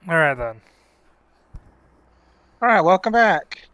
All right then. All right, welcome back.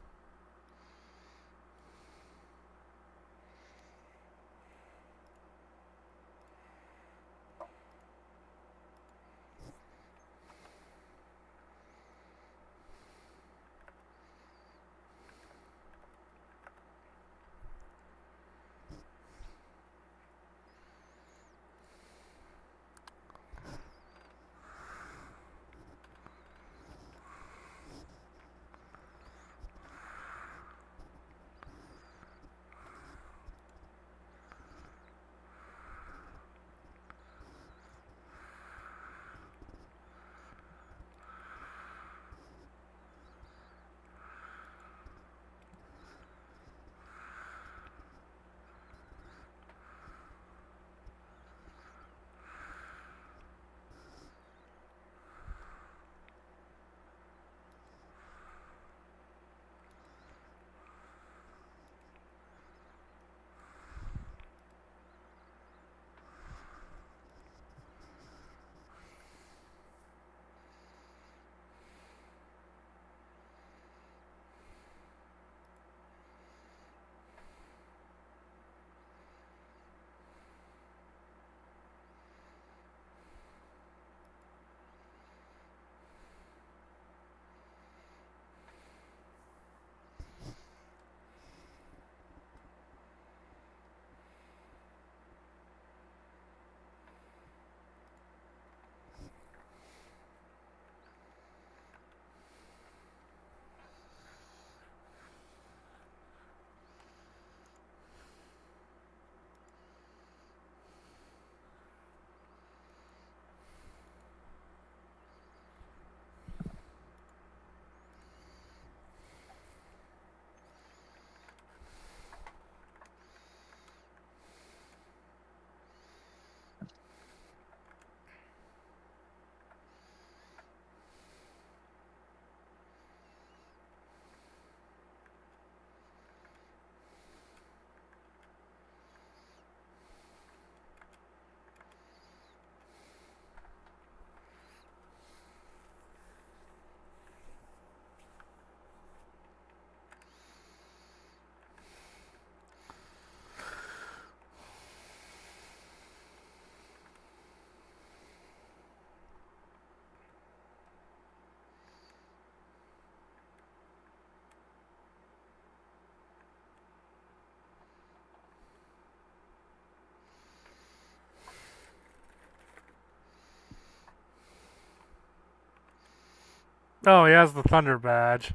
Oh, he has the thunder badge.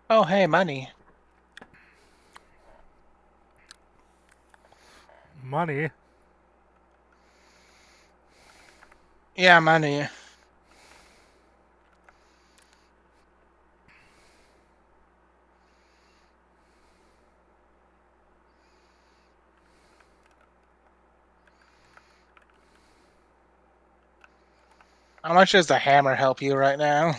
Oh, hey, money. Money? Yeah, money. How much does the hammer help you right now?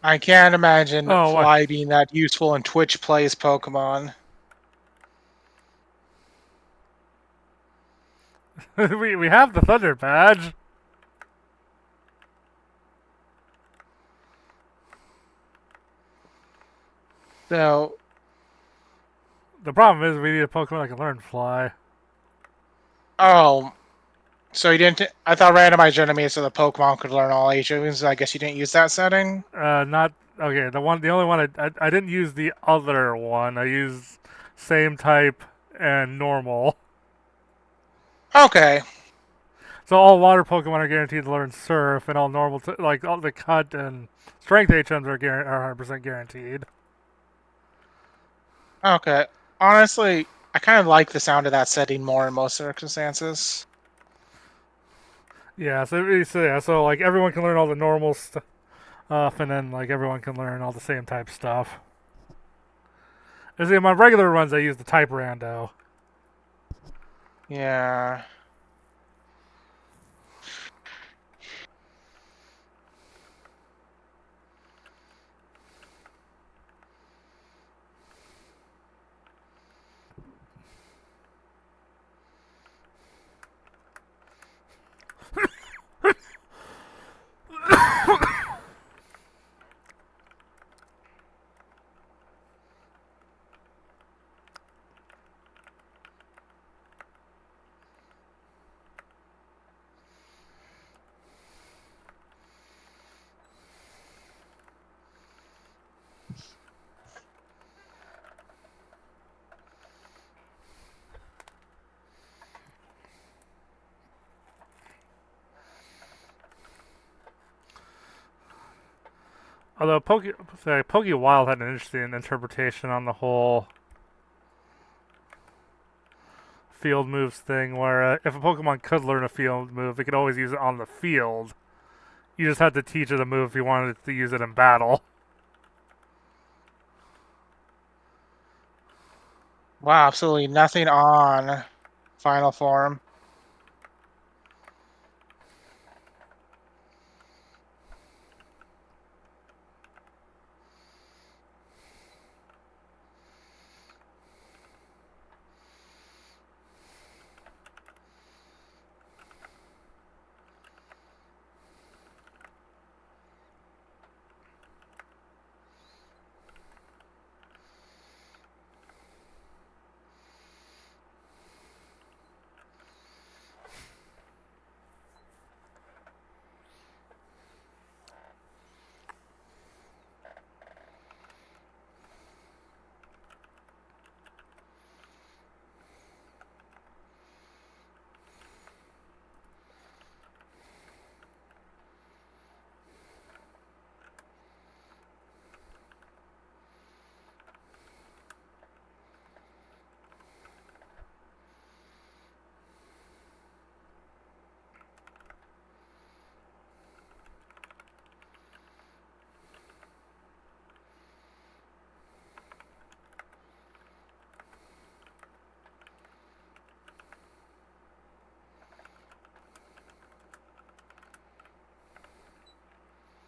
I can't imagine Oh, what? Fly being that useful in Twitch plays Pokemon. we have the Thunder Badge. So, The problem is we need a Pokemon that can learn Fly. oh, so you didn't. I thought Randomizer made so the Pokemon could learn all age moves. I guess you didn't use that setting. Not okay. The only one I didn't use the other one. I used same type and normal. Okay, So all water Pokemon are guaranteed to learn Surf, and all normal like all the Cut and Strength HMs are 100% guaranteed. okay. Honestly, I kind of like the sound of that setting more in most circumstances. Yeah. So like everyone can learn all the normal stuff, and then like everyone can learn all the same type stuff. As in my regular runs, I use the type rando. Yeah. Although Poke Wild had an interesting interpretation on the whole field moves thing, where if a Pokemon could learn a field move, it could always use it on the field. You just had to teach it a move if you wanted to use it in battle. Wow, absolutely nothing on final form.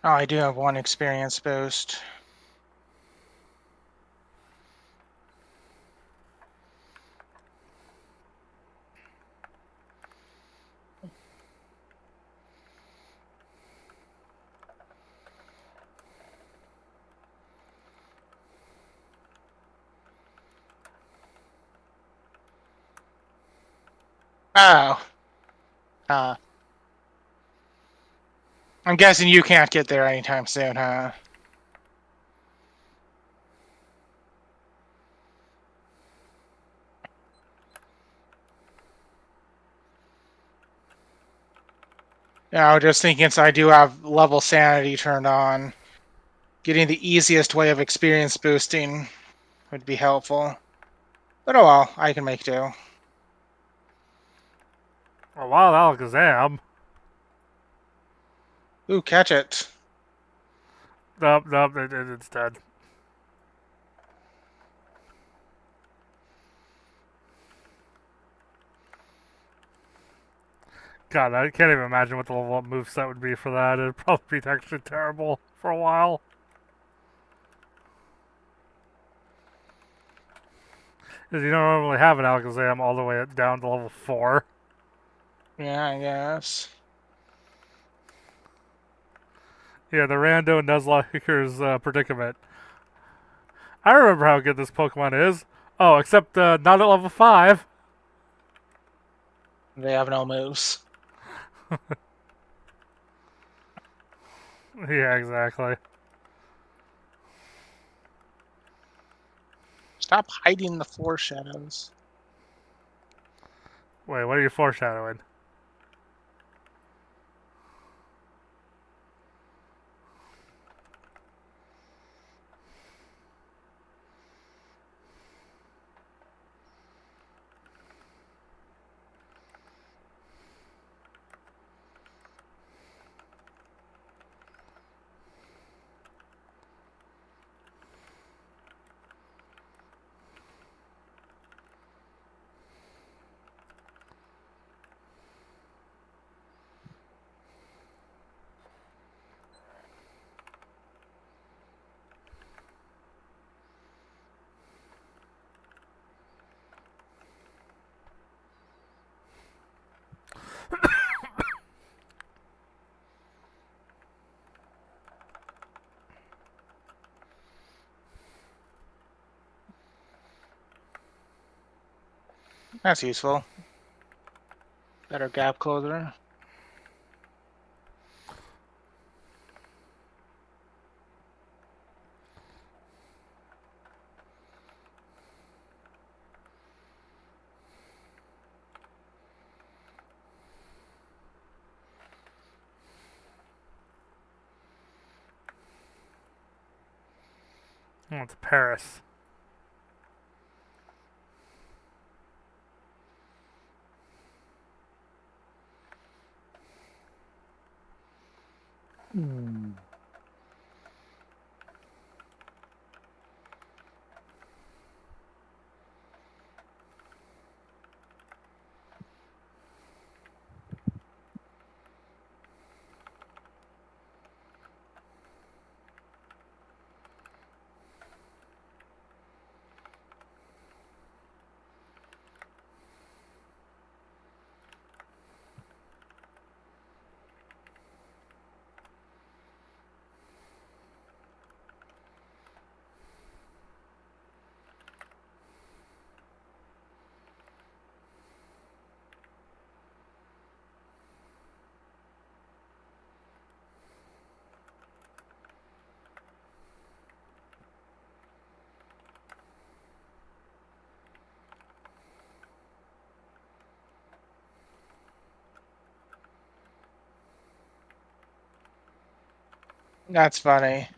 Oh, I do have one experience boost. Oh. Uh, I'm guessing you can't get there anytime soon, huh? Yeah, I was just thinking, so I do have level sanity turned on. Getting the easiest way of experience boosting would be helpful. But oh well, I can make do. A wild Alakazam. Ooh, catch it. Nope, nope, it's dead. God, I can't even imagine what the level up moveset would be for that. It'd probably be actually terrible for a while. Because you don't normally have an Alakazam all the way down to level 4. Yeah, I guess. Yeah, the Rando Nuzlocke's predicament. I remember how good this Pokemon is. Oh, except not at level 5. They have no moves. Yeah, exactly. Stop hiding the floor shadows. Wait, what are you foreshadowing? That's useful. Better gap closer. Oh, it's Paris. That's funny.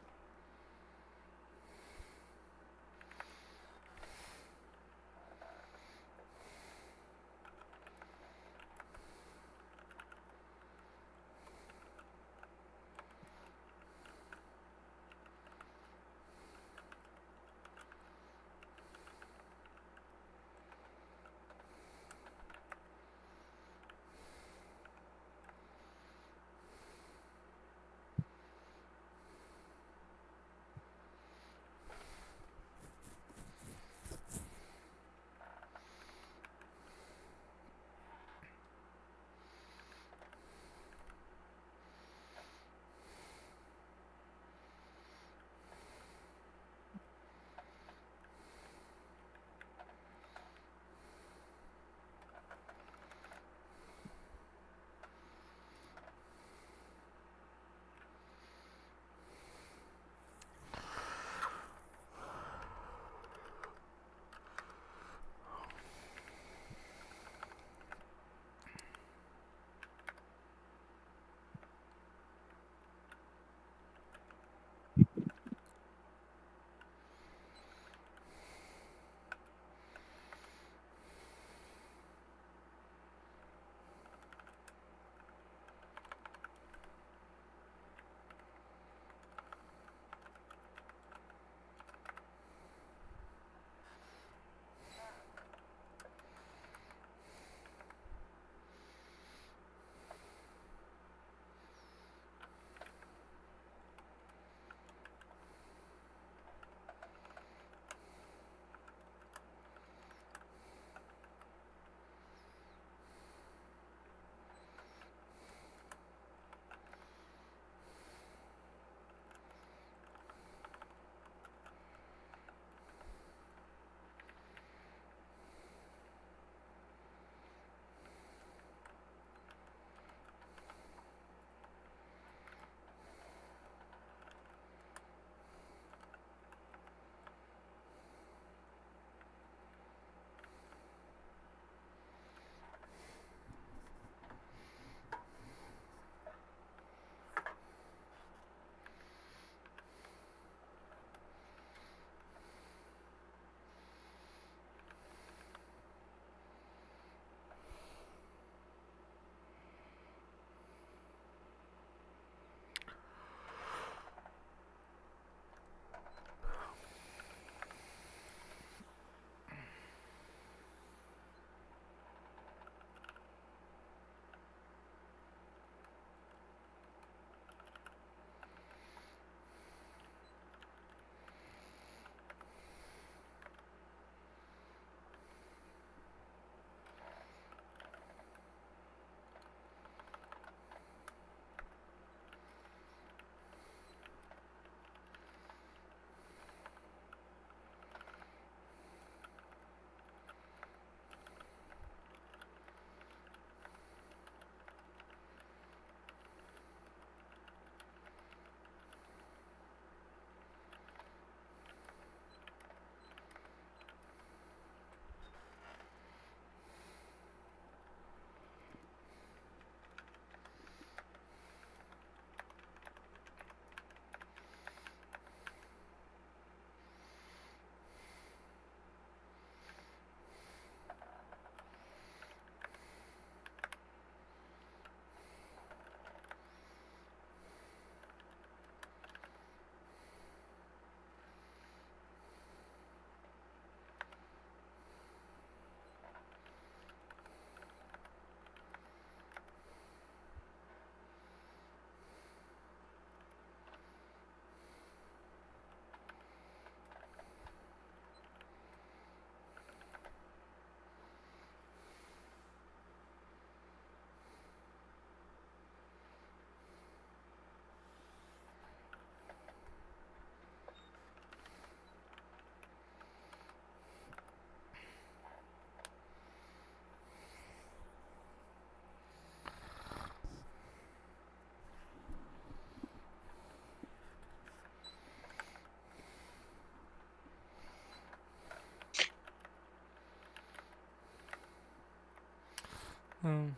Um,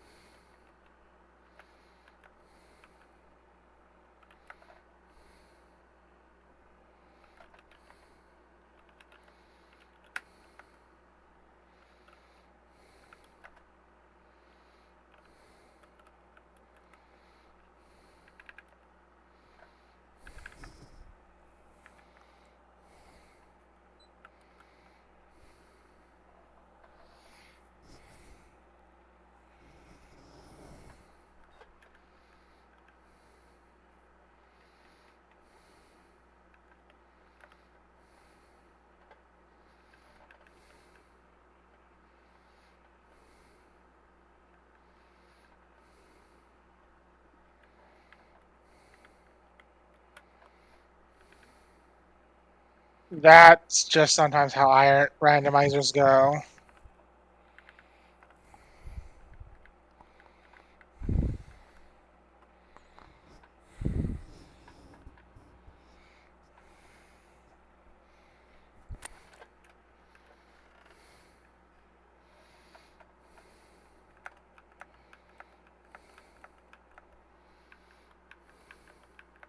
That's just sometimes how randomizers go.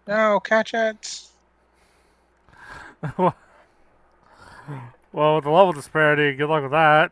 No, catch it. well, with the level disparity, good luck with that.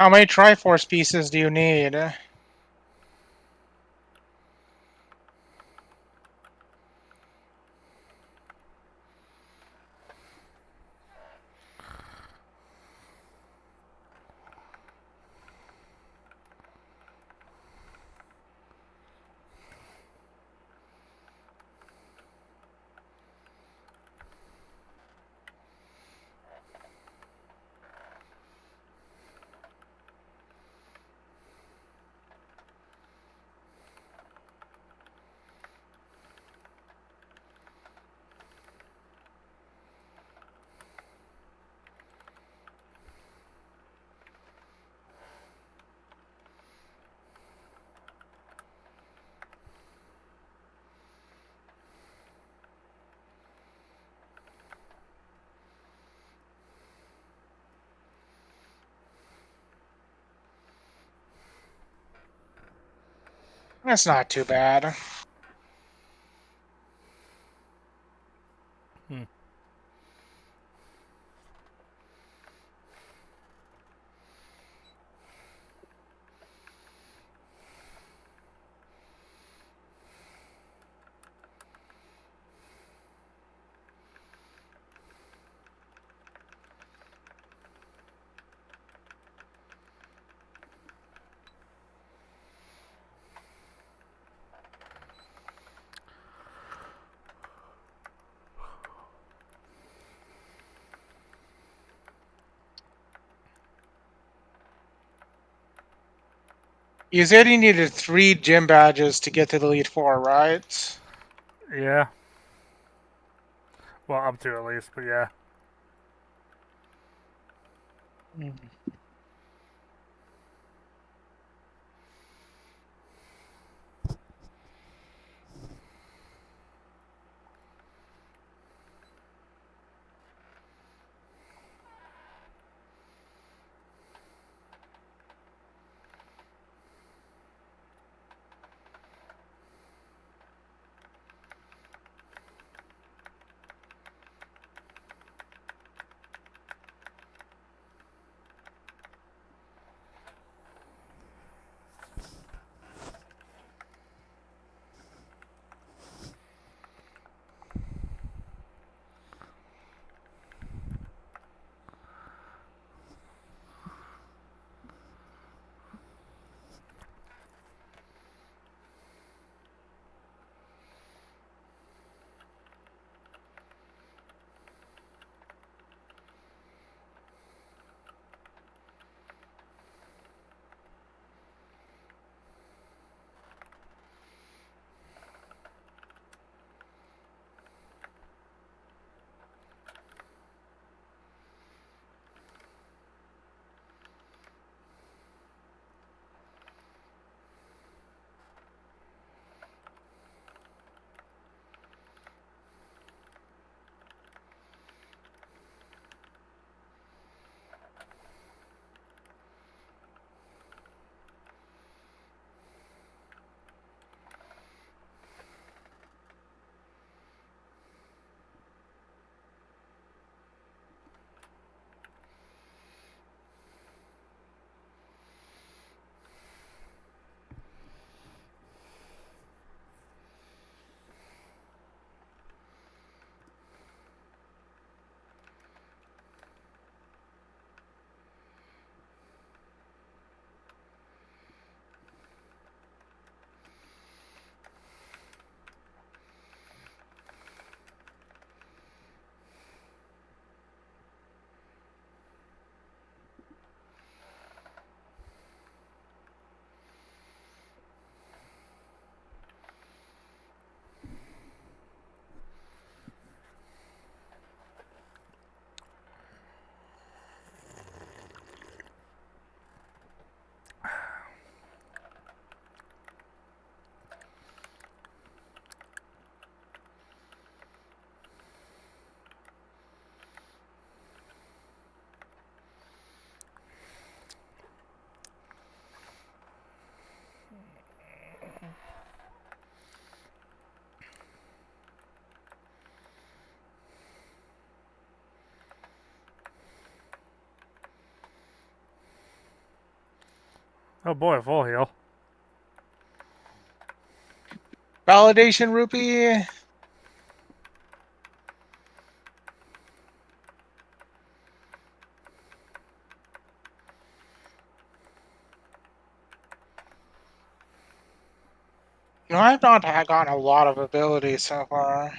How many Triforce pieces do you need? That's not too bad. Hmm. You said you needed 3 gym badges to get to the Elite Four, right? Yeah. Well, up to at least, but yeah. Oh boy, full heal. Validation rupee. No, I've not gotten a lot of abilities so far.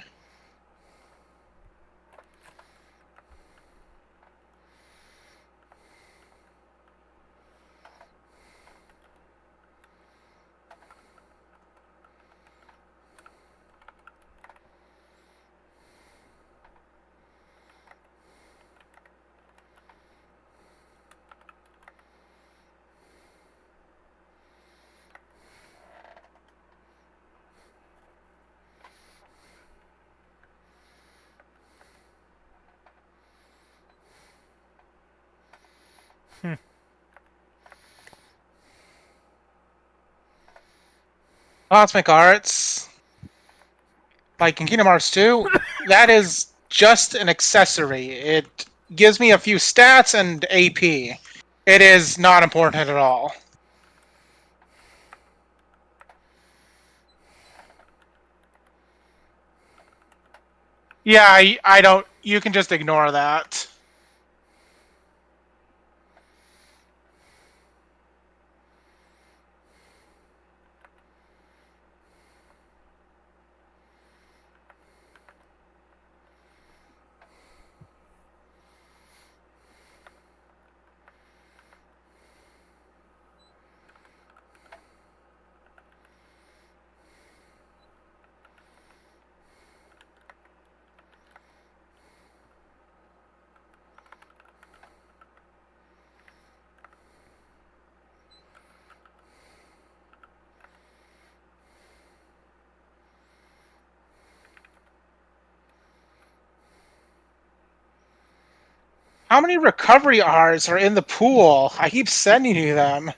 Cosmic Arts, like in Kingdom Hearts 2, that is just an accessory. It gives me a few stats and AP. It is not important at all. Yeah, I don't... You can just ignore that. How many recovery R's are in the pool? I keep sending you them.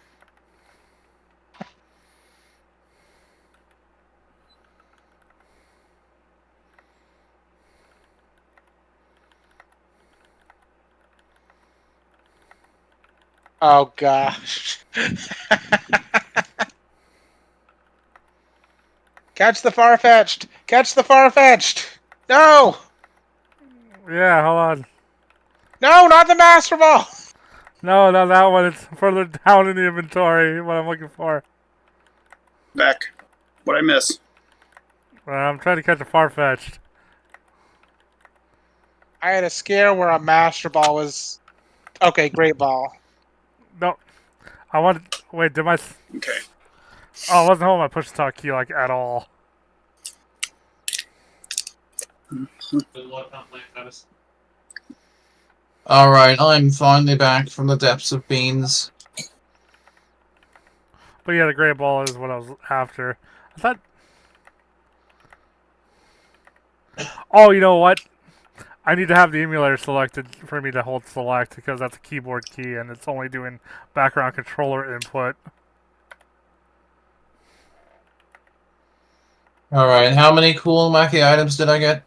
Oh gosh. Catch the Farfetch'd! Catch the Farfetch'd! No! Yeah, hold on. No, not the Master Ball! No, not that one. It's further down in the inventory. What I'm looking for. Back. What'd I miss? I'm trying to catch a Farfetch'd. I had a scare where a Master Ball was... Okay, Great Ball. No, I wanted. Wait, did my? Okay. Oh, I wasn't holding my push to talk key like at all. Alright, I'm finally back from the depths of beans. But yeah, the gray ball is what I was after. I thought. Oh, you know what? I need to have the emulator selected for me to hold select because that's a keyboard key and it's only doing background controller input. Alright, how many cool wacky items did I get?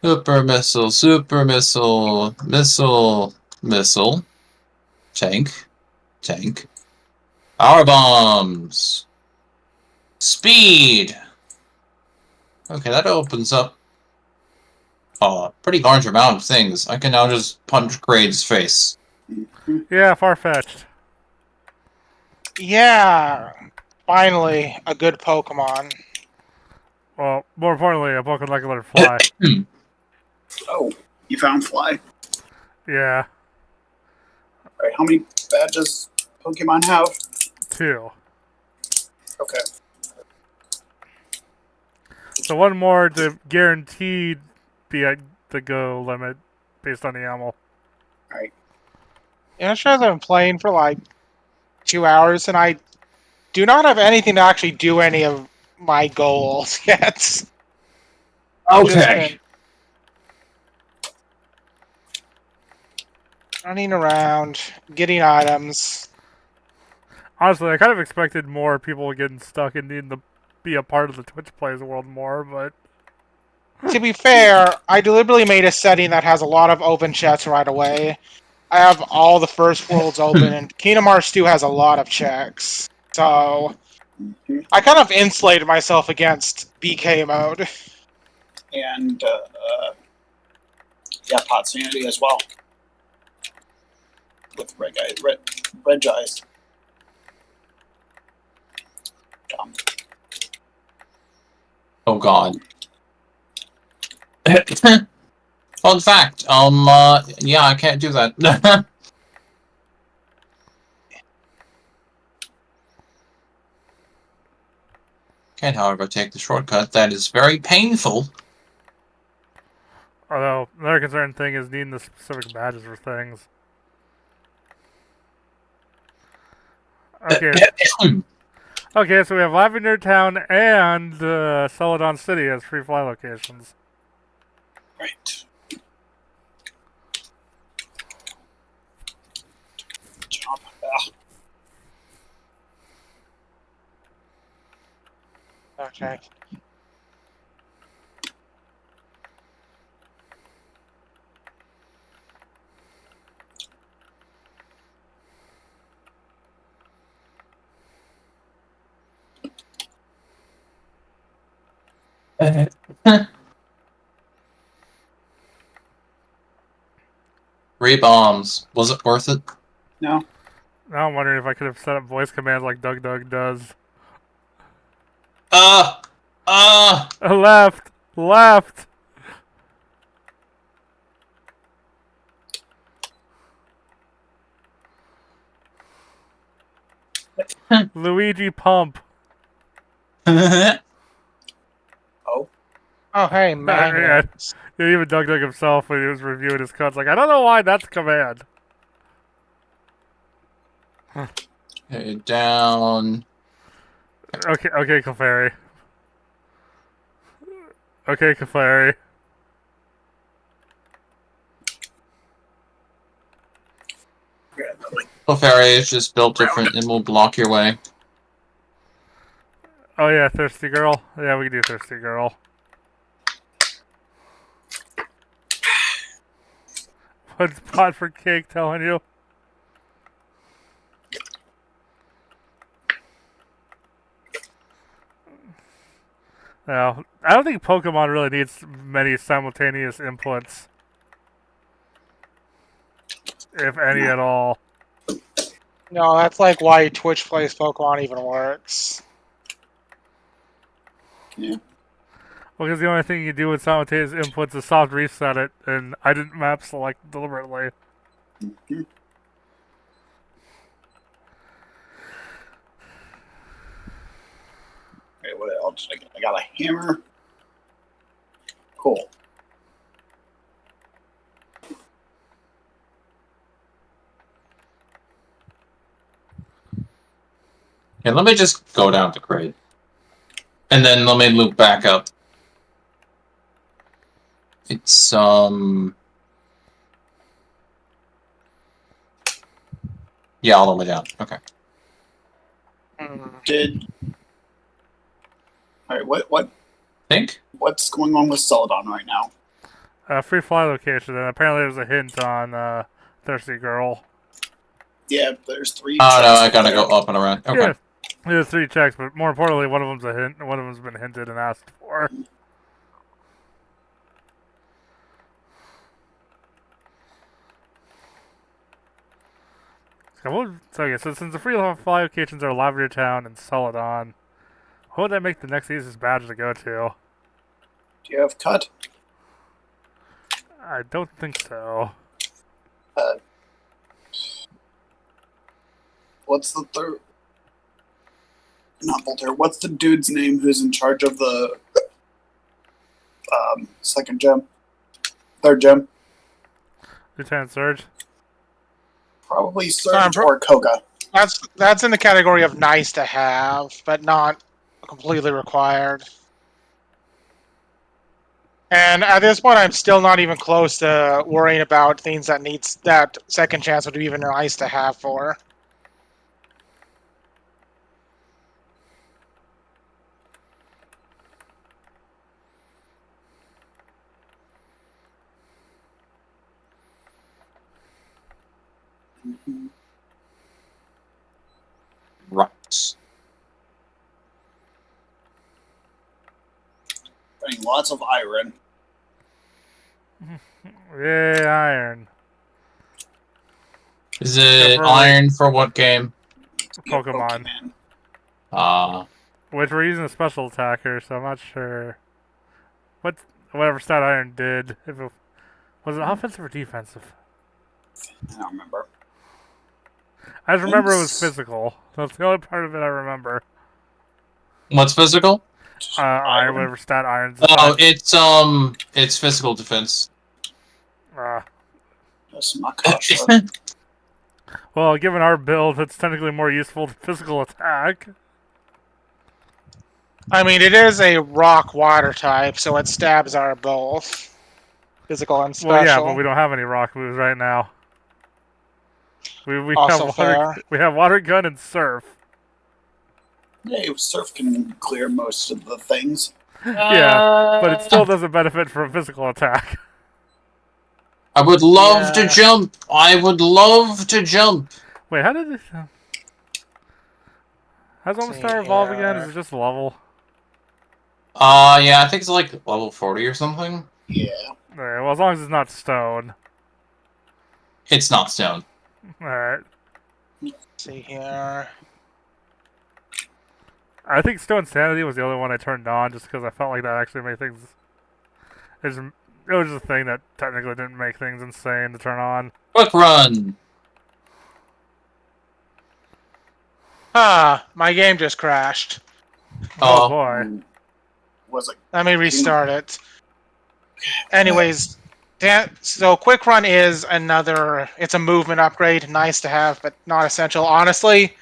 Super missile, missile, tank, power bombs, speed. Okay, that opens up a pretty large amount of things. I can now just punch Grade's face. Yeah, far-fetched. Yeah, finally a good Pokemon. Well, more importantly, a Pokemon like a letter fly. Oh, you found Fly. Yeah, Alright, how many badges Pokemon have? 2. Okay. So one more to guaranteed be at the go limit based on the animal. Alright. Yeah, sure, I've been playing for like 2 hours, and I do not have anything to actually do any of my goals yet. Okay. Running around, getting items. Honestly, I kind of expected more people getting stuck and needing to be a part of the Twitch Plays world more, but... To be fair, I deliberately made a setting that has a lot of open chats right away. I have all the first worlds open, and Kingdom Hearts 2 has a lot of checks. So, I kind of insulated myself against BK mode. And, yeah, Pot Sanity as well. With red eyes. Oh god. Fun fact, yeah, I can't do that. Can, however, take the shortcut. That is very painful. Although, another concerning thing is needing the specific badges for things. Okay. Okay, so we have Lavender Town and Celadon City as free fly locations. Right. Jump. Okay. Three bombs. Was it worth it? No. Now I'm wondering if I could have set up voice commands like Doug does. Uh, Left! Left! Luigi Pump. Oh. Oh, hey, Yeah, magnets. even Doug himself, when he was reviewing his cuts, like, I don't know why that's a command. Okay, down. Okay, Clefairy. Okay, Clefairy. Clefairy is just built different and will block your way. Oh yeah, Thirsty Girl. Yeah, we can do Thirsty Girl. What's pot for cake telling you? No, I don't think Pokemon really needs many simultaneous inputs. If any at all. No, that's like why Twitch plays Pokemon even works. Yeah. Well, because the only thing you do with simultaneous inputs is soft reset it, and I didn't map select deliberately. Mhm. Okay, what else did I get? I got a hammer. Cool. Okay, let me just go down to grade. And then let me loop back up. It's, yeah, all the way down. Okay. Did... Alright, Think? what's going on with Celadon right now? Free fly location, and apparently there's a hint on Thirsty Girl. Yeah, there's 3 Oh, no, checks I gotta there. go up and around. Okay. Yeah, there's 3 checks, but more importantly, one of them's a hint, and one of them's been hinted and asked for. So since the free fly locations are Lavender Town and Celadon, what would that make the next easiest badge to go to? Do you have cut? I don't think so. What's the third? Not Voltaire. What's the dude's name who's in charge of the second gem? Third gem? Lieutenant Surge? Probably Surge or Koga. That's in the category of nice to have, but not completely required. And at this point, I'm still not even close to worrying about things that second chance would be even nice to have for. Right. Getting lots of iron. Yay, iron. Is it iron for what game? Yeah, Pokemon. Which we're using a special attacker, so I'm not sure. Whatever stat iron did. If it was it offensive or defensive? I don't remember. I just remember it was physical. That's the only part of it I remember. What's physical? Iron, whatever stat iron's. Oh, it's physical defense. That's Makasha. Well, given our build, it's technically more useful to physical attack. I mean, it is a rock water type, so its stabs are both physical and special. Well, yeah, but we don't have any rock moves right now. We Also have fair. we have water gun and surf. Hey, surf can clear most of the things. Yeah, but it still doesn't benefit from physical attack. I would love to Yeah. jump. I would love to jump. Wait, how did it... How's See Omnistar evolve again? here. Is it just level? Yeah, I think it's like level 40 or something. Yeah. Alright, well, as long as it's not stone. It's not stone. Alright. See here. I think Stone Sanity was the only one I turned on just because I felt like that actually made things... It was just a thing that technically didn't make things insane to turn on. Quick run. Ah, my game just crashed. Oh boy. Was it? Let me restart it. Anyways, so Quick Run is another... It's a movement upgrade. Nice to have, but not essential. Honestly,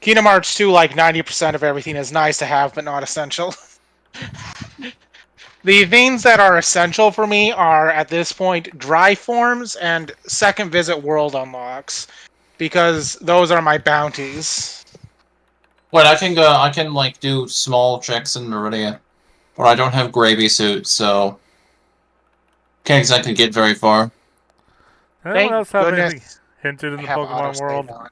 Kingdom Hearts 2, like 90% of everything is nice to have, but not essential. The things that are essential for me are, at this point, dry forms and second visit world unlocks. Because those are my bounties. Wait, I can like do small checks in Meridia. But I don't have gravy suit, so can't exactly get very far. Anyone Thank else have goodness anything hinted in I the have Pokemon autosave world? on.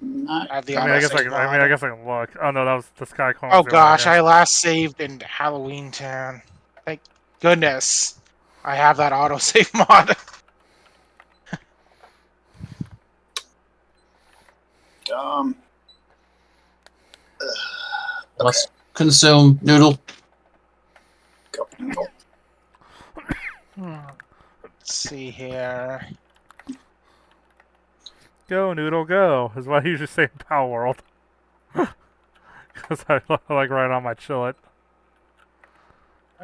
Not. I have the I mean, I guess autosave on. I guess I can look. Oh no, that was the Sky Clone. Oh gosh, I last saved in Halloween Town. Thank goodness I have that autosave mod. Um. Let's consume noodle. Cup noodle. Let's see here. Go Noodle, go is what I usually say in Power World. Because I like right on my chillet.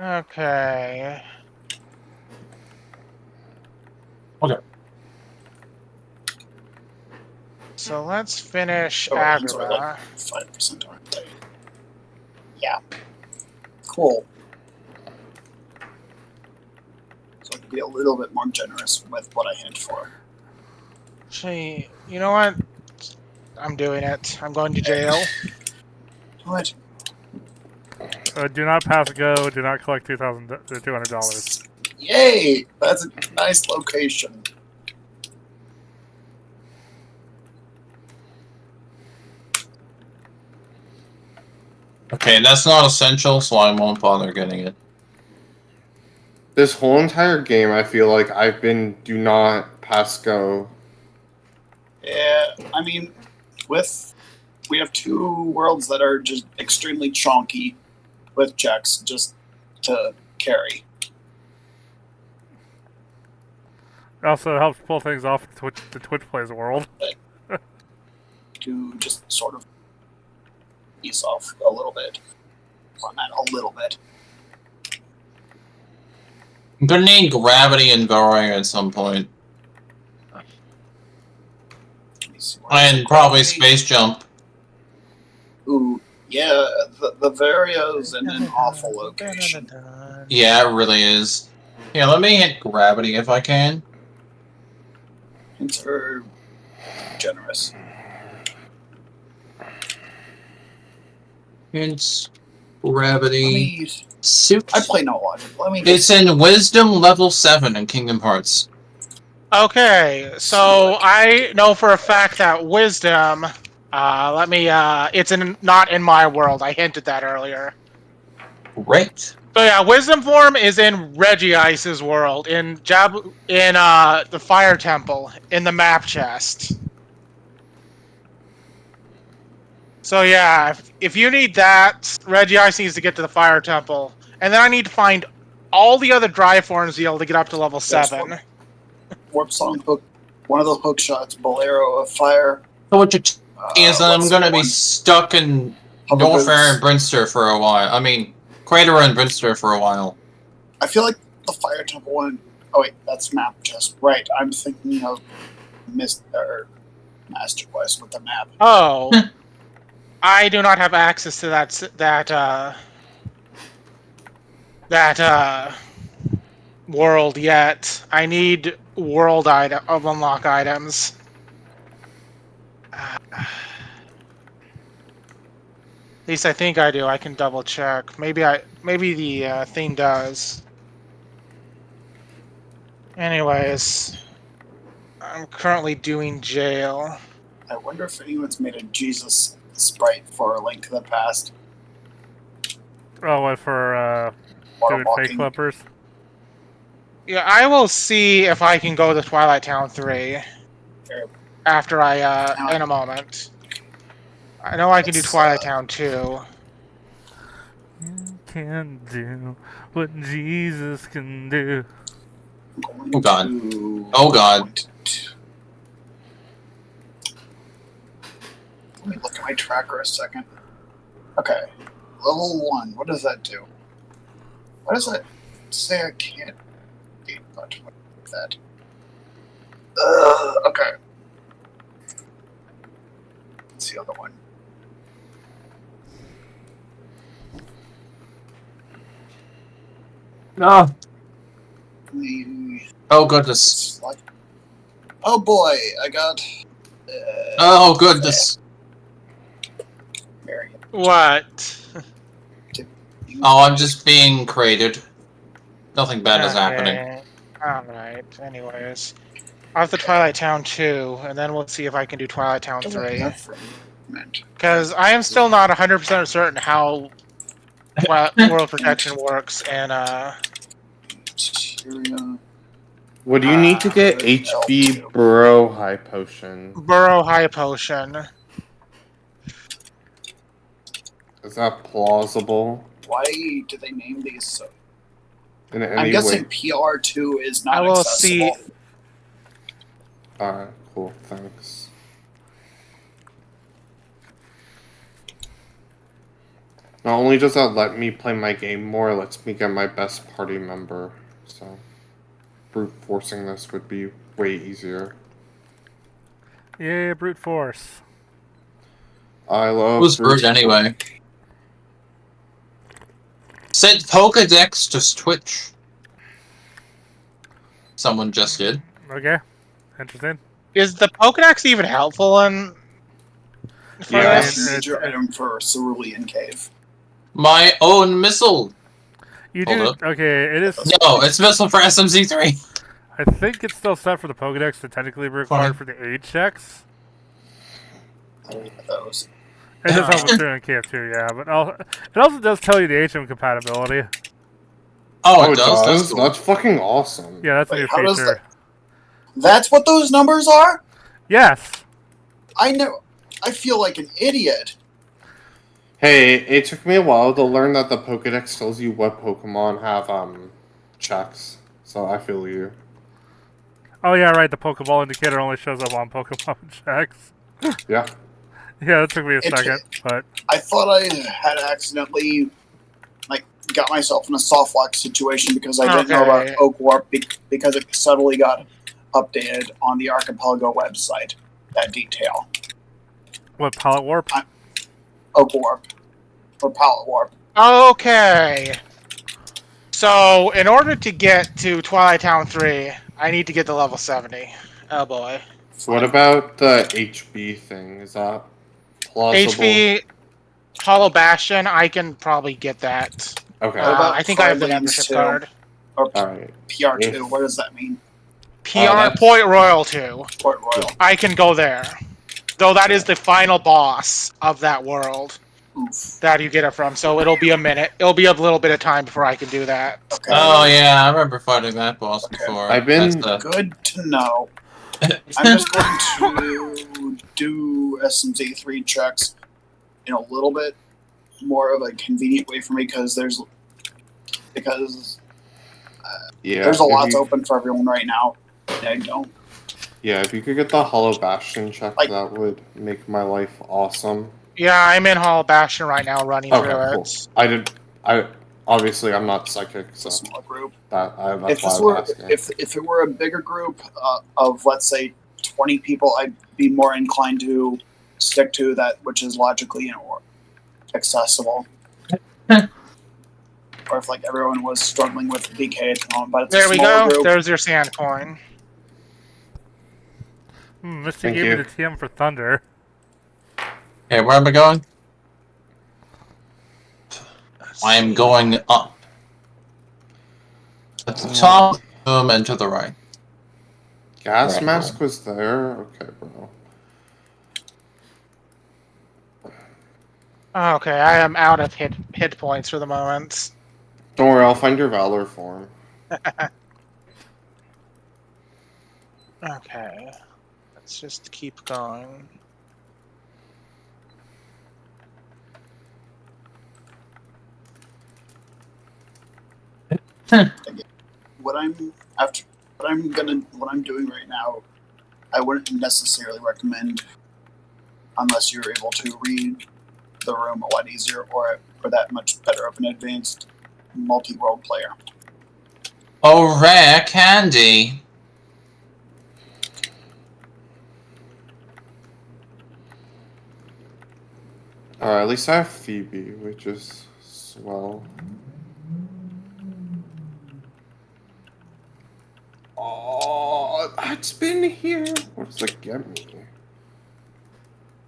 Okay. Okay. So let's finish Oh, hands are Agrabah. like 5%, aren't they? Yeah. Cool. So I can be a little bit more generous with what I hint for. Actually, you know what? I'm doing it. I'm going to jail. What? Do not pass go. Do not collect $200. Yay! That's a nice location. Okay, that's not essential, so I won't bother getting it. This whole entire game, I feel like I've been do not pass go. Yeah, I mean, we have two worlds that are just extremely chonky with checks just to carry. It also helps pull things off the Twitch Plays world. To just sort of ease off a little bit. Well, not a little bit. I'm gonna need gravity and going at some point. Let me see where And is probably gravity? space jump. Ooh, yeah, the Vario's in an awful location. Yeah, it really is. Yeah, let me hit gravity if I can. Hints are generous. It's Let gravity. me, Suit. I play no logic. Let me It's in Wisdom level 7 in Kingdom Hearts. Okay, so I know for a fact that Wisdom. It's not in my world. I hinted that earlier. Great. So yeah, Wisdom form is in Regice's world in the Fire Temple in the map chest. So yeah, if you need that, Regice needs to get to the Fire Temple, and then I need to find all the other dry forms to be able to get up to level 7. Warp Song hook. One of the hook shots, Bolero of Fire. So what you're is that I'm what's gonna the be one? stuck in Hover Norfair and Boots. Brinster for a while. I mean, Crater and Brinster for a while. I feel like the Fire Temple one. Oh wait, that's map chest. Right, I'm thinking of Master Quest with the map. Oh, I do not have access to that world yet. I need world of unlock items. At least I think I do. I can double check. Maybe the thing does. Anyways, I'm currently doing jail. I wonder if anyone's made a Jesus sprite for a Link to the Past. Oh, what for doing fake Waterwalking. clippers? Yeah, I will see if I can go to Twilight Town 3 after in a moment. I know I can do Twilight Town 2. You can do what Jesus can do. Oh, God. Oh, God. Let me look at my tracker a second. Okay. Level 1. What does that do? What does that say I can't be? But what is that? Okay. What's the other one? No. The Oh, goodness. oh boy, I got. Oh, goodness. Mary. What? Oh, I'm just being created. Nothing bad is happening. Alright, anyways. I have the Twilight Town 2, and then we'll see if I can do Twilight Town 3. Because I am still not 100% certain how World Protection works, and What do you need to get HB Burrow High Potion? Burrow High Potion. Is that plausible Why do they name these so? in any I'm guessing way? PR2 is not I will accessible. see. Alright, cool, thanks. Not only does that let me play my game more, it lets me get my best party member. So, brute forcing this would be way easier. Yeah, brute force. I love Who's brute anyway? Sent Pokedex to Twitch. Someone just did. Okay, interesting. Is the Pokedex even helpful in? For Yeah. this? Major item for Cerulean Cave. My own missile. You Hold do up. okay. It is. No, it's missile for SMZ3. I think it's still set for the Pokedex to technically be required for the age checks. Those. It does help with doing KF2, yeah, but it also does tell you the HM compatibility. Oh, it does? That's cool. That's fucking awesome. Yeah, that's a Wait, new how does feature. That's what those numbers are? Yes. I know. I feel like an idiot. Hey, it took me a while to learn that the Pokedex tells you what Pokemon have checks. So I feel you. Oh yeah, right. The Pokeball indicator only shows up on Pokemon checks. Yeah. Yeah, that took me a second, but I thought I had accidentally got myself in a soft lock situation because I didn't know about Oak Warp because it suddenly got updated on the Archipelago website. That detail. what Palette Warp? Oak Warp. Or Palette Warp. Okay. So, in order to get to Twilight Town 3, I need to get to level 70. Oh boy. What about the HB thing? Is that plausible? HB Hollow Bastion, I can probably get that. Okay. I think I have the Prime membership Lanes too? card. Or Alright. PR2. If- What does that mean? PR Point Royal 2. Port Royal. I can go there. Though that is the final boss of that world Oof. that you get it from, so it'll be a minute. It'll be a little bit of time before I can do that. Okay. Oh, yeah, I remember fighting that boss before. I've been- That's Good to know. I'm just going to do SMZ3 checks in a little bit more of a convenient way for me because there's Yeah. a if lot you- open for everyone right now. And I don't. Yeah, if you could get the Hollow Bastion check, Like- that would make my life awesome. Yeah, I'm in Hollow Bastion right now running Okay, through cool. it. Obviously I'm not psychic, It's a so small group. that's If why this I were was asking. if it were a bigger group of let's say 20 people, I'd be more inclined to stick to that which is logically accessible. Or if everyone was struggling with DK at the moment, but it's There a we smaller go. group. There's your sand coin. Misty Thank gave you. me the TM for Thunder. Okay, where am I going? I am going up. At the top of the room and to the right. Gas Right. mask was there? Okay, bro. Okay, I am out of hit points for the moment. Don't worry, I'll find your Valor form. Okay, let's just keep going. What I'm doing right now, I wouldn't necessarily recommend unless you're able to read the room a lot easier or that much better of an advanced multi-world player. Oh, rare candy. Alright, at least I have Phoebe, which is swell. Oh, it's been here. What does it get me?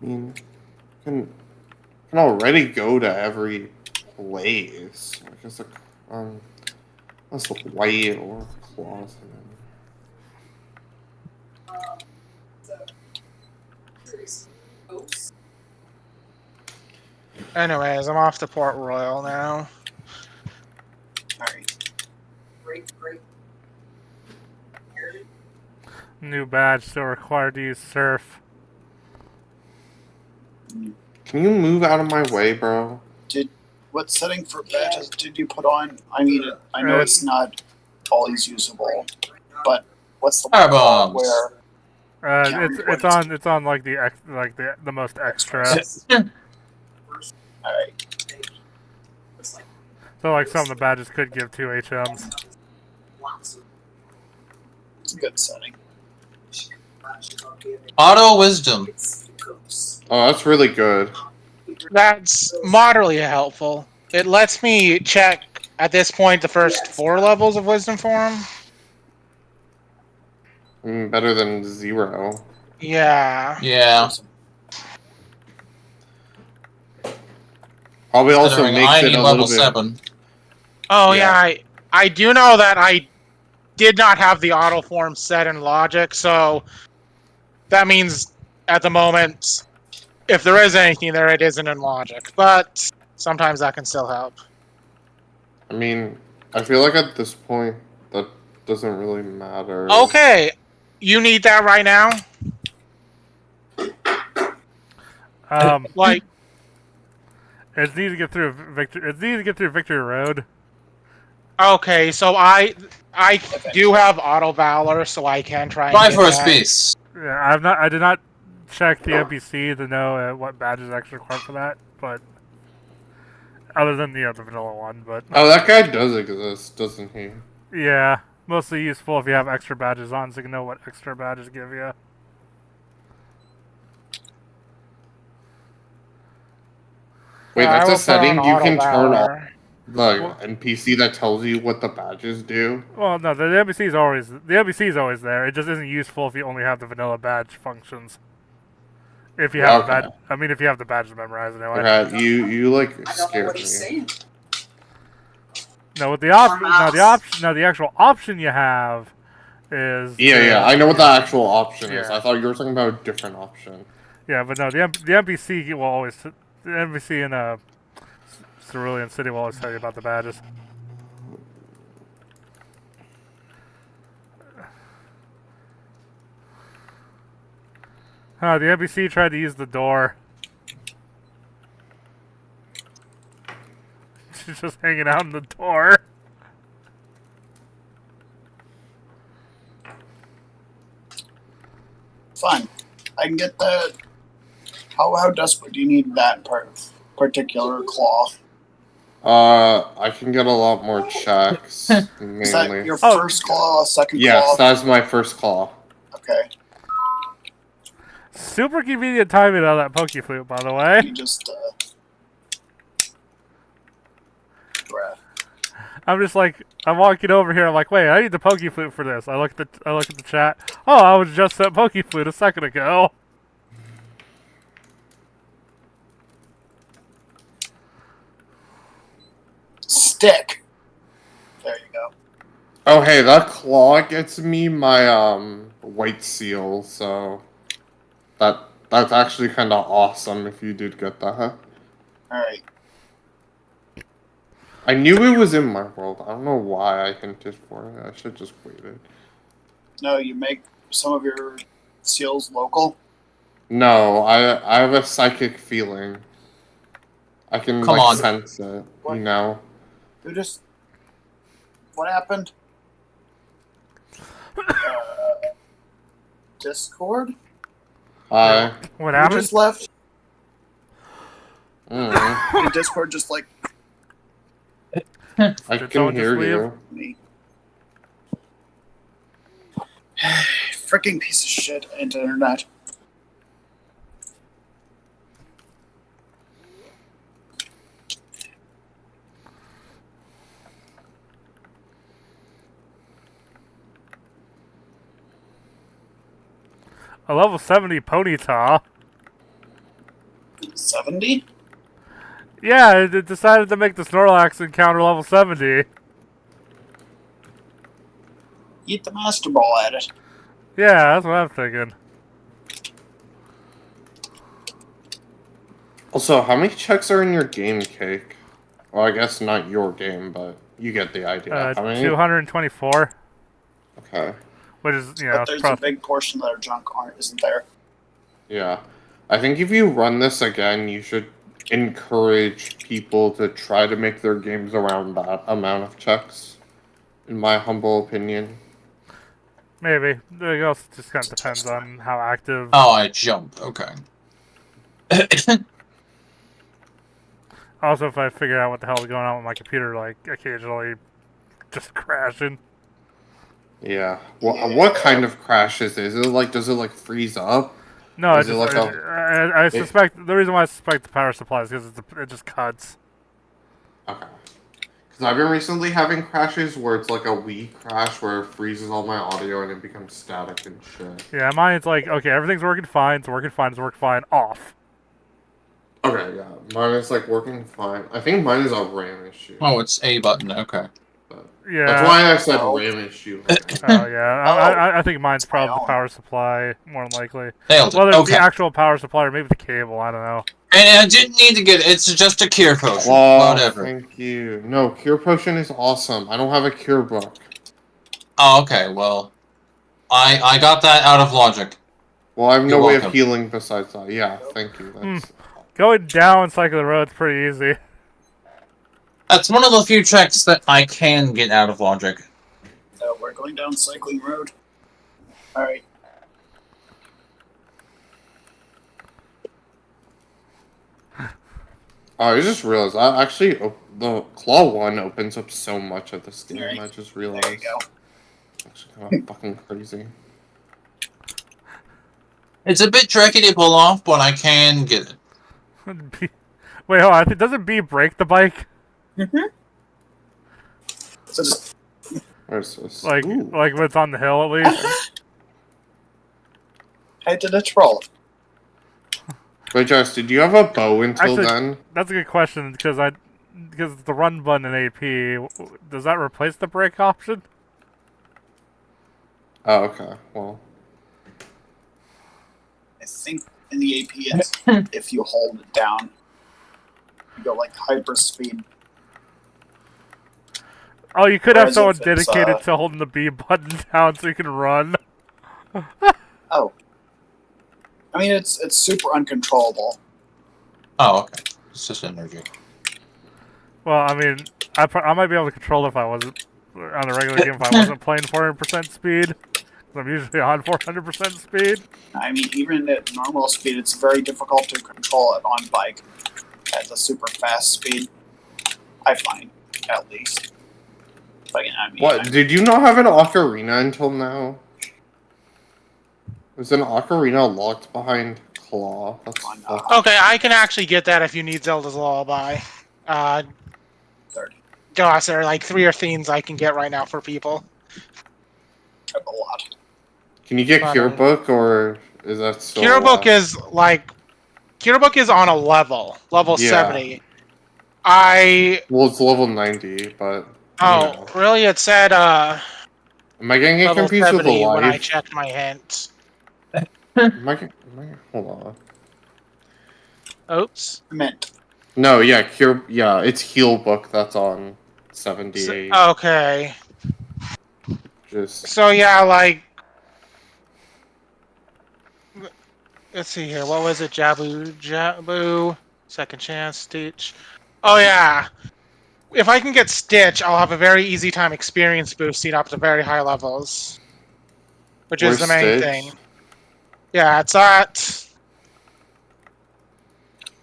I mean, can already go to every place. I guess that's white or closet. Anyways, I'm off to Port Royal now. Alright. New badge still required to use surf. Can you move out of my way, bro? What setting for badges did you put on? I mean, I know it's not always usable, but what's the Fire one bombs. where It's on like the most extra. alright. So like some of the badges could give 2 HMs. It's a good setting. Auto wisdom. Oh, that's really good. That's moderately helpful. It lets me check, at this point, the first 4 levels of Wisdom Form. Better than 0. Yeah. Yeah. Probably also Considering makes I it need a level little bit. 7. Oh, Yeah. yeah, I do know that I did not have the auto form set in Logic, so that means, at the moment, if there is anything there, it isn't in Logic. But sometimes that can still help. I mean, I feel like at this point, that doesn't really matter. Okay, you need that right now? Like, It's easy to get through Victory Road. okay, so I do have Auto Valor, so I can try and Try get for a that. space. Yeah, I did not check the NPC to know what badges actually required for that, but other than the vanilla one, but Oh, that guy does exist, doesn't he? yeah, mostly useful if you have extra badges on, so you can know what extra badges give you. Wait, I that's will a setting put on you Auto can turn off. Valor. The NPC that tells you what the badges do. Well, no, the NPC is always there. It just isn't useful if you only have the vanilla badge functions. If you have Okay. if you have the badges memorized anyway. Okay, you like scared me. No, with the the actual option you have is Yeah, I know what the actual option is. Yeah. I thought you were talking about a different option. Yeah, but no, the NPC will always the NPC in Cerulean City will always tell you about the badges. The NPC tried to use the door. She's just hanging out in the door. Fine. I can get that. How desperate do you need that particular claw? I can get a lot more checks, Is that mainly. your first claw, second Yes, claw? that's my first claw. Okay. Super convenient timing on that Poke Flute, by the way. You just breath. I'm just like, I'm walking over here. I'm like, wait, I need the Poke Flute for this. I look at the chat. Oh, I was just at Poke Flute a second ago. stick. There you go. Oh, hey, that claw gets me my white seal, so that's actually kind of awesome if you did get that. All right. I knew it was in my world. I don't know why I hinted for it. I should just waited. No, you make some of your seals local. No, I have a psychic feeling. I can Come like on. sense it. What? You know. Who just? What happened? Discord. I. What Who happened? just left? Mm, Did Discord just like I Did can someone hear just leave? you. me? Freaking piece of shit internet. A level 70 Ponyta. 70? Yeah, it decided to make the Snorlax encounter level 70. Eat the Master Ball at it. Yeah, that's what I'm thinking. Also, how many checks are in your game, Cake? Well, I guess not your game, but you get the idea. How many? 224, Okay. which is, you know, But there's a probably, big portion that are junk isn't there? Yeah. I think if you run this again, you should encourage people to try to make their games around that amount of checks, in my humble opinion. maybe. It also just kind of depends on how active. Oh, I jumped. Okay. Also, if I figure out what the hell is going on with my computer, like occasionally just crashing. Yeah. What kind of crash is it? Is it like, does it like freeze up? No, Is it like I suspect the reason why I suspect the power supply is because it just cuts. Okay. Because I've been recently having crashes where it's like a Wii crash where it freezes all my audio and it becomes static and shit. Yeah, mine's like, okay, everything's working fine, it's working fine, off. Okay, yeah. Mine is like working fine. I think mine is a RAM issue. Oh, it's A button. Okay. Yeah. That's why I said Oh. RAM issue. Oh yeah, I think mine's probably the power supply, more than likely. Nailed it. Whether it's Okay. the actual power supply or maybe the cable, I don't know. And I didn't need to get it. It's just a cure potion. Wow, Whatever. thank you. No, Cure Potion is awesome. I don't have a Cure book. Oh, okay. Well, I got that out of logic. Well, I have You're no way of welcome. healing besides that. Yeah, thank you. That's... Going down Cycle the Road's pretty easy. That's one of the few checks that I can get out of logic. So we're going down Cycling Road. Alright. Oh, I just realized. The Claw 1 opens up so much of this game. Right. I just There you realized. go. It's actually kind of fucking crazy. It's a bit tricky to pull off, but I can get it. Wait, hold on. Doesn't B break the bike? So just Where's this? Like Ooh. when it's on the hill, at least? head to the troll. Wait, Josh, did you have a bow until Actually- then? That's a good question, because the run button in AP, does that replace the brake option? Oh, okay. Well, I think in the AP it's if you hold it down. You go like hyper speed. Oh, you could have Whereas someone if it's, dedicated to holding the B button down so you can run. Oh. I mean it's super uncontrollable. Oh, okay. It's just energy. Well, I mean, I might be able to control it if I wasn't on a regular game if I wasn't playing 400% speed. 'Cause I'm usually on 400% speed. I mean even at normal speed it's very difficult to control it on bike at the super fast speed. I find, at least. But, I mean, what? Did you not have an ocarina until now? Was an ocarina locked behind Claw? That's Why not? fucked. Okay, I can actually get that if you need Zelda's Lullaby. 30. Gosh, there are like 3 or themes I can get right now for people. I have a lot. Can you get Not Cure a- Book, or is that still... Cure Book is like... Cure Book is on a level Yeah. 70. Well, it's level 90, but... Oh, you know. really? It said, Am I getting it level confused with the 70 when I life? checked my hint. Hold on. Oops. Mint. No, yeah, it's Heal Book that's on 78. Okay. Just... So, yeah, like... Let's see here. What was it? Jabu. Second chance, Stitch. Oh, yeah. If I can get Stitch, I'll have a very easy time experience boosting up to very high levels. Which is Where's the main Stitch? thing. Yeah, it's at...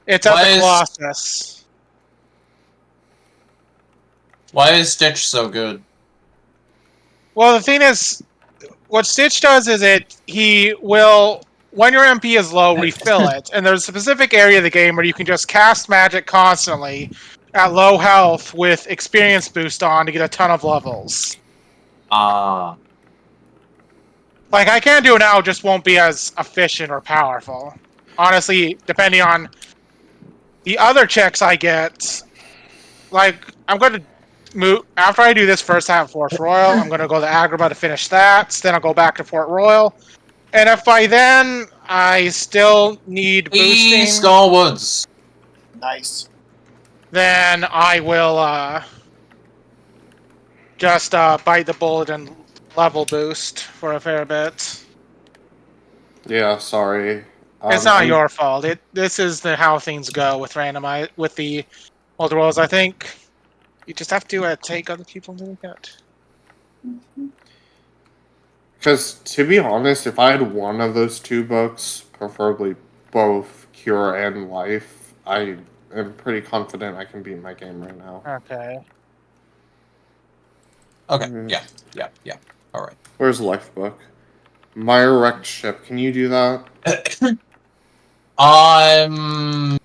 It's at the Colossus. Why is Stitch so good? Well, the thing is, what Stitch does is he will, when your MP is low, refill it. And there's a specific area of the game where you can just cast magic constantly at low health with experience boost on to get a ton of levels. Ah. Like, I can do it now, it just won't be as efficient or powerful. Honestly, depending on the other checks I get, like, I'm going to move, after I do this first half of Fort Royal, I'm going to go to Agrabah to finish that, then I'll go back to Fort Royal. And if by then I still need boosting, Skullwoods. Nice. then I will just bite the bullet and level boost for a fair bit. Yeah, sorry. It's not your fault. This is how things go with with the Multiworlds. I think you just have to take other people into account. Because, to be honest, if I had one of those two books, preferably both Cure and Life, I am pretty confident I can beat my game right now. Okay. Okay, yeah. Alright. Where's Life Book? My wrecked ship. Can you do that? Can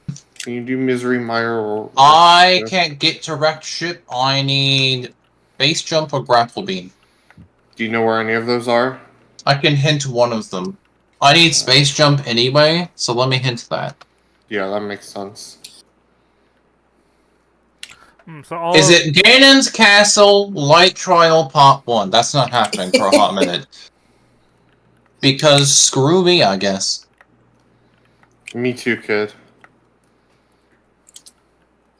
you do Misery Mire or... I can't get to wrecked ship. I need base jump or grapple beam. Do you know where any of those are? I can hint one of them. I need space jump anyway, so let me hint that. Yeah, that makes sense. Is it Ganon's Castle Light Trial Part 1? That's not happening for a hot minute. Because screw me, I guess. Me too, kid.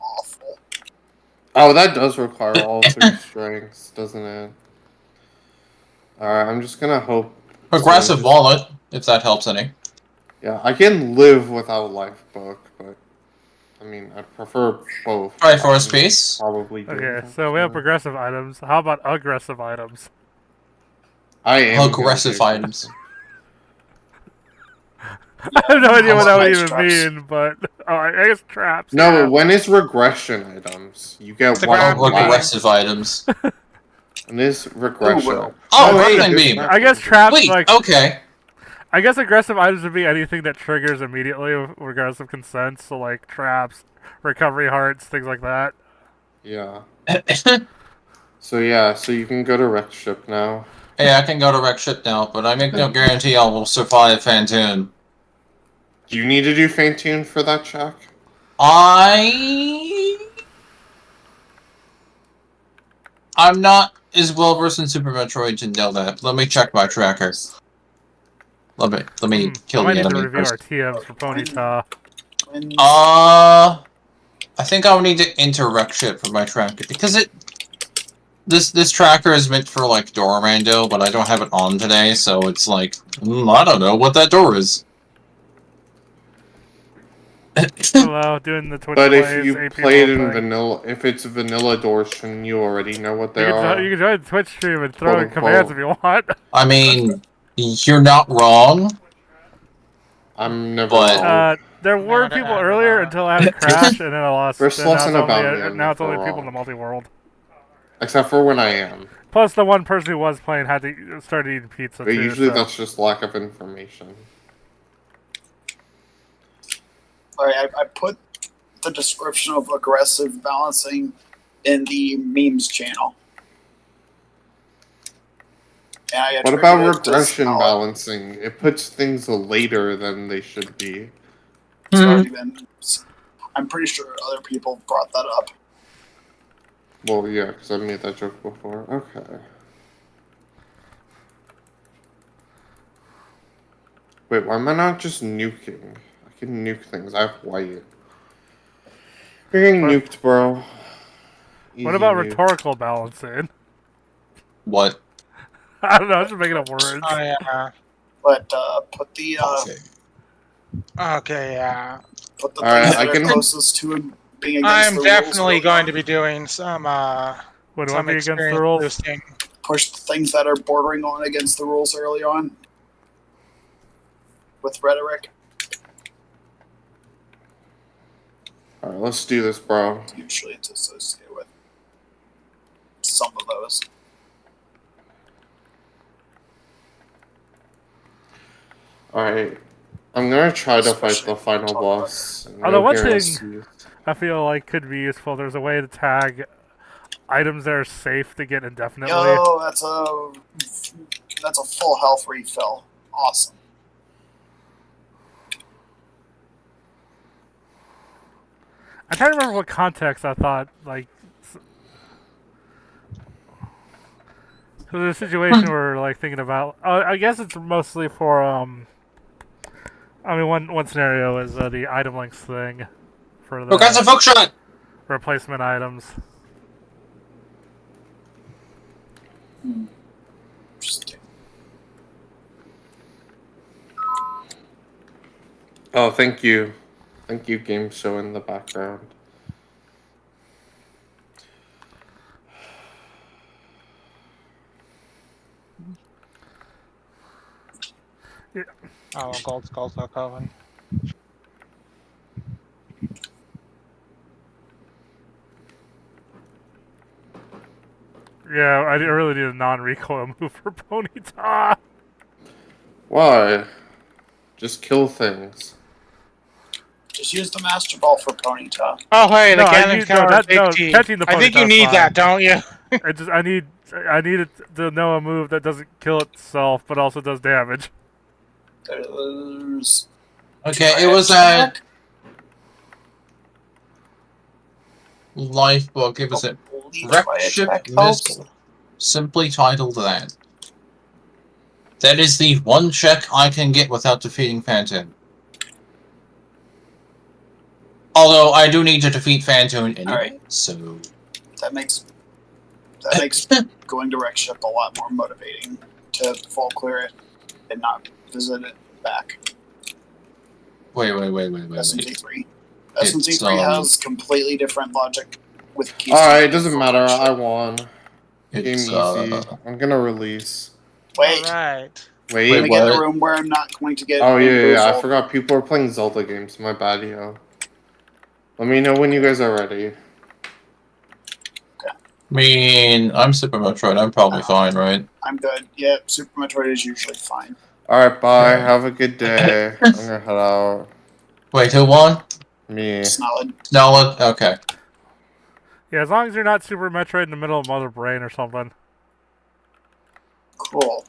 Awful. Oh, that does require all three strengths, doesn't it? Alright, I'm just gonna hope... Progressive wallet, if that helps any. Yeah, I can live without Life Book, but... I mean, I prefer both. Try for a space. Probably do. Okay, so we have progressive items. How about aggressive items? I am aggressive items. I have no idea what that would even mean, but I guess traps. No, yeah. when it's regression items, you get one. Aggressive items. And this regression. Ooh, wrestling beam. I guess traps. Wait, like, okay. I guess aggressive items would be anything that triggers immediately, regardless of consent. So like traps, recovery hearts, things like that. Yeah. So you can go to wrecked ship now. Yeah, I can go to wrecked ship now, but I make no guarantee I will survive Fantoon. Do you need to do Faint Tune for that check? I'm not as well versed in Super Metroid to know that. Let me check my tracker. Let me kill the enemy. I might need to review first. our TMs for Ponyta. I think I'll need to enter wreck ship for my tracker because this tracker is meant for like Dormando, but I don't have it on today, so it's like I don't know what that door is. Hello, doing the Twitch But plays, if you AP play it in thing. vanilla, if it's vanilla doors, shouldn't you already know what they are? You can join the Twitch stream and throw in Quote, commands unquote. if you want. I mean, you're not wrong. I'm never But- wrong. There were people earlier until I had a crash and then I lost. First and lesson now it's about only, me, I'm now it's only never people in the wrong. multi-world. Except for when I am. Plus, the one person who was playing had to start eating pizza But too. usually so. that's just lack of information. Alright, I put the description of aggressive balancing in the memes channel. And I What about attributed it to regression Sal. balancing? It puts things later than they should be. It's already been. I'm pretty sure other people brought that up. Well, yeah, because I made that joke before. Okay. Wait, why am I not just nuking? I can nuke things. I have white. You're getting nuked, bro. Easy What about nuke. rhetorical balancing? What? I don't know. I'm just making up words. Oh yeah. But put the Okay, yeah. put the Alright, things I that can- are closest to being against I'm the rules. definitely early going on. to be doing some Would one some be against the experience rules? boosting. Push the things that are bordering on against the rules early on. With rhetoric, Alright, let's do this, bro. usually it's associated with some of those. Alright. I'm gonna try to fight Especially the final talk boss. Although No one thing- guarantees. I feel like could be useful. There's a way to tag items that are safe to get indefinitely. Yo, that's a full health refill. Awesome. I'm trying to remember what context I thought, like... So there's a situation where we're, like, thinking about... I guess it's mostly for, I mean, one scenario is the item links thing. For the Progressive hookshot! replacement items. Interesting. Oh, thank you. Thank you, game show in the background. Oh, gold coven. Yeah, I really need a non-recoil move for Ponyta. Why? Just kill things. Just use the Master Ball for Ponyta. Oh hey, the No, I Ganon need- counter no, Big no, T. catching the I think you Ponyta's need fine. that, don't you? I need it to know a move that doesn't kill itself, but also does damage. There's Okay, it was a life book. It was a wreck ship missile. Simply titled that. That is the one check I can get without defeating Phantom. Although I do need to defeat Phantom anyway, Alright. so... That makes going to Wreck Ship a lot more motivating to full clear it and not visit it back. Wait. SMT3. It's, SMT3 has completely different logic with keys. Alright, it doesn't matter. I won. Game It's, easy. I'm gonna release. Wait, Alright. I'm Wait. gonna get in a what? room where I'm not going to get. Oh yeah. I bamboozled. forgot people are playing Zelda games. My bad, yo. Let me know when you guys are ready. I mean, I'm Super Metroid. I'm probably fine, right? I'm good. Yeah, Super Metroid is usually fine. Alright, bye. Yeah. Have a good day. I'm gonna head out. Wait, who won? Me. Snelled. No, okay. Yeah, as long as you're not Super Metroid in the middle of Mother Brain or something. Cool.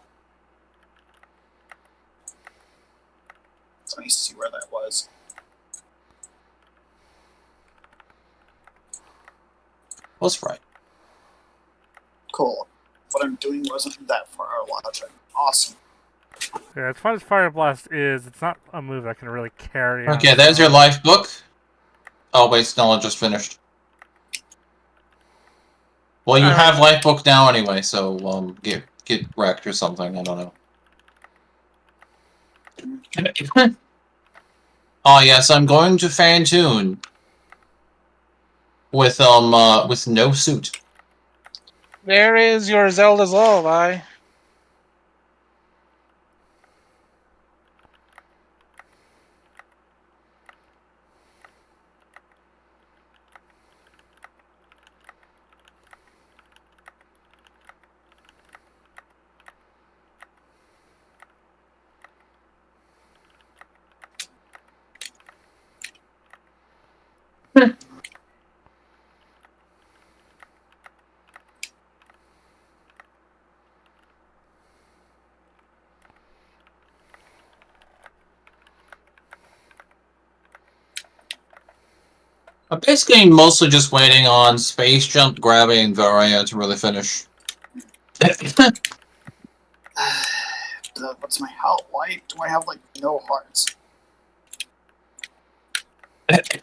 Let me see where that was. Was right. Cool. What I'm doing wasn't that far out logic. Awesome. Yeah, as fun as Fire Blast is, it's not a move that can really carry on Okay, its there's your own. life book. Oh wait, Snella just finished. Well, you have life book now anyway, so get wrecked or something. I don't know. Oh yes, I'm going to Fantoon with no suit. There is your Zelda's Lullaby. I'm basically mostly just waiting on Space Jump, Gravity, and Varia to really finish. What's my health? Why do I have like no hearts?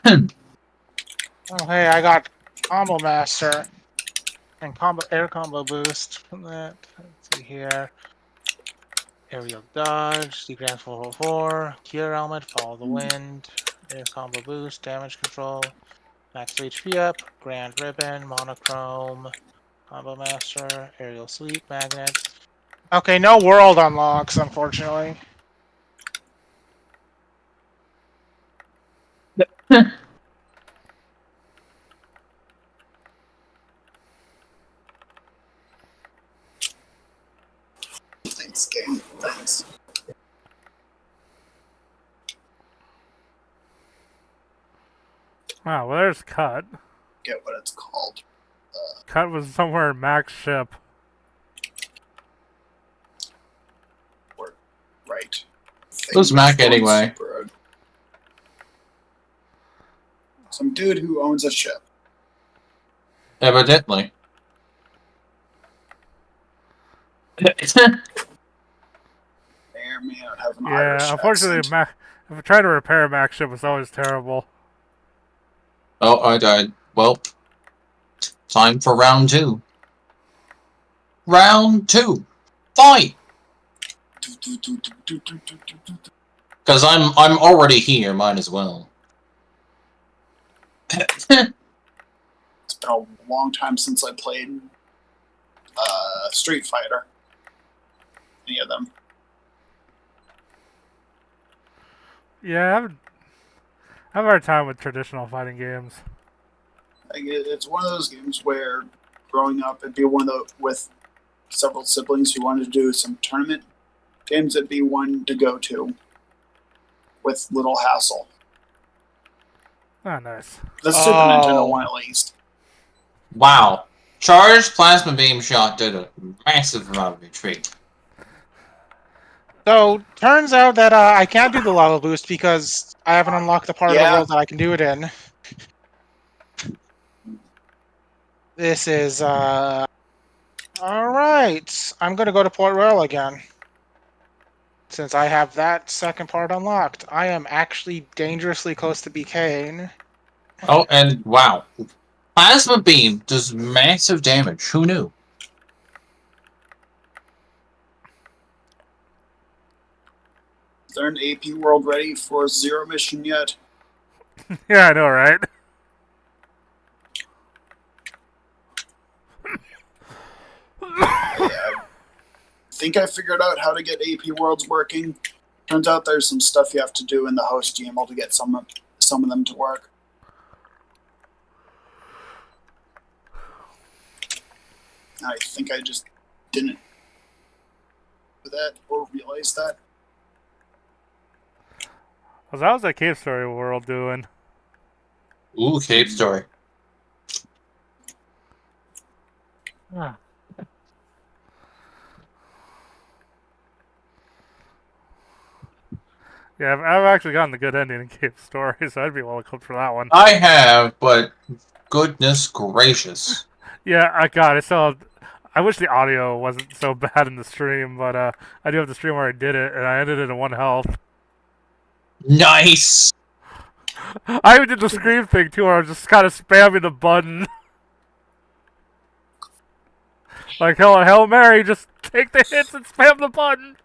Oh, hey, I got Combo Master and air combo boost from that. Let's see here. Aerial dodge, Degrant 444, Cure Element, Follow the Wind, air combo boost, damage control, max HP up, Grand Ribbon, Monochrome, Combo Master, Aerial Sweep, Magnet. Okay, no world unlocks, unfortunately. Thanks, game. Thanks. Wow, well, there's Cut. Get what it's called. Cut was somewhere in Mac's ship. Right. Who's Mac anyway? Some dude who owns a ship. Evidently. May or may not have an Irish Yeah, unfortunately, accent. Mac. If I try to repair Mac's ship, it's always terrible. Oh, I died. Well, time for round 2. Round 2. Fight! Because I'm already here, might as well. It's been a long time since I played Street Fighter. Any of them. Yeah, I have a hard time with traditional fighting games. Like, it's one of those games where growing up, it'd be one of the, with several siblings who wanted to do some tournament games, it'd be one to go to with little hassle. Oh, nice. The Super Nintendo one, at least. Wow. Charged Plasma Beam Shot did a massive amount of HP. So, turns out that I can't do the lava boost because I haven't unlocked the part of the world that I can do it in. This is, Alright. I'm gonna go to Port Royal again. Since I have that second part unlocked. I am actually dangerously close to BKing. Oh, and wow. Plasma Beam does massive damage. Who knew? Is there an AP World ready for Zero Mission yet? Yeah, I know, right? I think I figured out how to get AP Worlds working. Turns out there's some stuff you have to do in the host GML to get some of them to work. I think I just didn't do that or realize that. Well, how's that Cave Story world doing? Ooh, Cave Story. Ah. Yeah, I've actually gotten the good ending in Cave Story, so I'd be well equipped for that one. I have, but goodness gracious. Yeah, I wish the audio wasn't so bad in the stream, but I do have the stream where I did it, and I ended it in 1 health. Nice! I even did the scream thing too, where I was just kind of spamming the button. Like, Hail Mary, just take the hits and spam the button.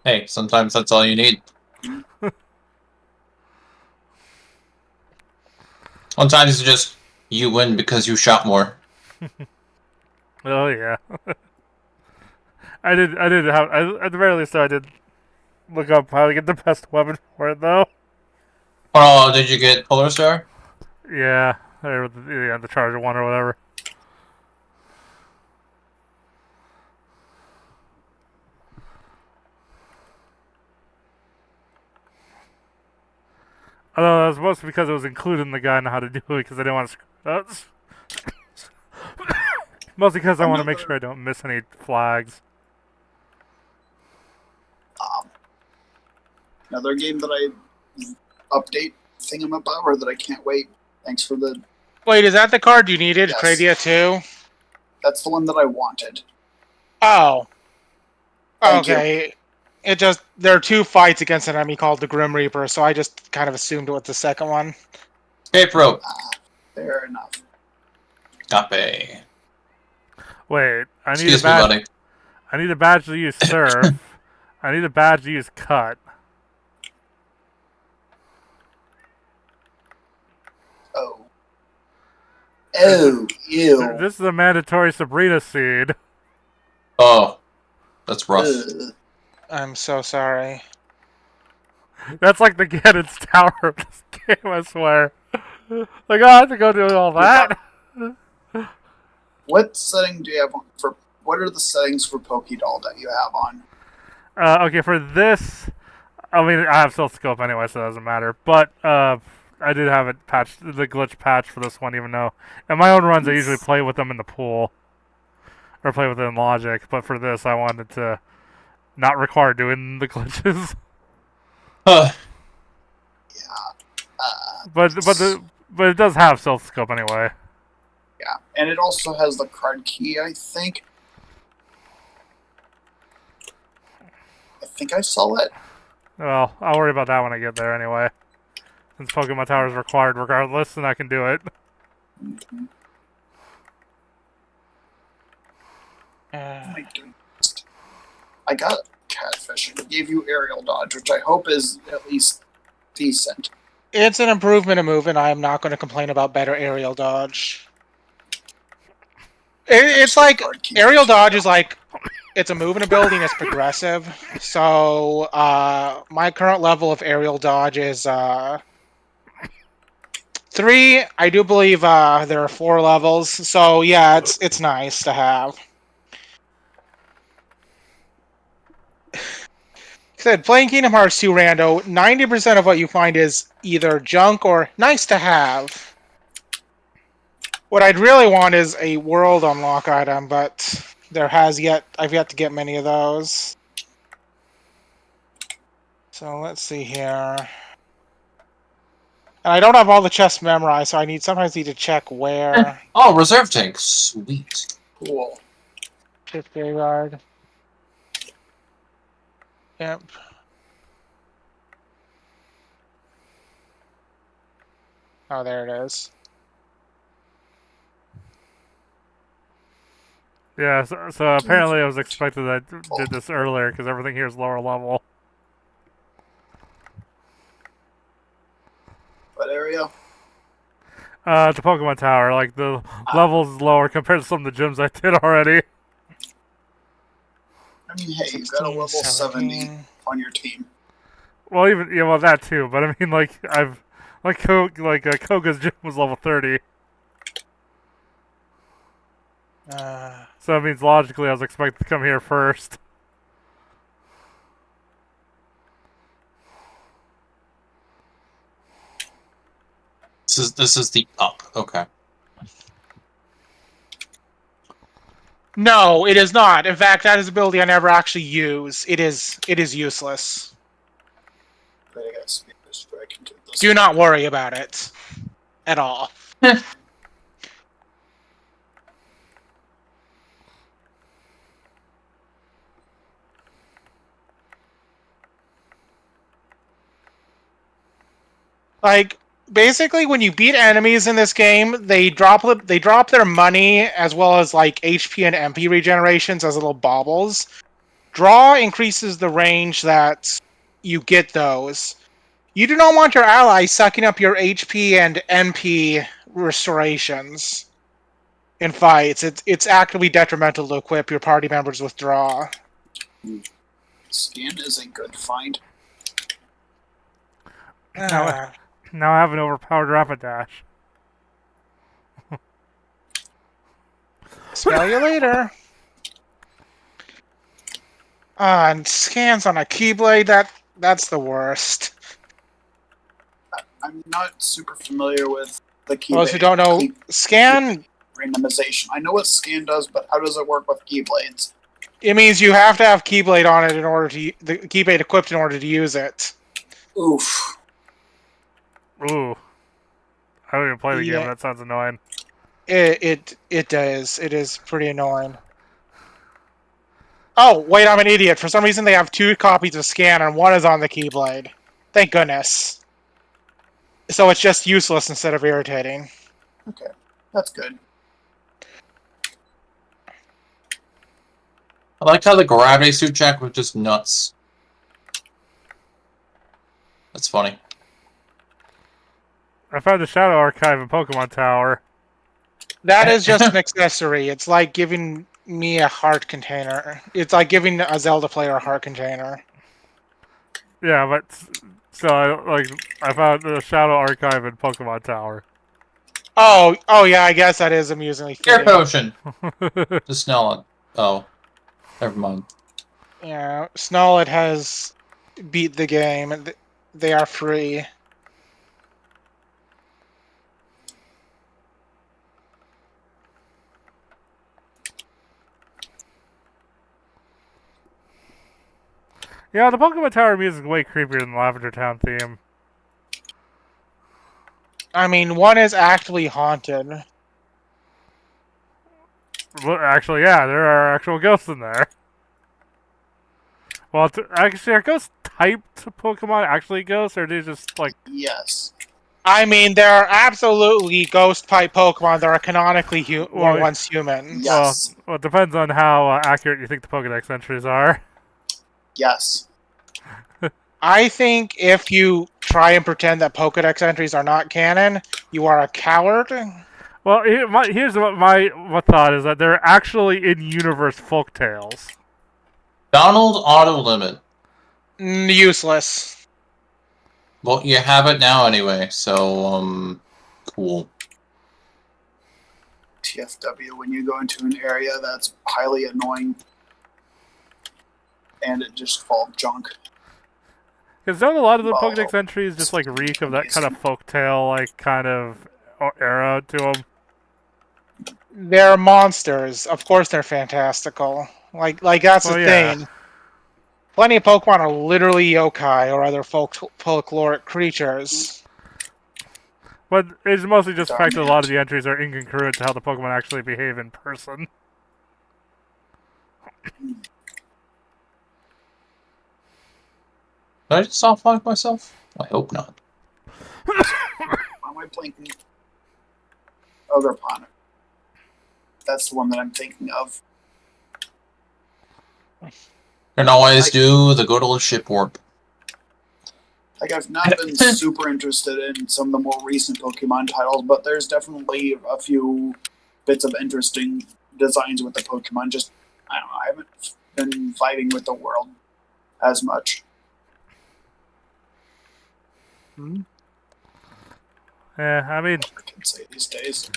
Hey, sometimes that's all you need. Sometimes it's just, you win because you shot more. Oh yeah. At the very least I did look up how to get the best weapon for it though. Oh, did you get Polar Star? Yeah, the Charger one or whatever. Although that was mostly because it was included in the guide on how to do it, because I didn't want to screw it up. Mostly because I want to make sure I don't miss any flags. Another game that I update thingamabobber that I can't wait. Thanks for the... Wait, is that the card you needed? Yes. Cradia 2? That's the one that I wanted. Oh. Thank Okay. It just... There are 2 fights against an enemy called the Grim Reaper, so I just kind of assumed it was the second one. Escape rope. Fair enough. Cape. Wait, I need Excuse a badge. me, buddy. I need a badge to use serve. I need a badge to use cut. Oh. Oh, ew. This is a mandatory Sabrina seed. Oh, that's rough. Ugh. I'm so sorry. That's like the Ganon's Tower of this game, I swear. Like, oh, I have to go do all that. What setting do you have on for... What are the settings for Pokédoll that you have on? Okay, for this, I mean, I have Stealth Scope anyway, so it doesn't matter. But I did have it patched, the glitch patch for this one, even though in my own runs I usually play with them in the pool or play with it in Logic. But for this, I wanted to not require doing the glitches. Huh. Yeah. But it does have Stealth Scope anyway. Yeah. And it also has the card key, I think. I think I saw it. Well, I'll worry about that when I get there anyway. Since Pokemon Tower is required regardless, and I can do it. Mm-hmm. What am I doing? I got Catfish. I gave you Aerial Dodge, which I hope is at least decent. It's an improvement of move, and I am not going to complain about better aerial dodge. It's like, aerial dodge is like, it's a move and ability and it's progressive. So, my current level of aerial dodge is 3. I do believe there are 4 levels. So, yeah, it's nice to have. Said, playing Kingdom Hearts 2 Rando, 90% of what you find is either junk or nice to have. What I'd really want is a world unlock item, but I've yet to get many of those. So let's see here. And I don't have all the chests memorized, so I sometimes need to check where. Oh, reserve tank. Sweet. Cool. Shift graveyard. Yep. Oh, there it is. Yeah, so apparently I was expected that I did this earlier because everything here is lower level. What area? The Pokemon Tower, like the level's lower compared to some of the gyms I did already. I mean, hey, you've got a level 70 on your team. Well, well that too, but I mean, like Koga's gym was level 30. So it means logically I was expected to come here first. This is the up. Okay. No, it is not. In fact, that is an ability I never actually use. It is useless. But I got speed boost where I can do this. Do not worry about it. At all. Like, basically, when you beat enemies in this game, they drop their money as well as like HP and MP regenerations as little baubles. Draw increases the range that you get those. You do not want your allies sucking up your HP and MP restorations in fights. It's actively detrimental to equip your party members with draw. Scan is a good find. Now I have an overpowered Rapidash. Smell you later. And scans on a Keyblade, that's the worst. I'm not super familiar with the Keyblade. Those who don't know, scan... randomization. I know what scan does, but how does it work with Keyblades? It means you have to have Keyblade on it in order to... the Keyblade equipped in order to use it. Oof. Ooh. I don't even play the game. Yeah. That sounds annoying. It does. It is pretty annoying. Oh, wait, I'm an idiot. For some reason, they have 2 copies of Scan, and 1 is on the Keyblade. Thank goodness. So it's just useless instead of irritating. Okay, that's good. I like how the gravity suit check was just nuts. That's funny. I found the Shadow Archive in Pokemon Tower. That is just an accessory. It's like giving me a heart container. It's like giving a Zelda player a heart container. Yeah, but so I found the Shadow Archive in Pokemon Tower. Oh yeah, I guess that is amusingly Air fitting. potion. Just smell it. Oh, never mind. Yeah, Snowlet has beat the game. They are free. Yeah, the Pokemon Tower music is way creepier than the Lavender Town theme. I mean, 1 is actually haunted. Well, actually, yeah, there are actual ghosts in there. Well, actually, are ghost typed Pokemon actually ghosts, or are they just like? Yes. I mean, there are absolutely ghost-type Pokemon that are canonically were once human. Yes. Well, it depends on how accurate you think the Pokedex entries are. Yes. I think if you try and pretend that Pokedex entries are not canon, you are a coward. Well, here's what my thought is that they're actually in-universe folktales. Donald auto limit. Useless. Well, you have it now anyway, so cool. TFW, when you go into an area that's highly annoying and it just full of junk. Because don't a lot of the Well, Pokedex entries just like reek of that kind of folktale like kind of era to them? They're monsters. Of course, they're fantastical. Like that's the thing. Plenty of Pokemon are literally yokai or other folkloric creatures. But it's mostly just the fact that a lot of the entries are incongruent to how the Pokemon actually behave in person. Did I just soft lock myself? I hope not. Why am I blinking? Ogre Pond. That's the one that I'm thinking of. Can always do the good old ship warp. Like, I've not been super interested in some of the more recent Pokemon titles, but there's definitely a few bits of interesting designs with the Pokemon. Just, I don't know, I haven't been vibing with the world as much. Yeah, I mean, I can say these days.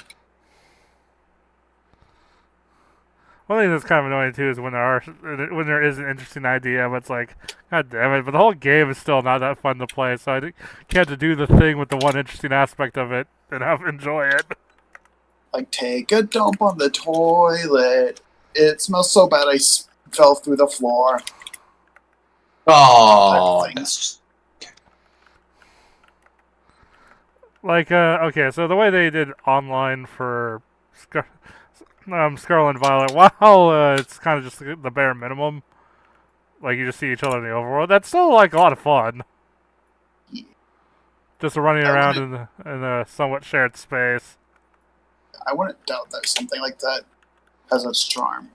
one thing that's kind of annoying too is when there is an interesting idea, but it's like, god damn it! But the whole game is still not that fun to play, so I can't do the thing with the one interesting aspect of it and enjoy it. Like, take a dump on the toilet. It smells so bad I fell through the floor. Oh, Like, okay, so the way they did online for Scarlet and Violet, while it's kind of just the bare minimum, like you just see each other in the overworld, that's still like a lot of fun. Just running around in a somewhat shared space. I wouldn't doubt that something like that has its charm.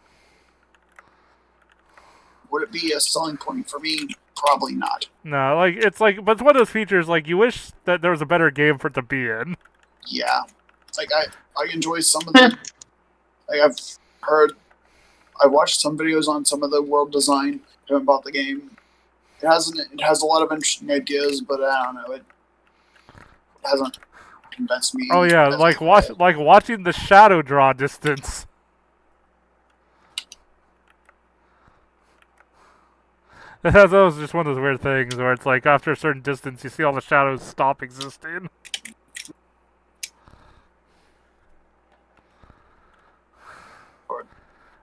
Would it be a selling point for me? Probably not. No, like it's like, but it's one of those features like you wish that there was a better game for it to be in. Yeah, it's like I enjoy some of the. Like I've watched some videos on some of the world design. I haven't bought the game. It has a lot of interesting ideas, but I don't know. It hasn't convinced me. Oh yeah, like watching the shadow draw distance. That was just one of those weird things where it's like after a certain distance, you see all the shadows stop existing.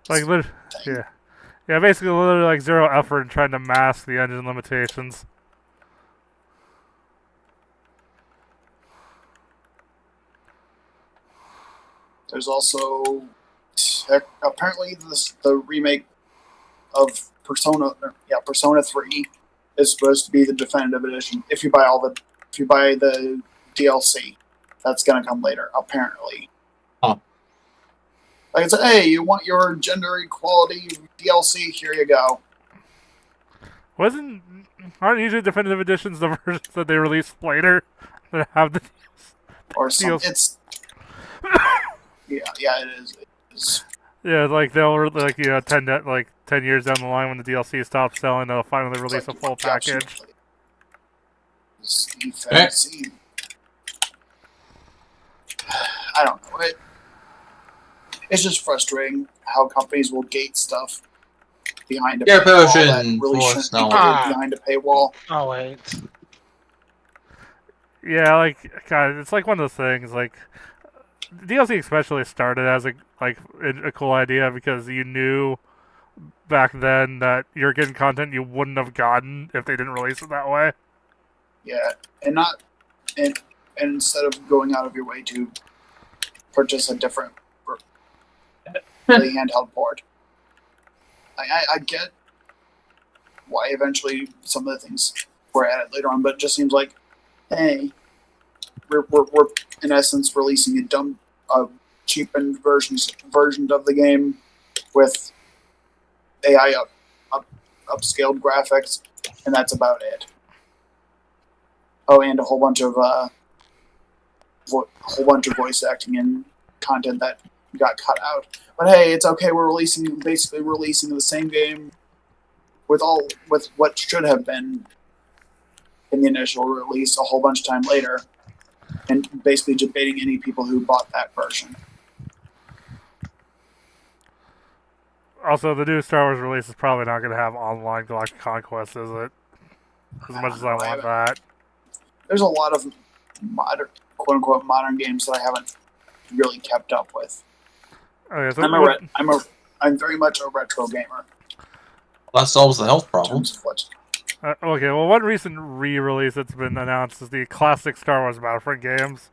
Like, yeah, basically literally like zero effort in trying to mask the engine limitations. There's also apparently the remake of Persona 3 is supposed to be the definitive edition. If you buy the DLC, that's gonna come later. Apparently. Huh. Like it's hey, you want your gender equality DLC? Here you go. Aren't usually definitive editions the versions that they release later that have the Or some DLC? it's yeah, it is. It is. Yeah, like they'll 10 years down the line when the DLC stops selling, they'll finally release a full package. Fantasy. I don't know. It's just frustrating how companies will gate stuff behind a paywall that really shouldn't be gated behind a paywall. Oh wait. Yeah, like God, it's like one of those things. Like DLC especially started as a cool idea because you knew back then that you're getting content you wouldn't have gotten if they didn't release it that way. Yeah, and instead of going out of your way to purchase a different handheld port. I get why eventually some of the things were added later on, but it just seems like, hey, we're in essence releasing a cheapened version of the game with AI upscaled graphics, and that's about it. Oh, and a whole bunch of voice acting and content that got cut out. But hey, it's okay. We're basically releasing the same game with what should have been in the initial release a whole bunch of time later, and basically just baiting any people who bought that version. Also, the new Star Wars release is probably not going to have online Galactic Conquest, is it? As much as I want that. There's a lot of modern, quote-unquote, modern games that I haven't really kept up with. Okay, so I'm very much a retro gamer. Well, that solves the health problem. Okay, well, one recent re-release that's been announced is the classic Star Wars Battlefront games.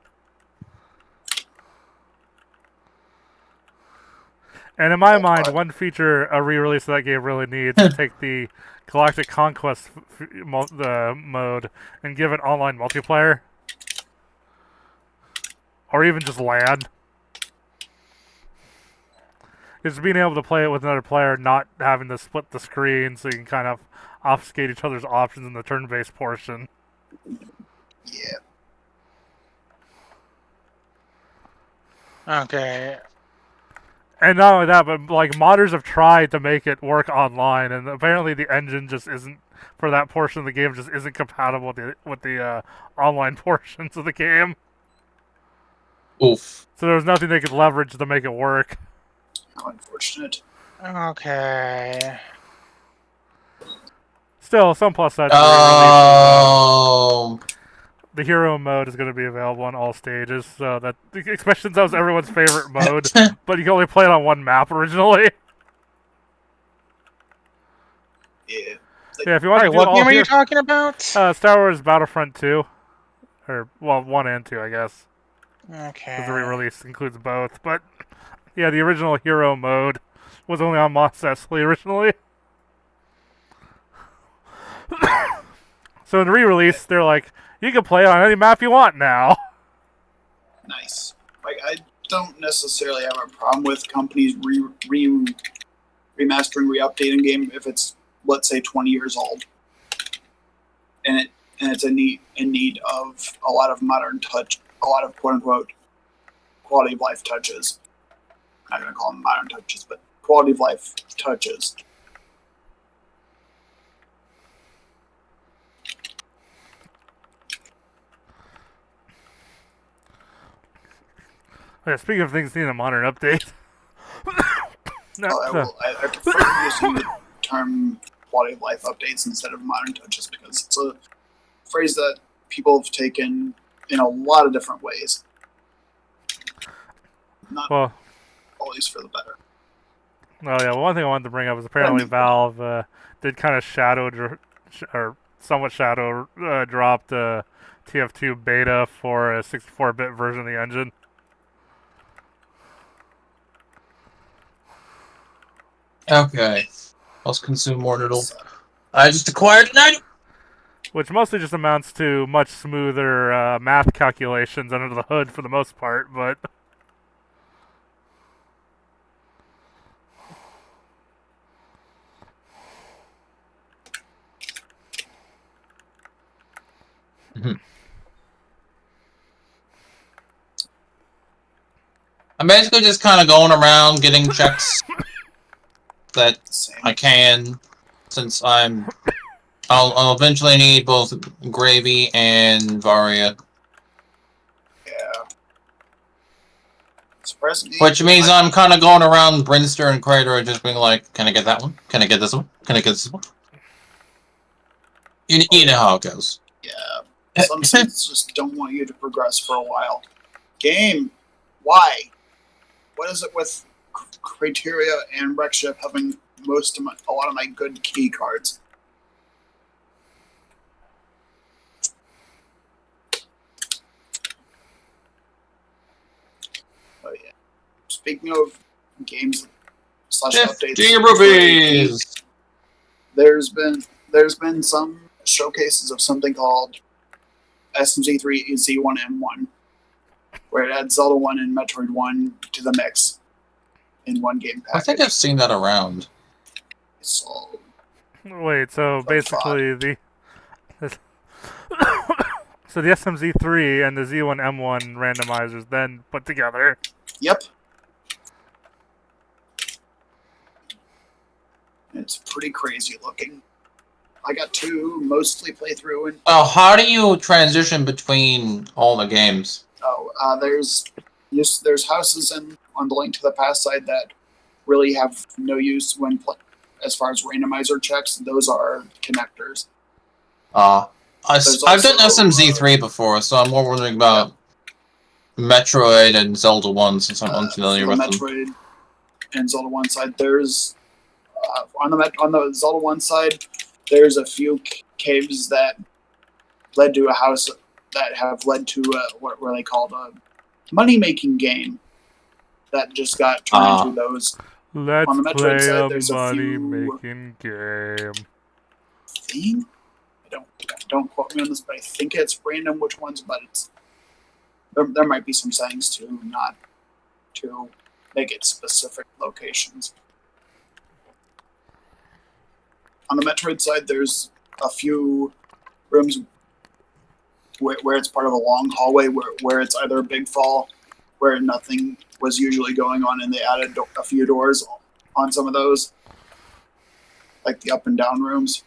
And in my mind, one feature a re-release of that game really needs is take the Galactic Conquest mode and give it online multiplayer. Or even just LAN. It's being able to play it with another player, not having to split the screen, so you can kind of obfuscate each other's options in the turn-based portion. Yeah. Okay. And not only that, but like modders have tried to make it work online, and apparently the engine just isn't for that portion of the game just isn't compatible with the online portions of the game. Oof. So there was nothing they could leverage to make it work. How unfortunate. Okay. Still, some plus sides. Oh. The hero mode is going to be available on all stages, so that especially since that was everyone's favorite mode, but you can only play it on one map originally. Yeah. Yeah, if you want to do what all game are you talking about? Star Wars Battlefront 2, or well, 1 and 2, I guess. Okay. Because the re-release includes both, but yeah, the original hero mode was only on Mos Eisley originally. So in the re-release, they're like, you can play on any map you want now. Nice. Like, I don't necessarily have a problem with companies remastering, re-updating game if it's, let's say, 20 years old, and it's in need of a lot of modern touch, a lot of quote unquote quality of life touches. I'm not gonna call them modern touches, but quality of life touches. Yeah, speaking of things needing a modern update. I prefer using the term quality of life updates instead of modern touches because it's a phrase that people have taken in a lot of different ways. Not always for the better. Oh yeah, one thing I wanted to bring up is apparently Valve did kind of somewhat shadow dropped TF2 beta for a 64-bit version of the engine. Okay. Let's consume more noodle. I just acquired an item! Which mostly just amounts to much smoother math calculations under the hood for the most part, but... I'm basically just kind of going around getting checks that Same. I can, since I'll eventually need both gravy and Varia. Yeah. Surprisingly, Which means I'm kind of going around Brinster and Crater just being like, can I get that one? Can I get this one? Can I get this one? You know how it goes. Yeah. Some sites just don't want you to progress for a while. Game, why? What is it with Criteria and Wreckship having a lot of my good key cards? Oh yeah. Speaking of games / updates, 50 rupees! there's been some showcases of something called SMZ3 Z1M1, where it adds Zelda 1 and Metroid 1 to the mix in one game package. I think I've seen that around. So, Wait, so basically the so the SMZ3 and the Z1M1 randomizers then put together. yep. It's pretty crazy looking. I got 2 mostly playthrough and Oh, how do you transition between all the games? there's houses on the Link to the Past side that really have no use as far as randomizer checks. Those are connectors. I've done also, SMZ3 before, so I'm more wondering about Metroid and Zelda 1 since I'm unfamiliar with them. Metroid and Zelda 1 side, there's on the Zelda 1 side, there's a few caves that led to a house that have led to what they called a money-making game that just got turned into those. Let's On the Metroid play side, a there's a few- money-making game. Thing? Don't quote me on this, but I think it's random which ones, but there might be some settings to not to make it specific locations. On the Metroid side, there's a few rooms where it's part of a long hallway where it's either a big fall where nothing was usually going on, and they added a few doors on some of those, like the up and down rooms.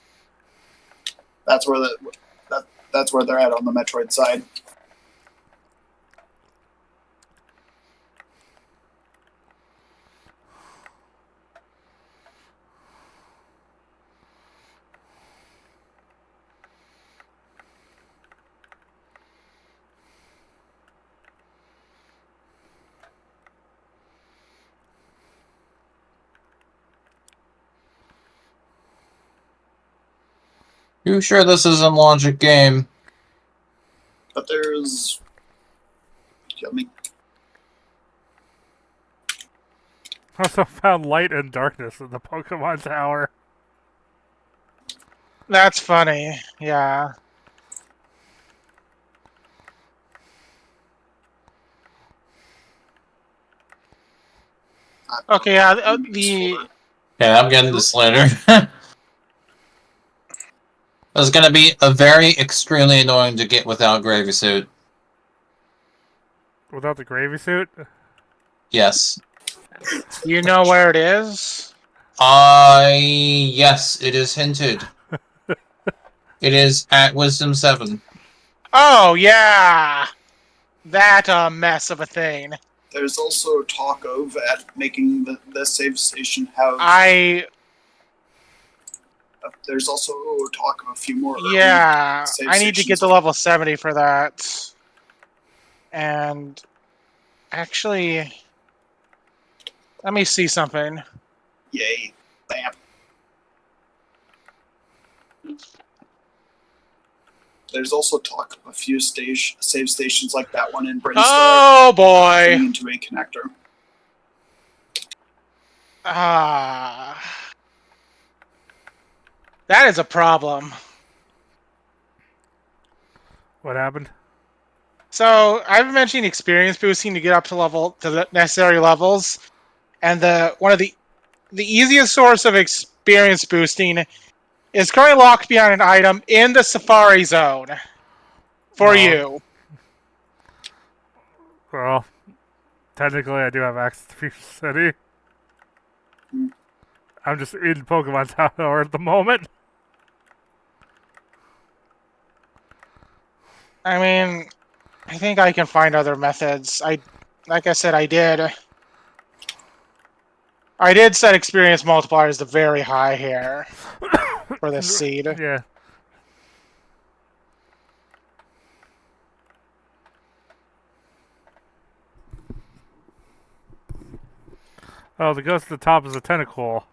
That's where that's where they're at on the Metroid side. You sure this isn't Logic Game? But there's... Yummy. I also found light and darkness in the Pokemon Tower. That's funny. Yeah. Okay, yeah, Yeah, I'm getting this later. It's gonna be a very extremely annoying to get without Gravy Suit. Without the gravy suit? Yes. you know where it is? Yes, it is hinted. It is at Wisdom 7. Oh, yeah! That mess of a thing. There's also talk of making the save station have... There's also talk of a few more... Yeah, save I need to get stations. to level 70 for that. And... Actually... Let me see something. Yay. Bam. There's also talk of a few save stations like that one in Brinstar Oh, boy! into a connector. Ah... That is a problem. What happened? So I've been mentioning experience boosting to get up to the necessary levels, and one of the easiest source of experience boosting is currently locked behind an item in the Safari Zone for you. Well, technically, I do have access to Future City. I'm just in Pokemon Tower at the moment. I mean, I think I can find other methods. Like I said, I did set experience multipliers to very high here for this seed. Yeah. Oh, the ghost at the top is a tentacle.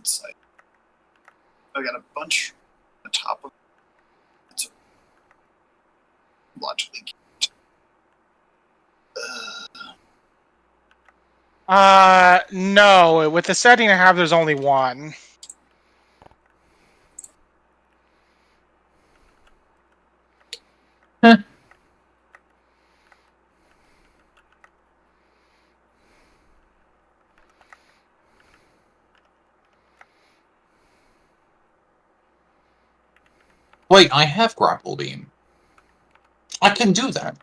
Site. I got a bunch on the top of it. Logically. No. With the setting I have, there's only one. Wait, I have Grapple Beam. I can do that.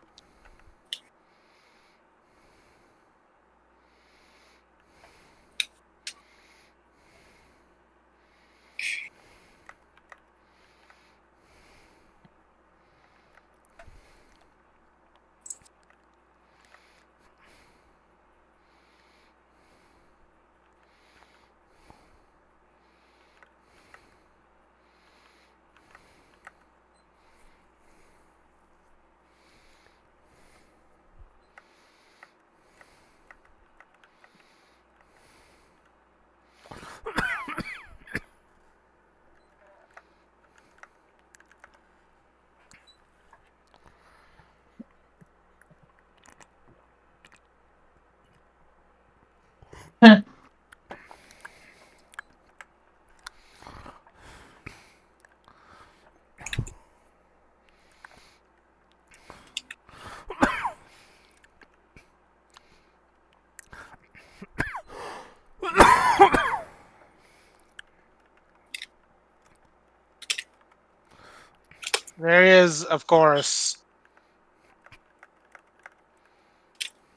There is, of course,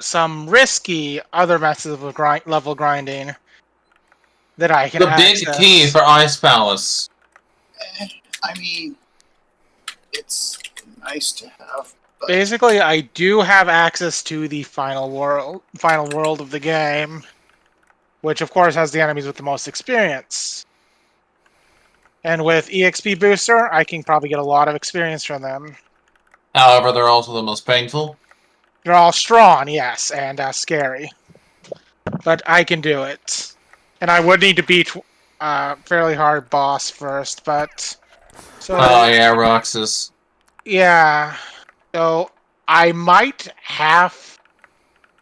some risky other methods of level grinding that I can access. The big key for Ice Palace. I mean, it's nice to have. But... Basically, I do have access to the final world of the game, which of course has the enemies with the most experience. And with EXP Booster, I can probably get a lot of experience from them. However, they're also the most painful. They're all strong, yes, and scary. But I can do it. And I would need to beat a fairly hard boss first, but... So, oh, yeah, Roxas. Yeah. So, I might have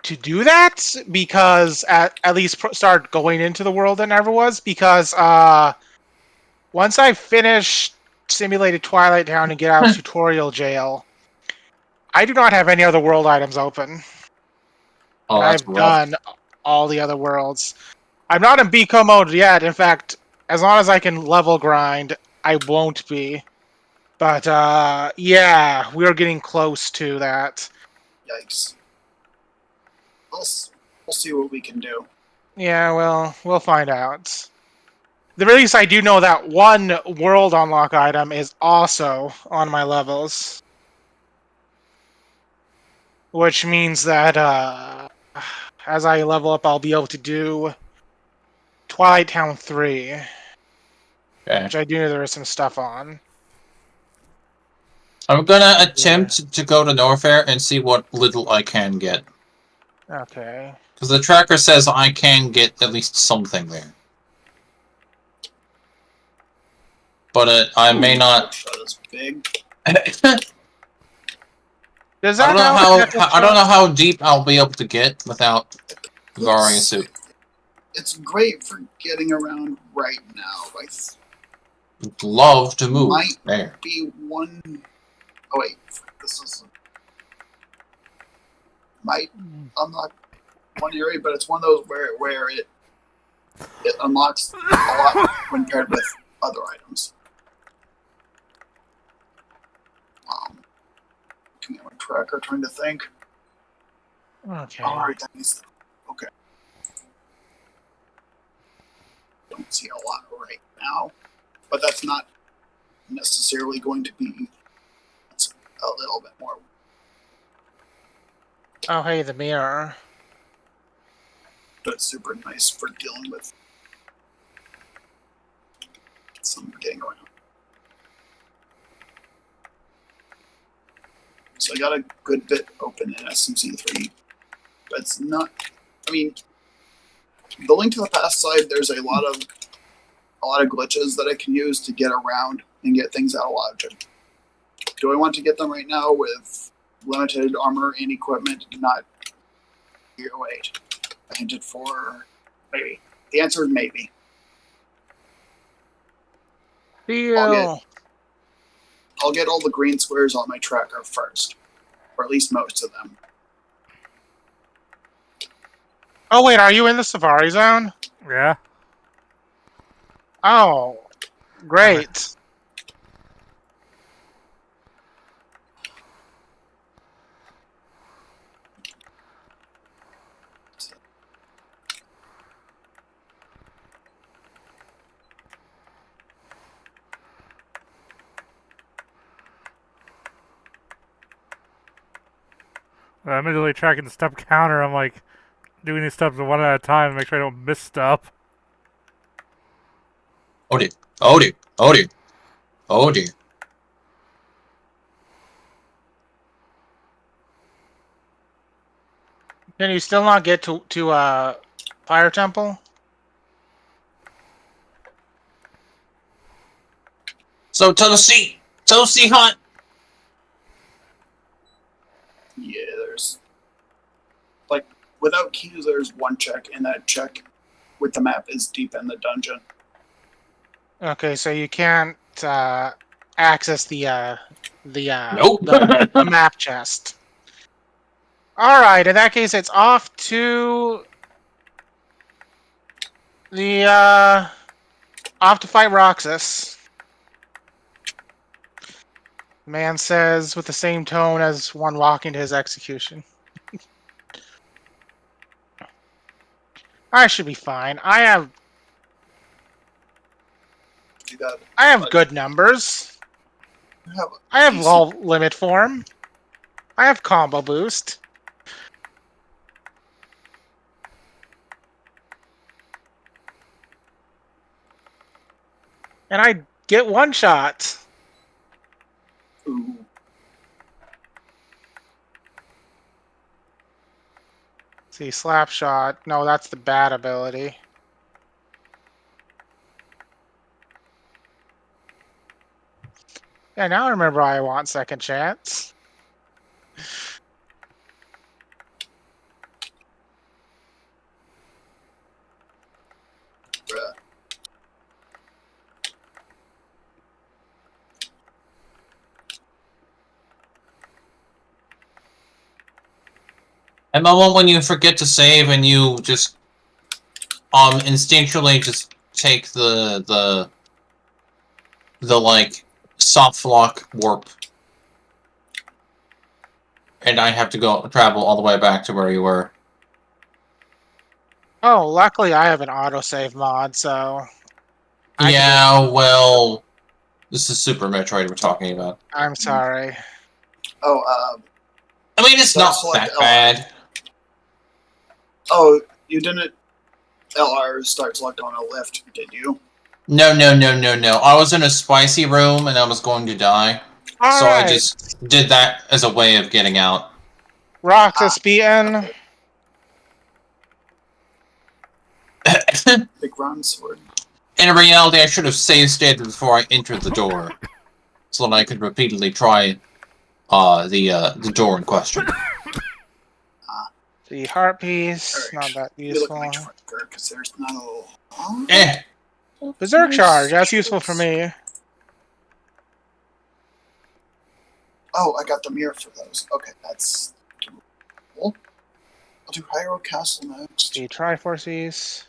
to do that, because at least start going into the world that never was, because once I finish Simulated Twilight Town and get out of tutorial jail, I do not have any other world items open. Oh, I've done all the other worlds. I'm not in Beacon mode yet. In fact, as long as I can level grind, I won't be. But, yeah, we're getting close to that. Yikes. We'll see what we can do. Yeah, well, we'll find out. The very least, I do know that one world unlock item is also on my levels. Which means that, as I level up, I'll be able to do Twilight Town 3. Okay. Which I do know there is some stuff on. I'm gonna attempt to go to Norfair and see what little I can get. Okay. Because the tracker says I can get at least something there. But I may not... That's big. Does I that don't know help? I don't know how deep I'll be able to get without borrowing a suit. It's great for getting around right now. Love to move. Might There. be one. Oh wait, this is might unlock one area, but it's one of those where it unlocks a lot when paired with other items. Looking at my tracker, trying to think. Okay. All right, that is okay. Don't see a lot right now, but that's not necessarily going to be. It's a little bit more. Oh, hey, the mirror. But it's super nice for dealing with some getting around. So I got a good bit open in SMC3, but it's not. I mean, the Link to the Past side, there's a lot of glitches that I can use to get around and get things out of logic. Do I want to get them right now with limited armor and equipment? Not. Wait, I hinted for maybe. The answer is maybe. Deal. I'll get all the green squares on my tracker first, or at least most of them. Oh, wait, are you in the Safari Zone? Yeah. Oh, great. I'm immediately tracking the step counter. I'm like doing these steps one at a time to make sure I don't miss stuff. Oh dear. Oh dear. Oh dear. Oh dear. Can you still not get to Fire Temple? So Toasty Hunt. Yeah, there's like without keys, there's one check, and that check with the map is deep in the dungeon. Okay, so you can't access the Nope. the map chest. All right, in that case, it's off to the off to fight Roxas. The man says with the same tone as one walking to his execution. I should be fine. I You got have good numbers. I have low limit form. I have combo boost. And I get one shot. Ooh. See, slap shot. No, that's the bad ability. Yeah, now I remember I want second chance. Bruh. And the moment when you forget to save and you just instinctually just take the like soft lock warp, and I have to go travel all the way back to where you were. Oh, luckily I have an autosave mod, so... Yeah, well, this is Super Metroid we're talking about. I'm sorry. Oh, I mean, it's not select that LR. bad. Oh, you didn't LR start select on a lift, did you? No. I was in a spicy room and I was going to die. So I just did that as a way of getting out. Roxas beaten. Big round sword. In reality, I should have save stated before I entered the door. so that I could repeatedly try the door in question. The heart piece, not that Let me look at useful. my tracker because there's not a little. Eh. Berserk charge, that's useful for me. Oh, I got the mirror for those. Okay, that's cool. I'll do Hyrule Castle next. The Triforce piece.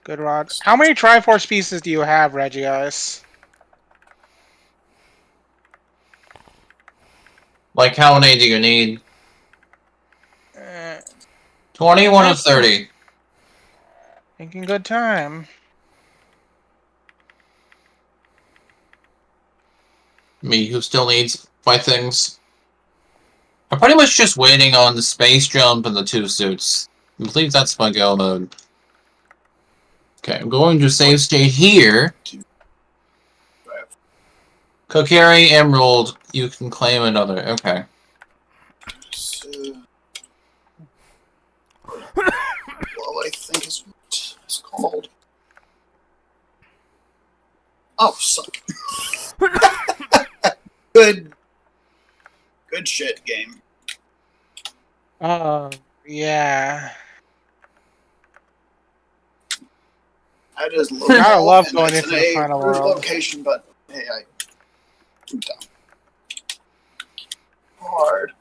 Good rod. How many Triforce pieces do you have, Regius? Like, how many do you need? Uh, 21 of 30. Thinking good time. Me, who still needs my things. I'm pretty much just waiting on the space jump and the 2 suits. I believe that's my go mode. Okay, I'm going to save state here. Kokiri Emerald, you can claim another. Okay. Well, I think is what it's called. Oh, suck. Good shit game. Yeah. I just love Gotta love and going it's into in the a final weird world. location, but hey, I pooped down. Hard.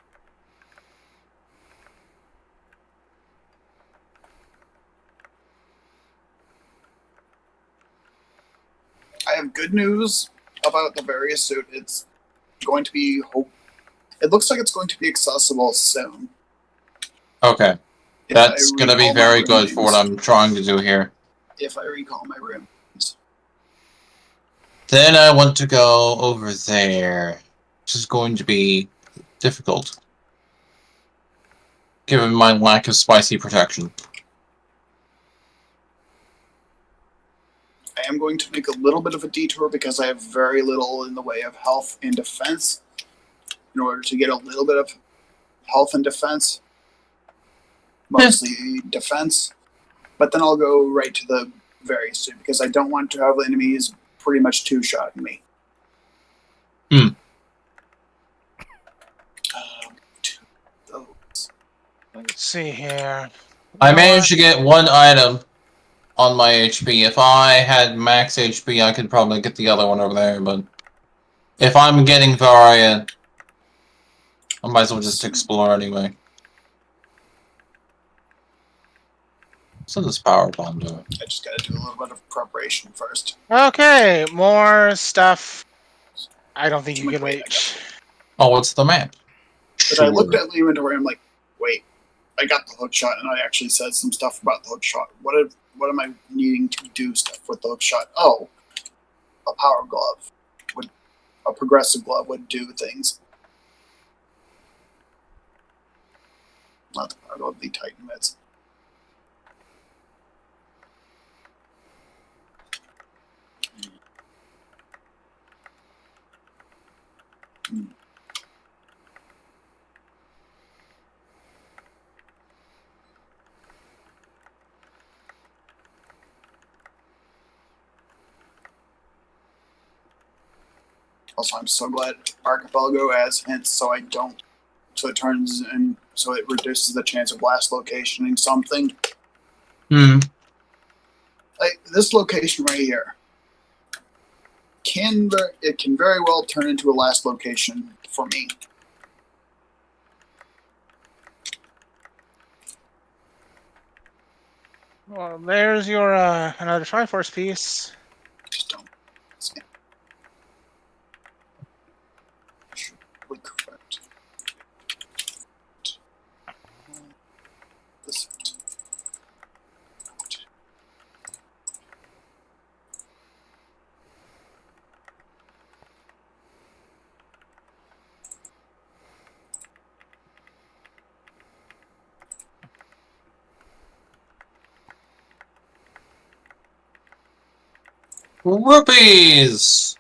I have good news about the various suit. It's going to be it looks like it's going to be accessible soon. Okay. If That's I going to be recall my very room good for what names. I'm trying to do here. If I recall my room. Then I want to go over there. This is going to be difficult. Given my lack of spicy protection. I am going to make a little bit of a detour because I have very little in the way of health and defense. In order to get a little bit of health and defense. Mostly defense. But then I'll go right to the various suit because I don't want to have enemies pretty much two-shotting me. Those. Let's see here. I managed to get 1 item on my HP. If I had max HP, I could probably get the other one over there, but if I'm getting Varia, I might as well just explore anyway. So this power bomb do it. I just gotta do a little bit of preparation first. Okay, more stuff. I don't think you can reach. Oh, what's the map? But I looked at the inventory and I'm like, wait, I got the hook shot and I actually said some stuff about the hook shot. What am I needing to do stuff with the hook shot? Oh, a power glove. A progressive glove would do things. Not the power glove, the Titan mitts. Also, I'm so glad Archipelago has hints, so it turns and so it reduces the chance of last locationing something. Like this location right here can very well turn into a last location for me. Well, there's your another Triforce piece. Just don't. Correct. This. Rupees!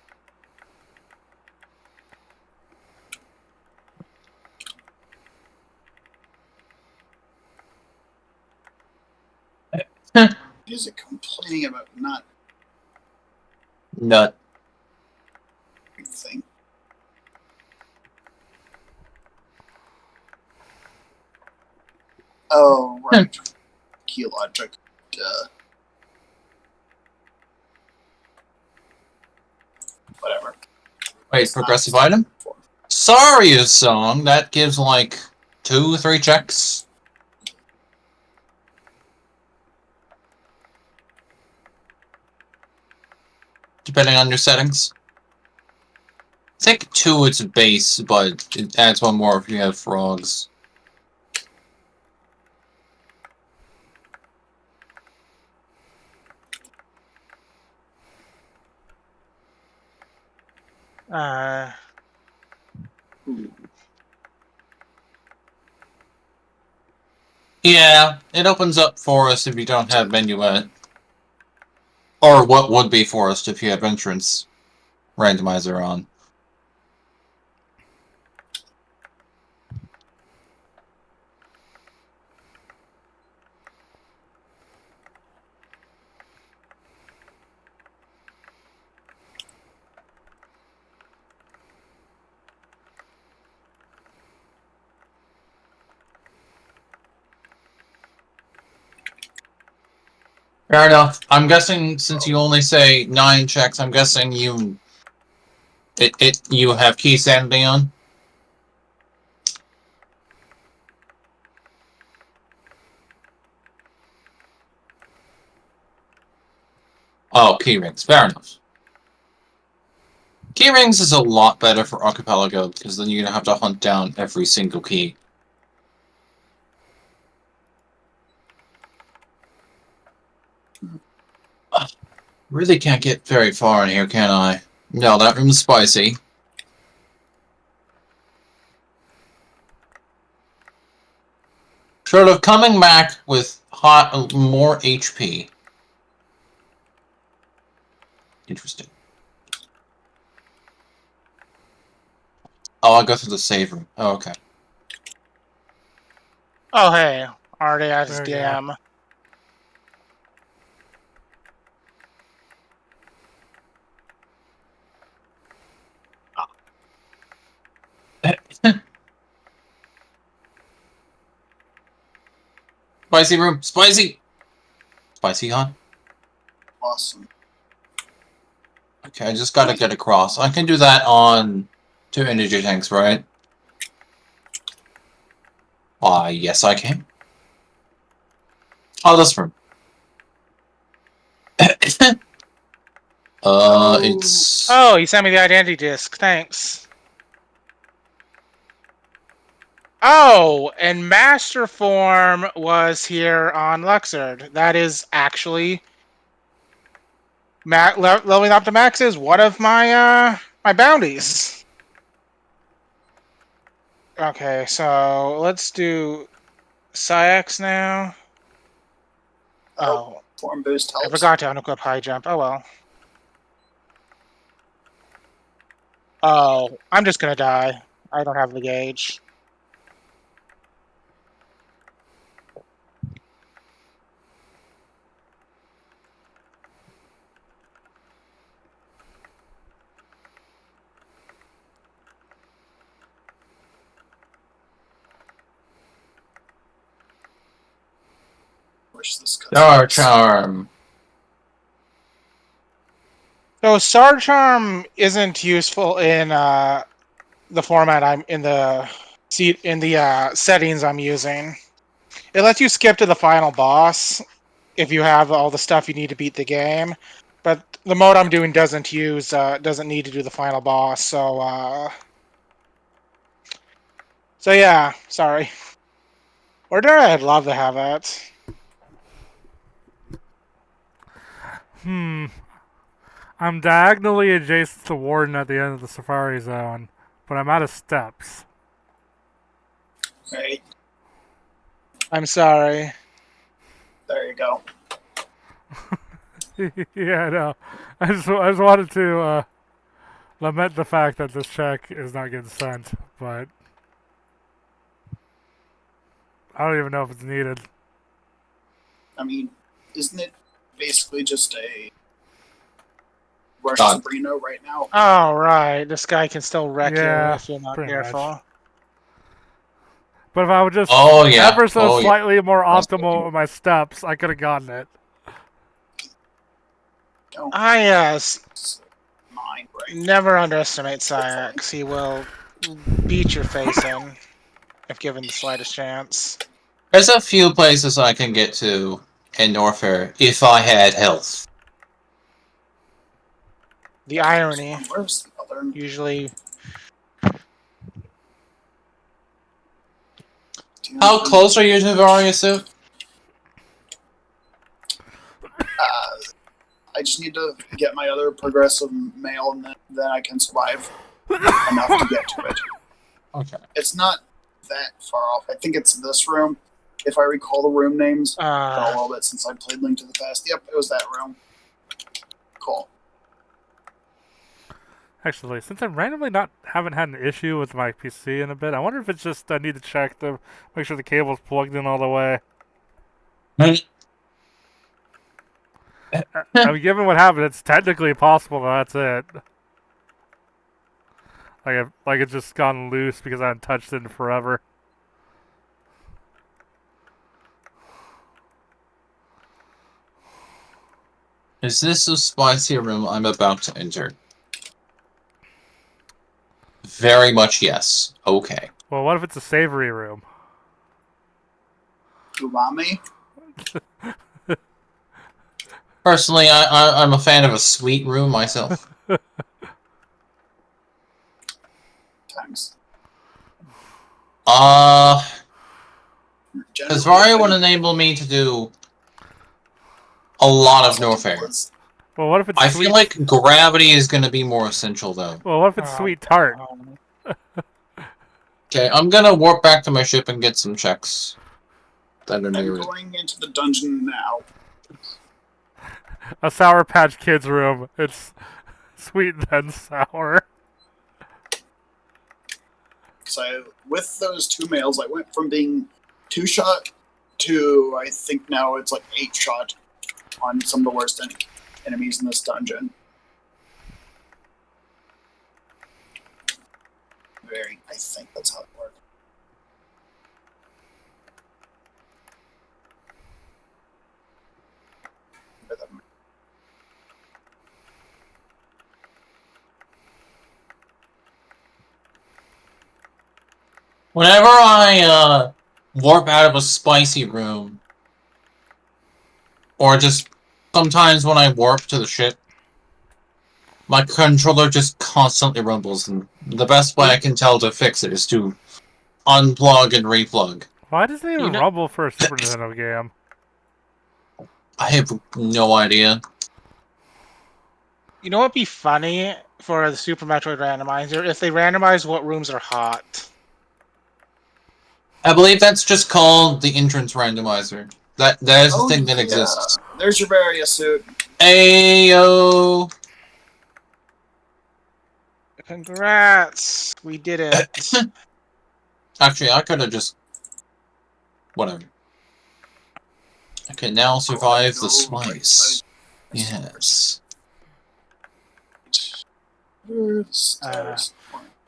Is it complaining about not Nut. thing? Oh, right. Key logic. Duh. Whatever. Wait, progressive item? Saria's song, that gives like 2-3 checks. Depending on your settings. I think 2 it's base, but it adds one more if you have frogs. Yeah, it opens up Forest if you don't have Minuet. Or what would be Forest if you have Entrance Randomizer on. Fair enough. I'm guessing since you only say 9 checks, I'm guessing you have key sanity on. Oh, key rings. Fair enough. Key rings is a lot better for Archipelago because then you're gonna have to hunt down every single key. Really can't get very far in here, can I? No, that room's spicy. Sort of coming back with more HP. Interesting. Oh, I'll go through the save room. Oh, okay. Oh, hey. Already at his There you DM. Spicy room. Spicy! Spicy on? Awesome. Okay, I just gotta get across. I can do that on 2 energy tanks, right? Yes I can. Oh, this room. It's... Oh, he sent me the identity disc. Thanks. Oh, and Master Form was here on Luxord. That is actually leveling up to max is one of my my bounties. Okay, so let's do Psyx now. Oh, Form boost helps. I forgot to unequip high jump. Oh well. Oh, I'm just gonna die. I don't have the gauge. Wish this could. Star Charm. So Star Charm isn't useful in the format I'm in the settings I'm using. It lets you skip to the final boss if you have all the stuff you need to beat the game, but the mode I'm doing doesn't need to do the final boss. So yeah, sorry. Or I'd love to have it. I'm diagonally adjacent to Warden at the end of the Safari Zone, but I'm out of steps. Right. I'm sorry. There you go. Yeah, I know. I just wanted to lament the fact that this check is not getting sent, but I don't even know if it's needed. I mean, isn't it basically just a Rush Done. Sabrina right now? Oh right, this guy can still wreck you Yeah, if you're not pretty careful. much. But if I would just yeah. ever so Oh, yeah. slightly more That's optimal good. with my steps, I could have gotten it. Don't mind right. Never underestimate Cyax. He will beat your face in if given the slightest chance. There's a few places I can get to in Norfair if I had health. The irony, Where's the other? usually, How close are you to Various? I just need to get my other progressive mail, and then I can survive enough to get to it. Okay. It's not that far off. I think it's this room. If I recall the room names, been a little bit since I played Link to the Past. Yep, it was that room. Cool. Actually, since I randomly haven't had an issue with my PC in a bit, I wonder if it's just I need to check to make sure the cable's plugged in all the way. I mean, given what happened, it's technically possible that that's it. Like it's just gone loose because I haven't touched it in forever. Is this a spicy room I'm about to enter? Very much yes. Okay. Well, what if it's a savory room? Umami? Personally, I'm a fan of a sweet room myself. Times. Does Vario want to enable me to do a lot of Norfair? Well, what if it's I sweet? feel like gravity is going to be more essential, though. Well, what if it's sweet tart? Okay, I'm going to warp back to my ship and get some checks that are I'm near it. going into the dungeon now. A Sour Patch Kids room. It's sweet then sour. Because with those 2 mails, I went from being 2-shot to, I think now it's like 8-shot on some of the worst enemies in this dungeon. I think that's how it works. Whenever I warp out of a spicy room, or just sometimes when I warp to the ship, my controller just constantly rumbles, and the best way I can tell to fix it is to unplug and replug. Why doesn't it even rumble for a Super Nintendo game? I have no idea. You know what'd be funny for the Super Metroid randomizer? If they randomize what rooms are hot. I believe that's just called the entrance randomizer. That is the thing that exists. There's your Varia suit. Ayo! Congrats! We did it. Actually, I could have just... Whatever. I can now survive the slice. Yes.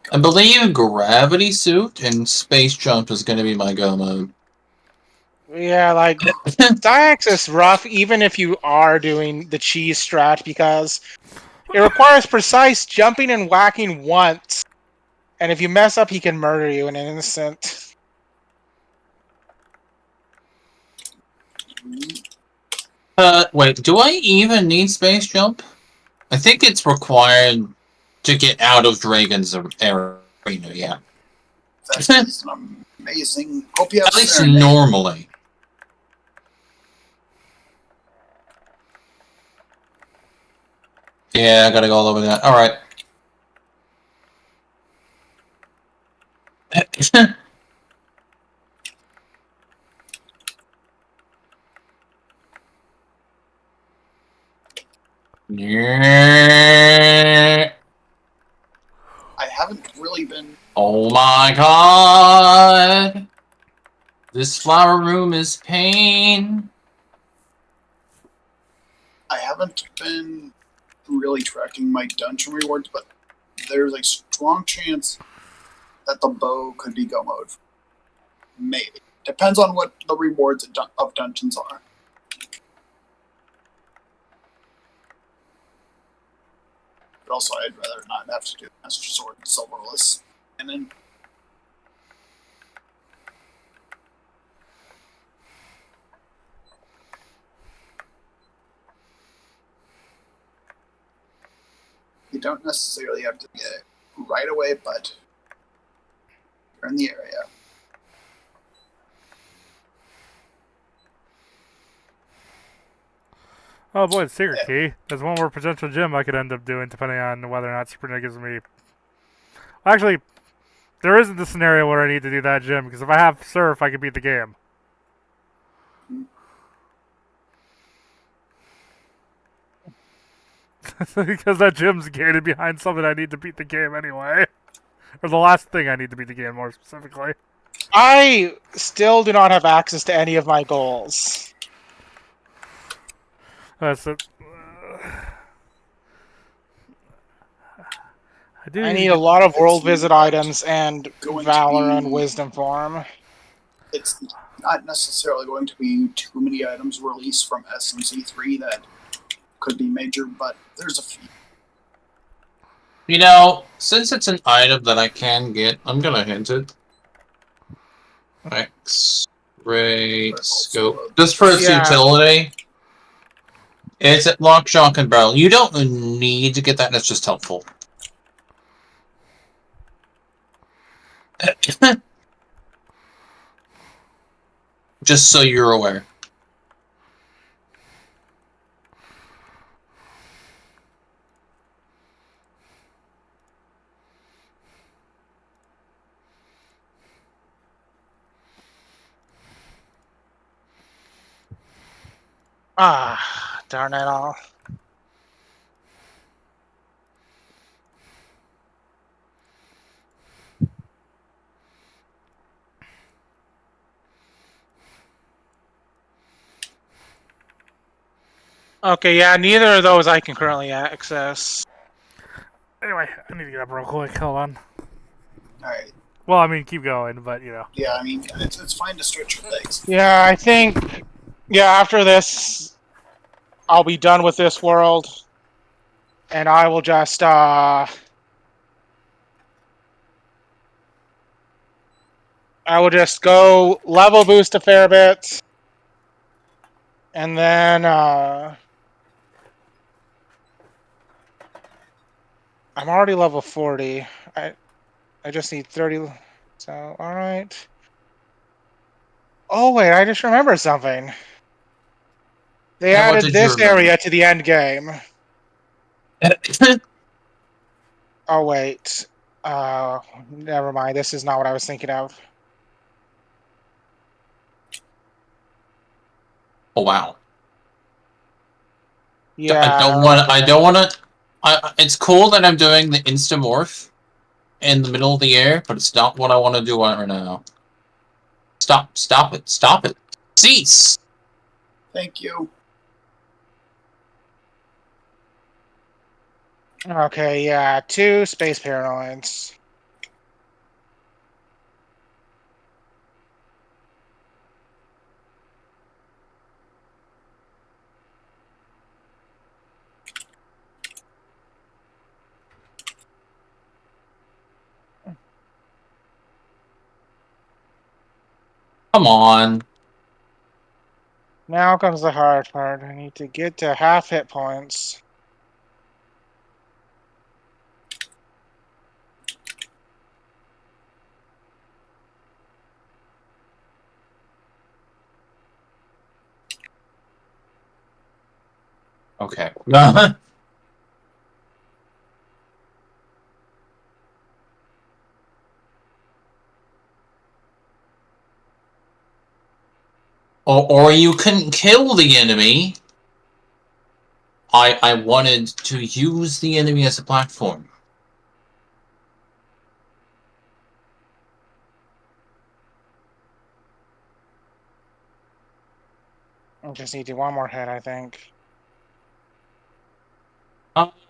I believe Gravity Suit and Space Jump is going to be my go mode. Yeah, like, Diax is rough even if you are doing the cheese strat because it requires precise jumping and whacking once. And if you mess up, he can murder you in an instant. Wait, do I even need Space Jump? I think it's required to get out of Dragon's arena, yeah. That's amazing. Hope you have At least Serenade. normally. Yeah, I gotta go all over that. Alright. Yeah. I haven't really been. Oh my god! This flower room is pain. I haven't been really tracking my dungeon rewards, but there's a strong chance that the bow could be go mode. Maybe. Depends on what the rewards of dungeons are. But also, I'd rather not have to do Master Sword Silverless. And then you don't necessarily have to get it right away, but you're in the area. Oh boy, the secret key. There's one more potential gem I could end up doing, depending on whether or not Sabrina gives me. Actually, there isn't the scenario where I need to do that gem, because if I have Surf, I can beat the game. Because that gem's gated behind something I need to beat the game anyway. Or the last thing I need to beat the game, more specifically. I still do not have access to any of my goals. That's it. I need a lot of world visit items and Valor and Wisdom Form. It's not necessarily going to be too many items released from SMC3 that could be major, but there's a few. You know, since it's an item that I can get, I'm gonna hint it. X-ray scope. Just for its utility. It's at Lock, Shock, and Barrel. You don't need to get that, that's just helpful. Just so you're aware. Ah, darn it all. Okay, yeah, neither of those I can currently access. Anyway, I need to get up real quick. Hold on. Alright. Well, I mean, keep going, but, you know. Yeah, I mean, it's fine to stretch your legs. Yeah, I think... Yeah, after this, I'll be done with this world. And I will just, I will just go level boost a fair bit. And then, I'm already level 40. I just need 30. So, alright. Oh, wait, I just remembered something. They And what added did you this remember? area to the end game. Oh, wait. Never mind. This is not what I was thinking of. Oh wow. Yeah. I don't wanna it's cool that I'm doing the instamorph in the middle of the air, but it's not what I want to do right now. Stop it. Cease! Thank you. Okay, yeah. 2 space paranoids. Come on. Now comes the hard part. I need to get to half hit points. Okay. Or you couldn't kill the enemy. I wanted to use the enemy as a platform. I just need to do one more hit, I think.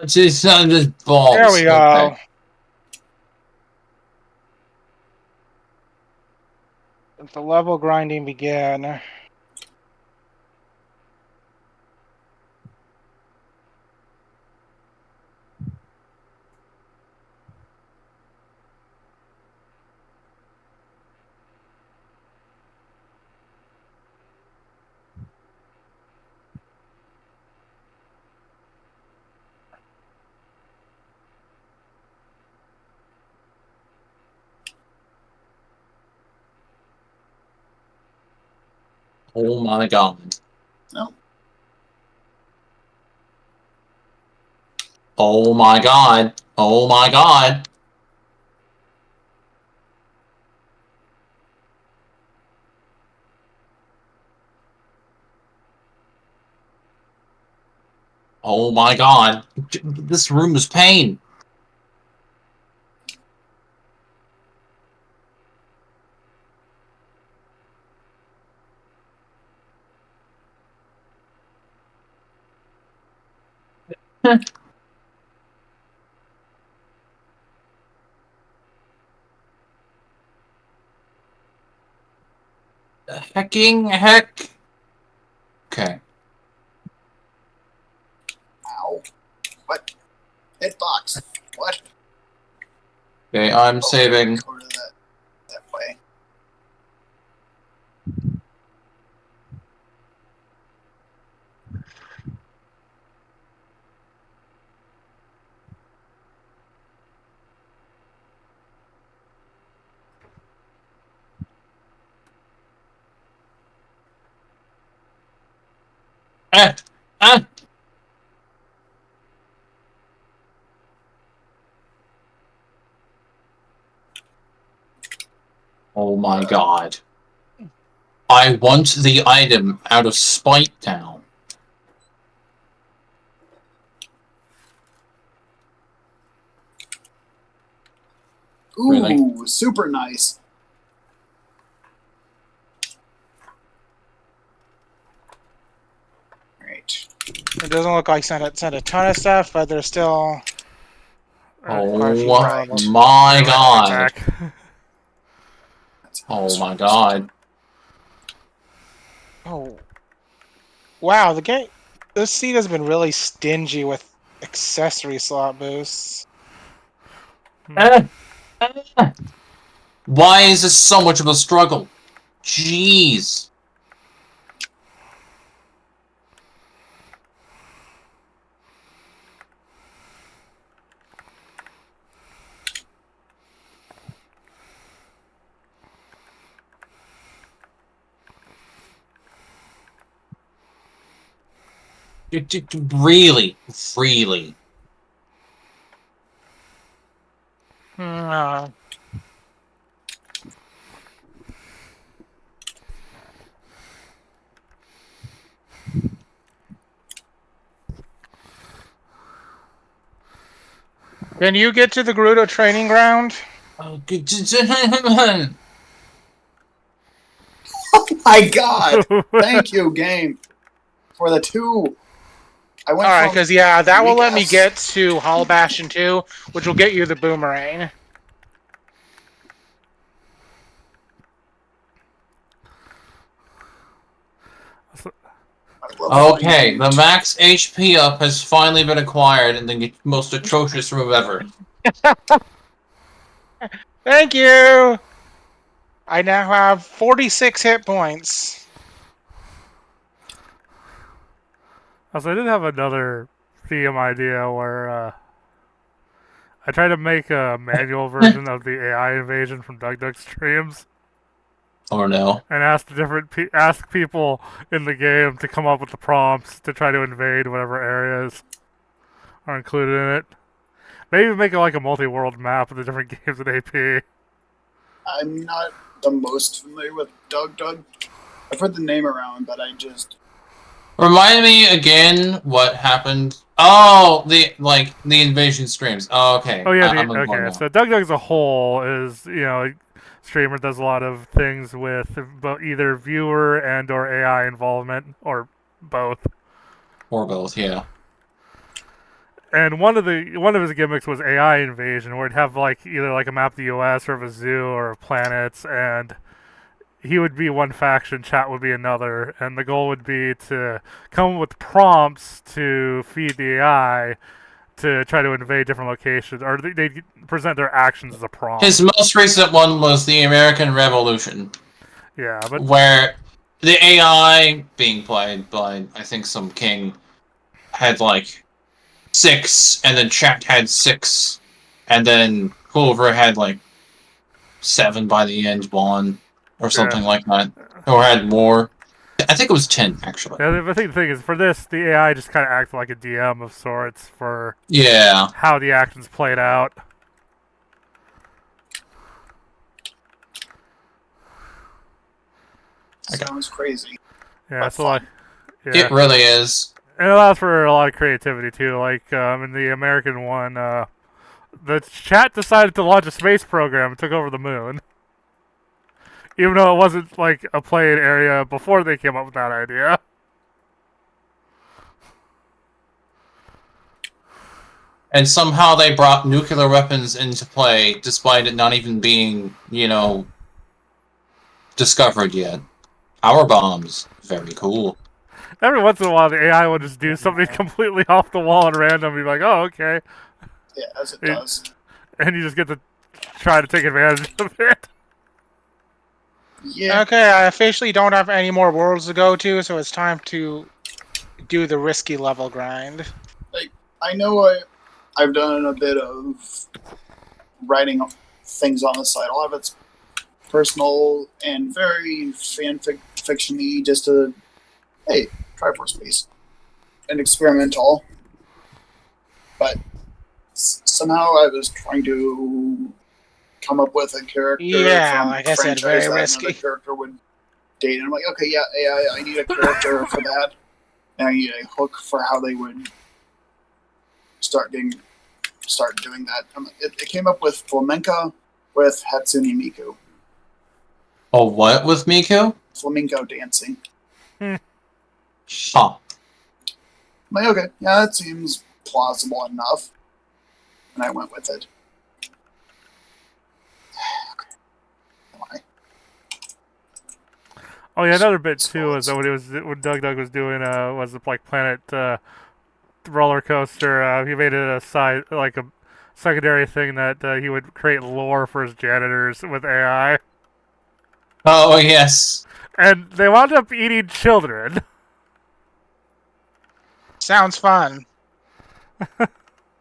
Just balls. There we go. Okay. Let the level grinding begin. Oh my god. No. Oh my god. Oh my god. Oh my god. This room is pain. The hecking heck? Okay. Ow. What? Hitbox. What? Okay, I'm saving. Go to that way. Ah! Ah! Oh my god. I want the item out of Spite Town. Ooh, Really? super nice. Great. It doesn't look like sent a ton of stuff, but there's still quite a few Oh problems. my Right god. back. That's Oh my god. Oh, wow! The game, this seat has been really stingy with accessory slot boosts. Ah! Ah! Why is this so much of a struggle? Jeez. Really? Really? Hmm. Can you get to the Gerudo training ground? Oh, good. Oh my god! Thank you, game, for the 2. I went Alright, from because yeah, that will let me weak-ass- get to Hollow Bastion 2, which will get you the boomerang. Okay, the max HP up has finally been acquired in the most atrocious room ever. Thank you! I now have 46 hit points. Also, I did have another theme idea where I tried to make a manual version of the AI invasion from DuckDuck streams Oh no. and ask people in the game to come up with the prompts to try to invade whatever areas are included in it. Maybe make it like a multi-world map of the different games in AP. I'm not the most familiar with Doug. I've heard the name around, but I just... Remind me again what happened. Oh, the invasion streams. Oh, okay. Oh yeah, I'm on board okay. now. So DuckDuck as a whole is, streamer does a lot of things with either viewer and or AI involvement or both. Or both, yeah. And one of his gimmicks was AI invasion, where it'd have either a map of the U.S. or of a zoo or of planets, and he would be one faction, chat would be another, and the goal would be to come up with prompts to feed the AI to try to invade different locations, or they present their actions as a prompt. His most recent one was the American Revolution. Yeah, but where the AI being played by, I think, some king had like 6, and then chat had 6, and then whoever had like 7 by the end won, or something like that, or had more. I think it was 10 actually. Yeah, I think the thing is, for this, the AI just kind of acts like a DM of sorts for how the actions played out. Sounds crazy. Yeah, so like, it really is. And it allows for a lot of creativity too. Like in the American one, the chat decided to launch a space program and took over the moon, even though it wasn't like a played area before they came up with that idea. And somehow they brought nuclear weapons into play, despite it not even being, discovered yet. Power bombs, very cool. Every once in a while, the AI will just do something completely off the wall and random, and be like, "Oh, okay." Yeah, as it does. And you just get to try to take advantage of it. Yeah. Okay, I officially don't have any more worlds to go to, so it's time to do the risky level grind. I know I've done a bit of writing things on the site. A lot of it's personal and very fiction-y, just to, hey, try for space. And experimental. But somehow I was trying to come up with a character from like I said, very that risky. another character would date. And I'm like, okay, yeah, AI, I need a character for that. And I need a hook for how they would start doing that. It came up with flamenco with Hatsune Miku. Oh, what with Miku? Flamenco dancing. Huh. I'm like, okay, yeah, that seems plausible enough. And I went with it. Oh yeah, another bit too was that when Doug was doing was the like Planet roller coaster. He made it a secondary thing that he would create lore for his janitors with AI. Oh yes. And they wound up eating children. Sounds fun.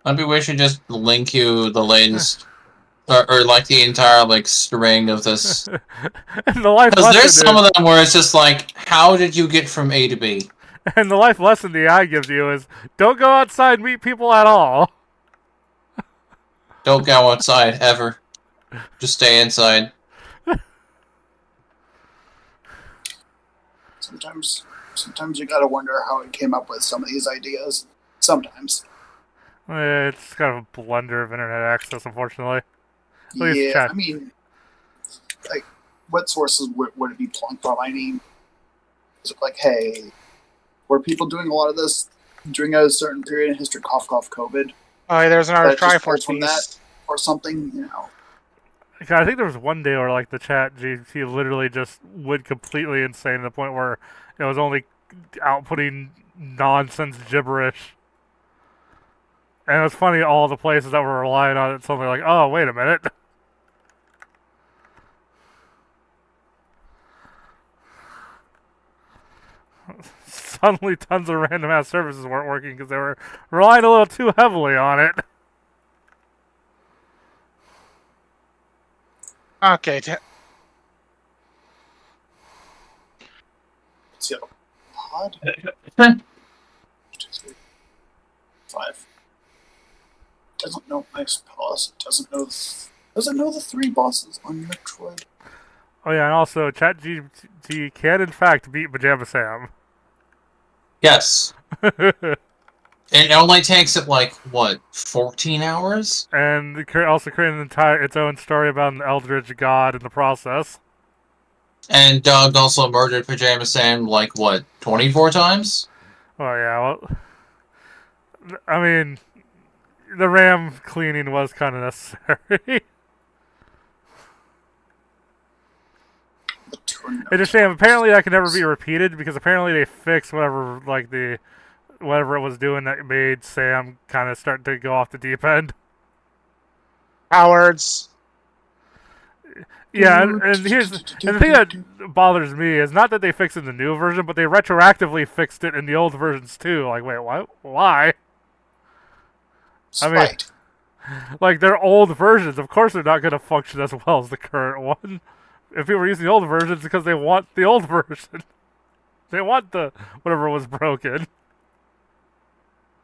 Maybe we should just link you the latest, or like the entire string of this. And the life Because lesson there's some of them where it's just like, how did you get from A to B? And the life lesson the AI gives you is, don't go outside and meet people at all. Don't go outside, ever. Just stay inside. Sometimes you gotta wonder how it came up with some of these ideas. Sometimes. It's kind of a blunder of internet access, unfortunately. At least Yeah, chat. I mean, what sources would it be pulling from? I mean, is it like, hey, were people doing a lot of this during a certain period in history, COVID? Oh, yeah, there's another That just Triforce pulled from piece. that or something, I think there was one day where the chat GT literally just went completely insane to the point where it was only outputting nonsense gibberish. And it was funny, all the places that were relying on it, suddenly like, oh, wait a minute. Suddenly tons of random ass services weren't working because they were relying a little too heavily on it. Okay. Let's see, pod? 2, 3, 5. Doesn't know Max Palace. Doesn't know the 3 bosses on Metroid. Oh yeah, and also ChatGPT can in fact beat Pajama Sam. Yes. It only takes it 14 hours? And also creating its own story about an eldritch god in the process. And Doug also murdered Pajama Sam 24 times? Oh yeah, well, I mean, the RAM cleaning was kind of necessary. The 2 It's a shame. Apparently, that can never be repeated because apparently they fixed whatever whatever it was doing that made Sam kind of start to go off the deep end. Cowards. Yeah, and the thing that bothers me is not that they fixed it in the new version, but they retroactively fixed it in the old versions too. Like, wait, what? Why? Spite. Like, they're old versions. Of course, they're not going to function as well as the current one. If people are using the old versions, it's because they want the old version. They want the whatever was broken.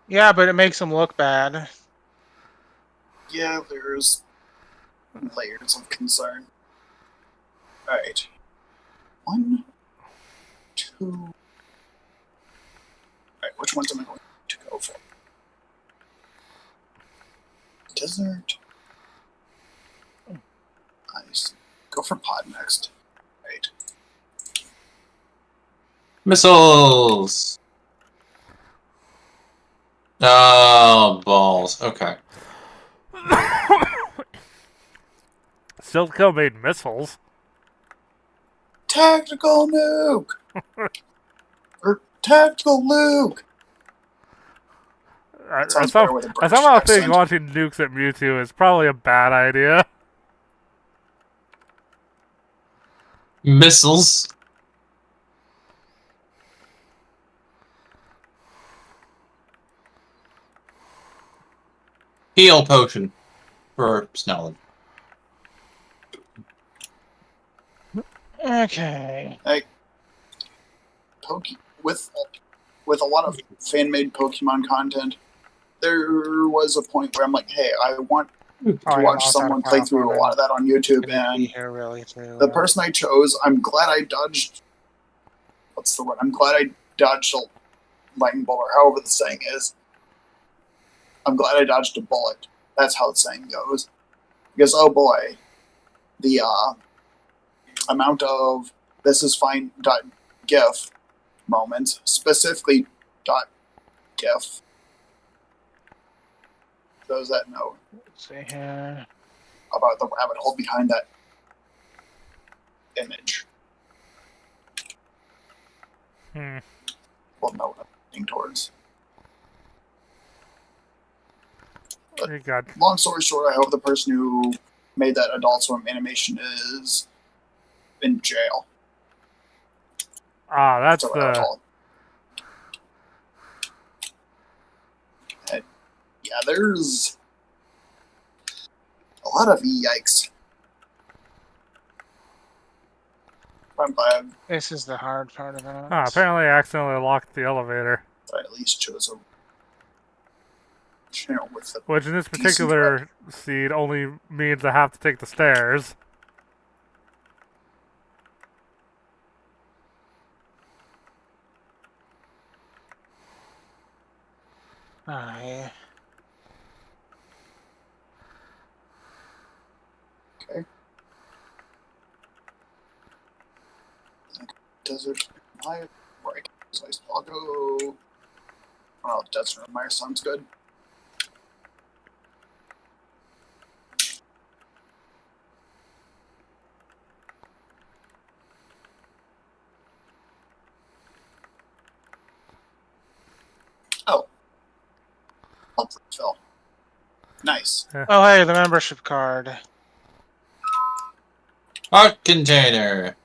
Yeah, but it makes them look bad. Yeah, there's layers of concern. Alright. 1, 2. Alright, which ones am I going to go for? Desert. Nice. Go for pod next. Right. Missiles! Oh, balls. Okay. Silco made missiles. Tactical nuke! or tactical nuke! I Sounds better with a British somehow think accent. launching nukes at Mewtwo is probably a bad idea. Missiles. Heal potion for Snellen. Okay. With a lot of fan-made Pokemon content, there was a point where I'm like, hey, I want to watch someone play through a lot of that on YouTube, and the person I chose, I'm glad I dodged. What's the word? I'm glad I dodged a lightning bolt, or however the saying is. I'm glad I dodged a bullet. That's how the saying goes. Because oh boy, the amount of this is fine .gif moments, specifically .gif. Those that know Let's see here. about the rabbit hole behind that image Hmm. will know what I'm heading towards. Oh, God. Long story short, I hope the person who made that Adult Swim animation is in jail. Ah, that's what I the. call it. And, yeah, there's a lot of yikes. I'm glad This is the hard part of it. Ah, apparently I accidentally locked the elevator. that I at least chose a channel with the Which in this decent particular seed only means I have to take the stairs. Aye. Okay. Desert Mire. Right. So I'll go. Oh, Desert Mire sounds good. Oh. Phil. Nice. Oh, hey, the membership card. Art container.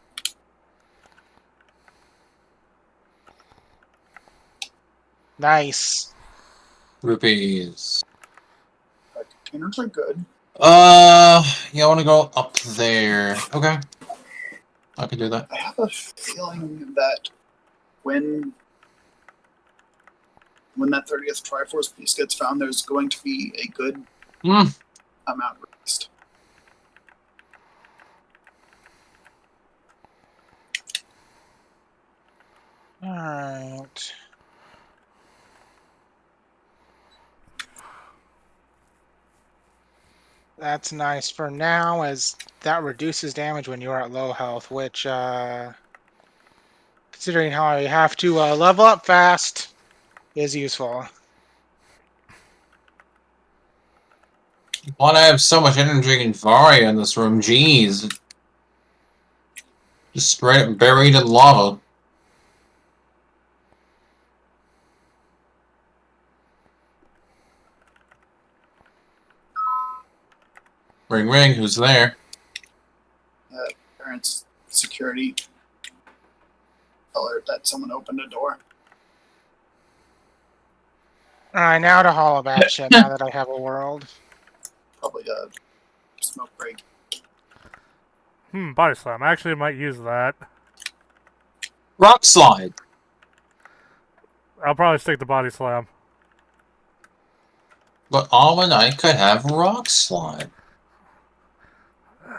Nice. Rupees. Containers are good. Yeah, I want to go up there. Okay. I can do that. I have a feeling that when that 30th Triforce piece gets found, there's going to be a good amount released. Alright. That's nice for now, as that reduces damage when you're at low health, which, considering how I have to level up fast, is useful. Why do I have so much energy and Varia in this room? Jeez. Just straight up buried in lava. Ring ring, who's there? Parents security alert that someone opened a door. Alright, now to holoback shit, now that I have a world. Probably a smoke break. Body slam. I actually might use that. Rock slide. I'll probably stick to body slam. But Almond I could have rock slide.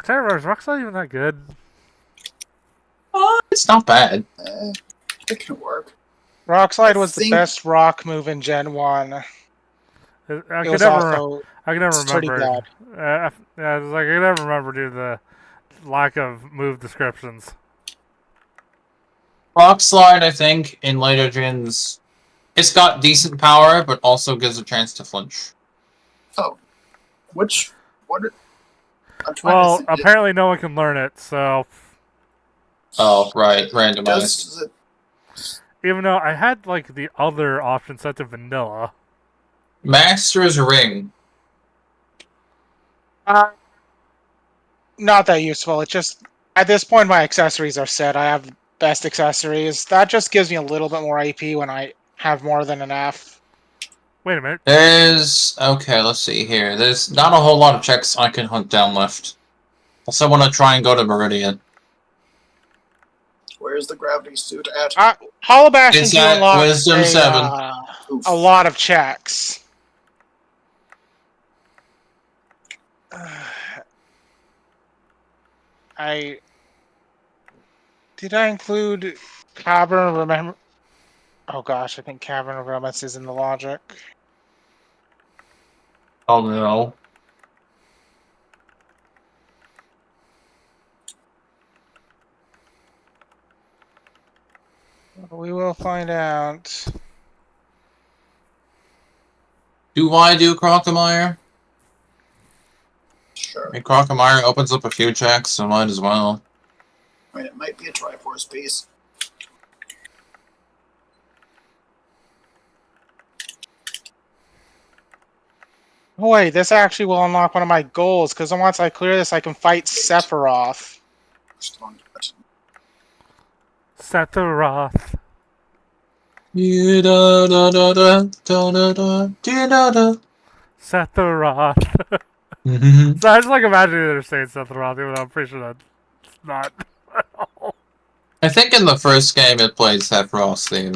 Is rock slide even that good? It's not bad. It can work. Rock slide was the think- best rock move in Gen 1. I It could was never. also I can never pretty remember. bad. Yeah, it's like I can never remember due to the lack of move descriptions. Rock slide, I think, in later gens, it's got decent power, but also gives a chance to flinch. Oh, what? I'm trying to Well, think. apparently no one can learn it, so Oh, right, randomized. Does it, even though I had like the other option set to vanilla. Master's Ring. Not that useful. It's just, at this point, my accessories are set. I have best accessories. That just gives me a little bit more AP when I have more than enough. Wait a minute. Okay, let's see here. There's not a whole lot of checks I can hunt down left. Also want to try and go to Meridian. where's the gravity suit at? Holobashing It's do at unlock Wisdom 7. Oof. a lot of checks. Did I include Cavern Remember? Oh gosh, I think Cavern of Romance is in the logic. Oh no. We will find out. Do I do Crocomire? Sure. I mean, Crocomire opens up a few checks, so might as well. I mean, it might be a Triforce piece. Oh wait, this actually will unlock one of my goals, because once I clear this, I can fight Sephiroth. Still on it. Sephiroth. Sephiroth. So I just like imagining they're saying Sephiroth, even though I'm pretty sure that's not. I think in the first game it played Sephiroth's theme.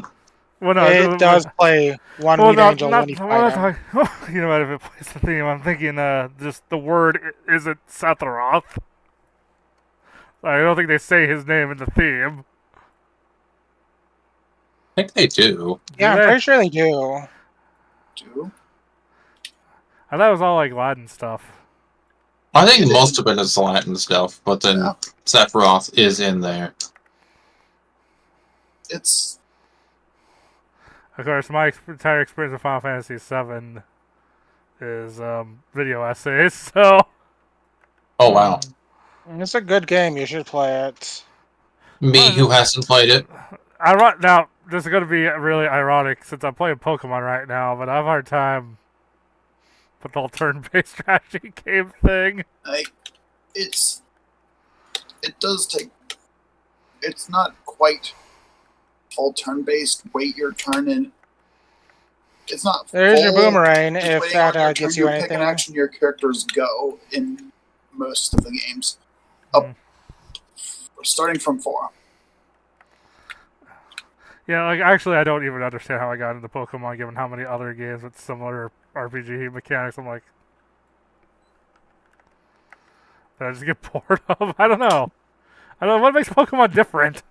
Well, no, It does play One Well, Wheat no, Angel not, when you well, fight him. not, you know what? If it plays the theme, I'm thinking just the word isn't Sephiroth. I don't think they say his name in the theme. I think they do. Yeah, I'm they? pretty sure they do. Do? I thought it was all like Latin stuff. I think most of it is Latin stuff, but then Yeah. Sephiroth is in there. It's Of course, my entire experience with Final Fantasy VII is video essays. So Oh wow. It's a good game. You should play it. Me who hasn't played it. now this is going to be really ironic since I'm playing Pokemon right now, but I have a hard time with the whole turn-based strategy game thing. like it does take. It's not quite full turn-based. Wait your turn and it's not. There's your full, boomerang, just if waiting on that your gets turn, you you pick an anything. action, your characters go in most of the games. Up, starting from 4. Yeah, like actually, I don't even understand how I got into Pokemon, given how many other games with similar RPG mechanics. I'm like, did I just get bored of? I don't know. I don't know what makes Pokemon different.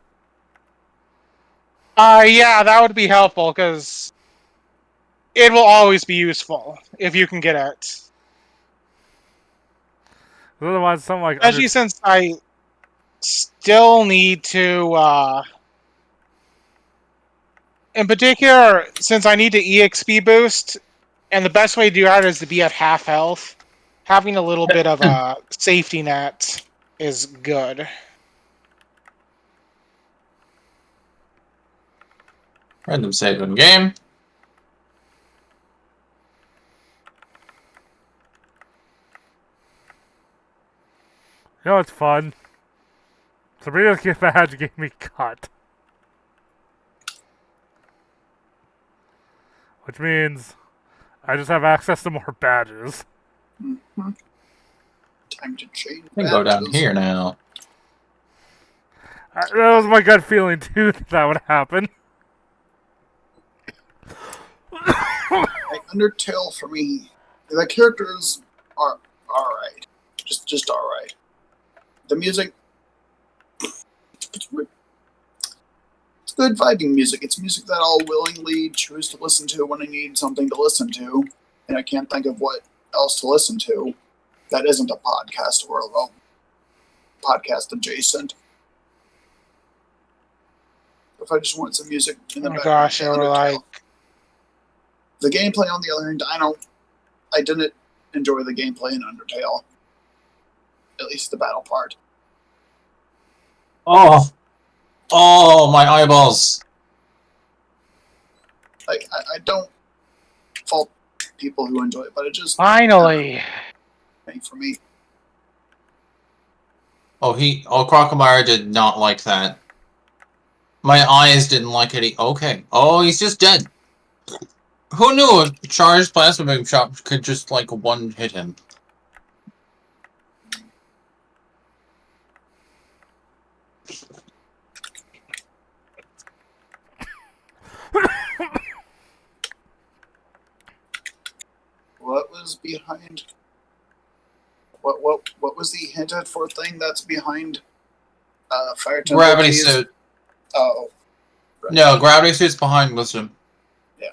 Yeah, that would be helpful, because it will always be useful if you can get it. Otherwise, some like Especially since I still need to, in particular, since I need to EXP boost, and the best way to do that is to be at half health, having a little bit of a safety net is good. Random save in game. You know what's fun? Sabrina's badge gave me cut. Which means I just have access to more badges. Mm-hmm. Time to change. I can go down here now. That was my gut feeling too that would happen. Like Undertale for me, the characters are alright. Just alright. The music, it's good vibing music. It's music that I'll willingly choose to listen to when I need something to listen to, and I can't think of what else to listen to that isn't a podcast or a podcast adjacent. If I just want some music in the background, gosh, or like the gameplay. On the other hand, I didn't enjoy the gameplay in Undertale. At least the battle part. Oh, my eyeballs. Like I don't fault people who enjoy it, but it just finally. ain't for me. Oh, Crocomire did not like that. My eyes didn't like it. Okay. Oh, he's just dead. Who knew a charged plasma beam shot could just, like, one hit him? What was behind? What was the hinted for thing that's behind? Fire Temple Gravity keys? suit. Oh. Right. No, gravity suit's behind wisdom. Yeah.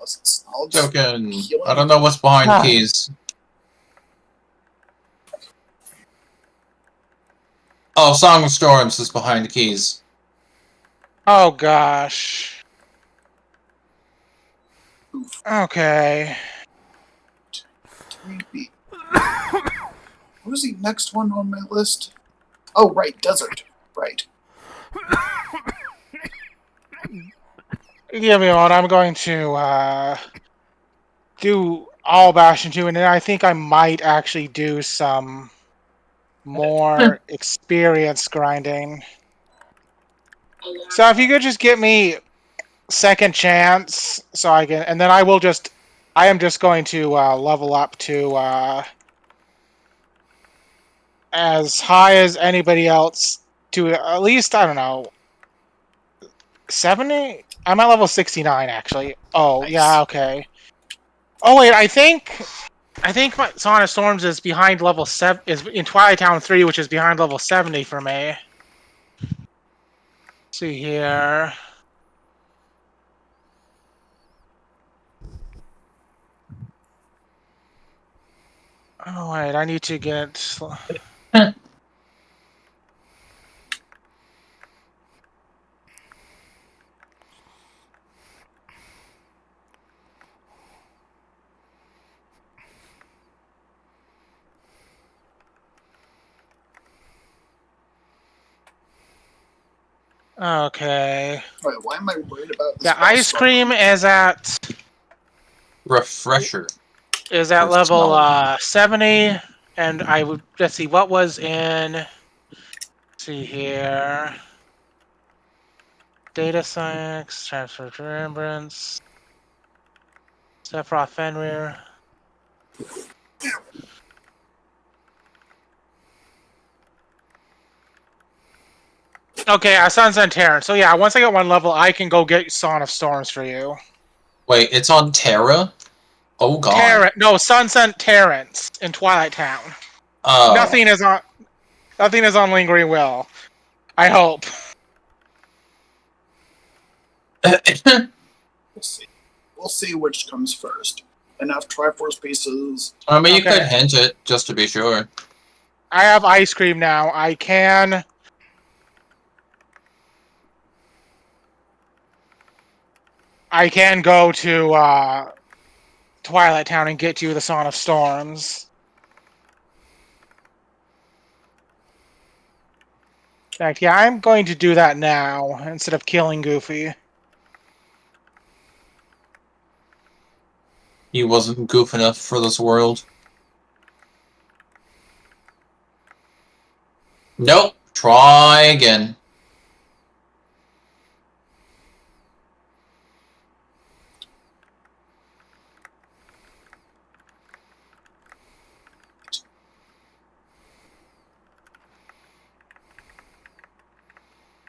It's knowledge. Token. Healing. I don't know what's behind Huh. keys. Oh, Song of Storms is behind the keys. Oh gosh. Oof. Okay. Creepy. What was the next one on my list? Oh, right, desert. Right. Give me a moment. I'm going to do all Bastion 2, and then I think I might actually do some more experience grinding. So if you could just get me second chance, so I can, and then I am just going to level up to as high as anybody else to at least, I don't know, 70? I'm at level 69 actually. Oh, Nice. yeah, okay. Oh wait, I think my Song of Storms is behind level 7, is in Twilight Town 3, which is behind level 70 for me. Let's see here. Oh wait, I need to get. Okay. Wait, why am I worried about this? The ice cream is at Refresher. level Personality. 70, and I would let's see what was in. Let's see here. Data science, transfer to remembrance, Sephiroth Fenrir. Okay, Sunset Terran. So yeah, once I get one level, I can go get Song of Storms for you. Wait, it's on Terra? Oh god. Terran, no, Sunset Terrans in Twilight Town. Oh. Nothing is on Lingering Will. I hope. We'll see which comes first. Enough Triforce pieces. I mean, you Okay. could hint it, just to be sure. I have ice cream now. I can go to Twilight Town and get you the Song of Storms. In fact, yeah, I'm going to do that now instead of killing Goofy. He wasn't goof enough for this world. Nope. Try again.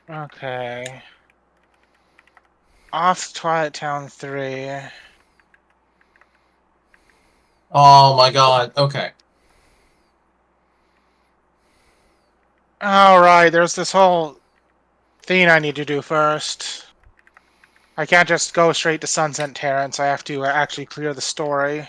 Okay. Off Twilight Town 3. Oh my god. Okay. Alright, there's this whole thing I need to do first. I can't just go straight to Sunset Terrace. I have to actually clear the story.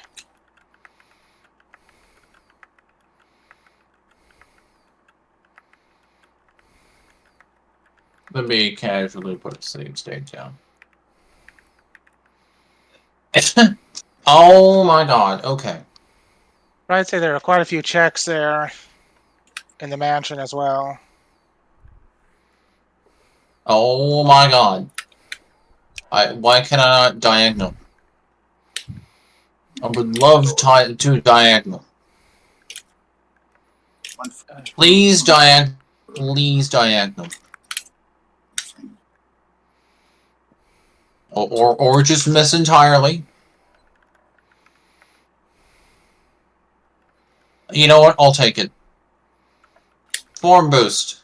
Let me casually put a save state down. Oh my god. Okay. But I'd say there are quite a few checks there in the mansion as well. Oh my god. Why can I not diagonal? I would love to diagonal. Please diagonal. Please diagonal. Or just miss entirely. You know what? I'll take it. Form boost.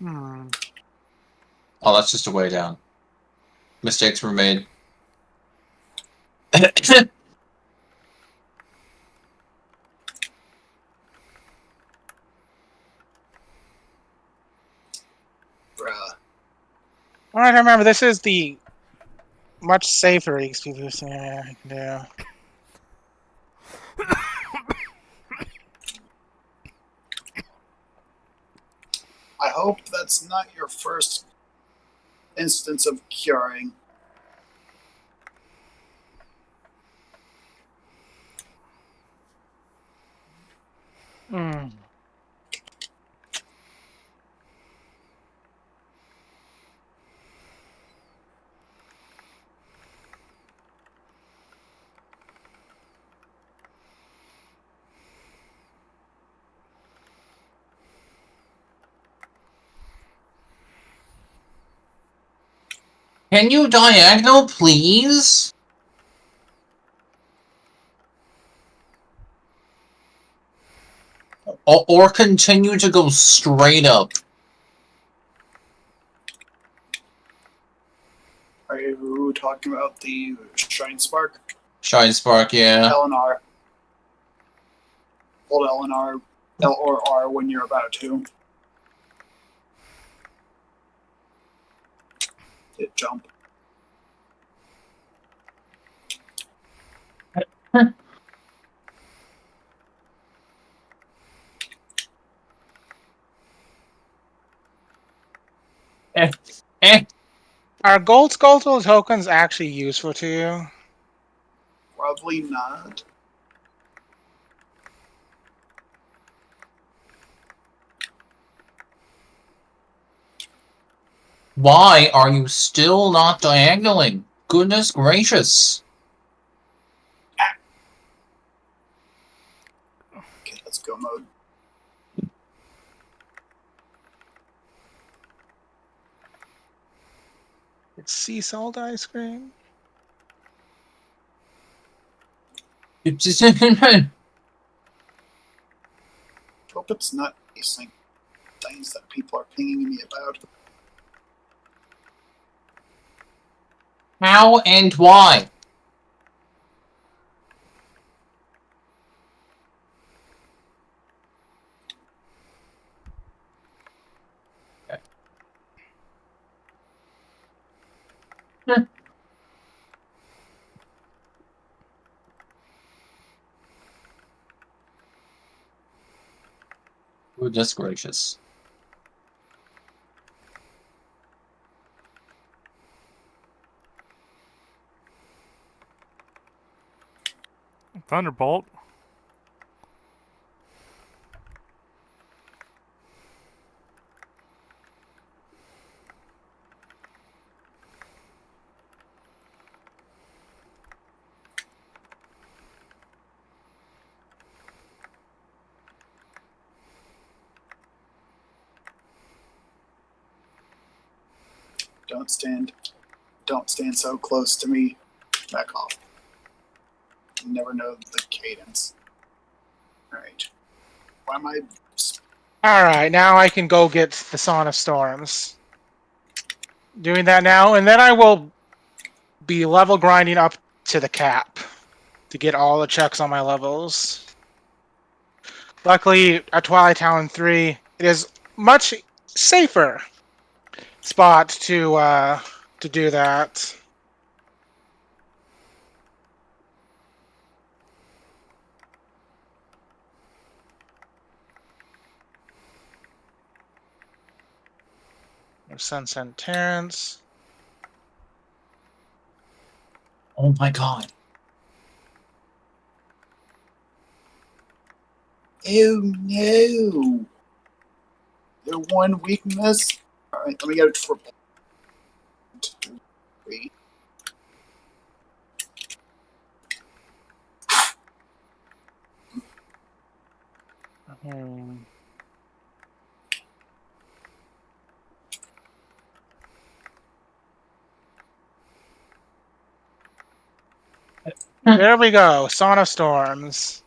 Hmm. Oh, that's just a way down. Mistakes were made. Bruh. Alright, I remember this is the much safer XP boosting area I can do. I hope that's not your first instance of curing. Hmm. Can you diagonal, please? Or continue to go straight up. Are you talking about the Shine Spark? Shine Spark, yeah. LNR. Hold LNR, L or R when you're about to. Hit jump. Are gold skull tokens actually useful to you? Probably not. Why are you still not diagonaling? Goodness gracious. Okay, let's go mode. It's sea salt ice cream? Hope it's not these things that people are pinging me about. How and why? Goodness gracious. Thunderbolt. Don't stand so close to me. Back off. You never know the cadence. Alright. Why am I... Alright, now I can go get the Son of Storms. Doing that now, and then I will be level grinding up to the cap to get all the checks on my levels. Luckily, at Twilight Town 3, it is much safer spot to do that. Sunset Terrace. Oh my god. Oh no! Their one weakness. Alright, let me get a triple. 2, 3. There we go, Son of Storms.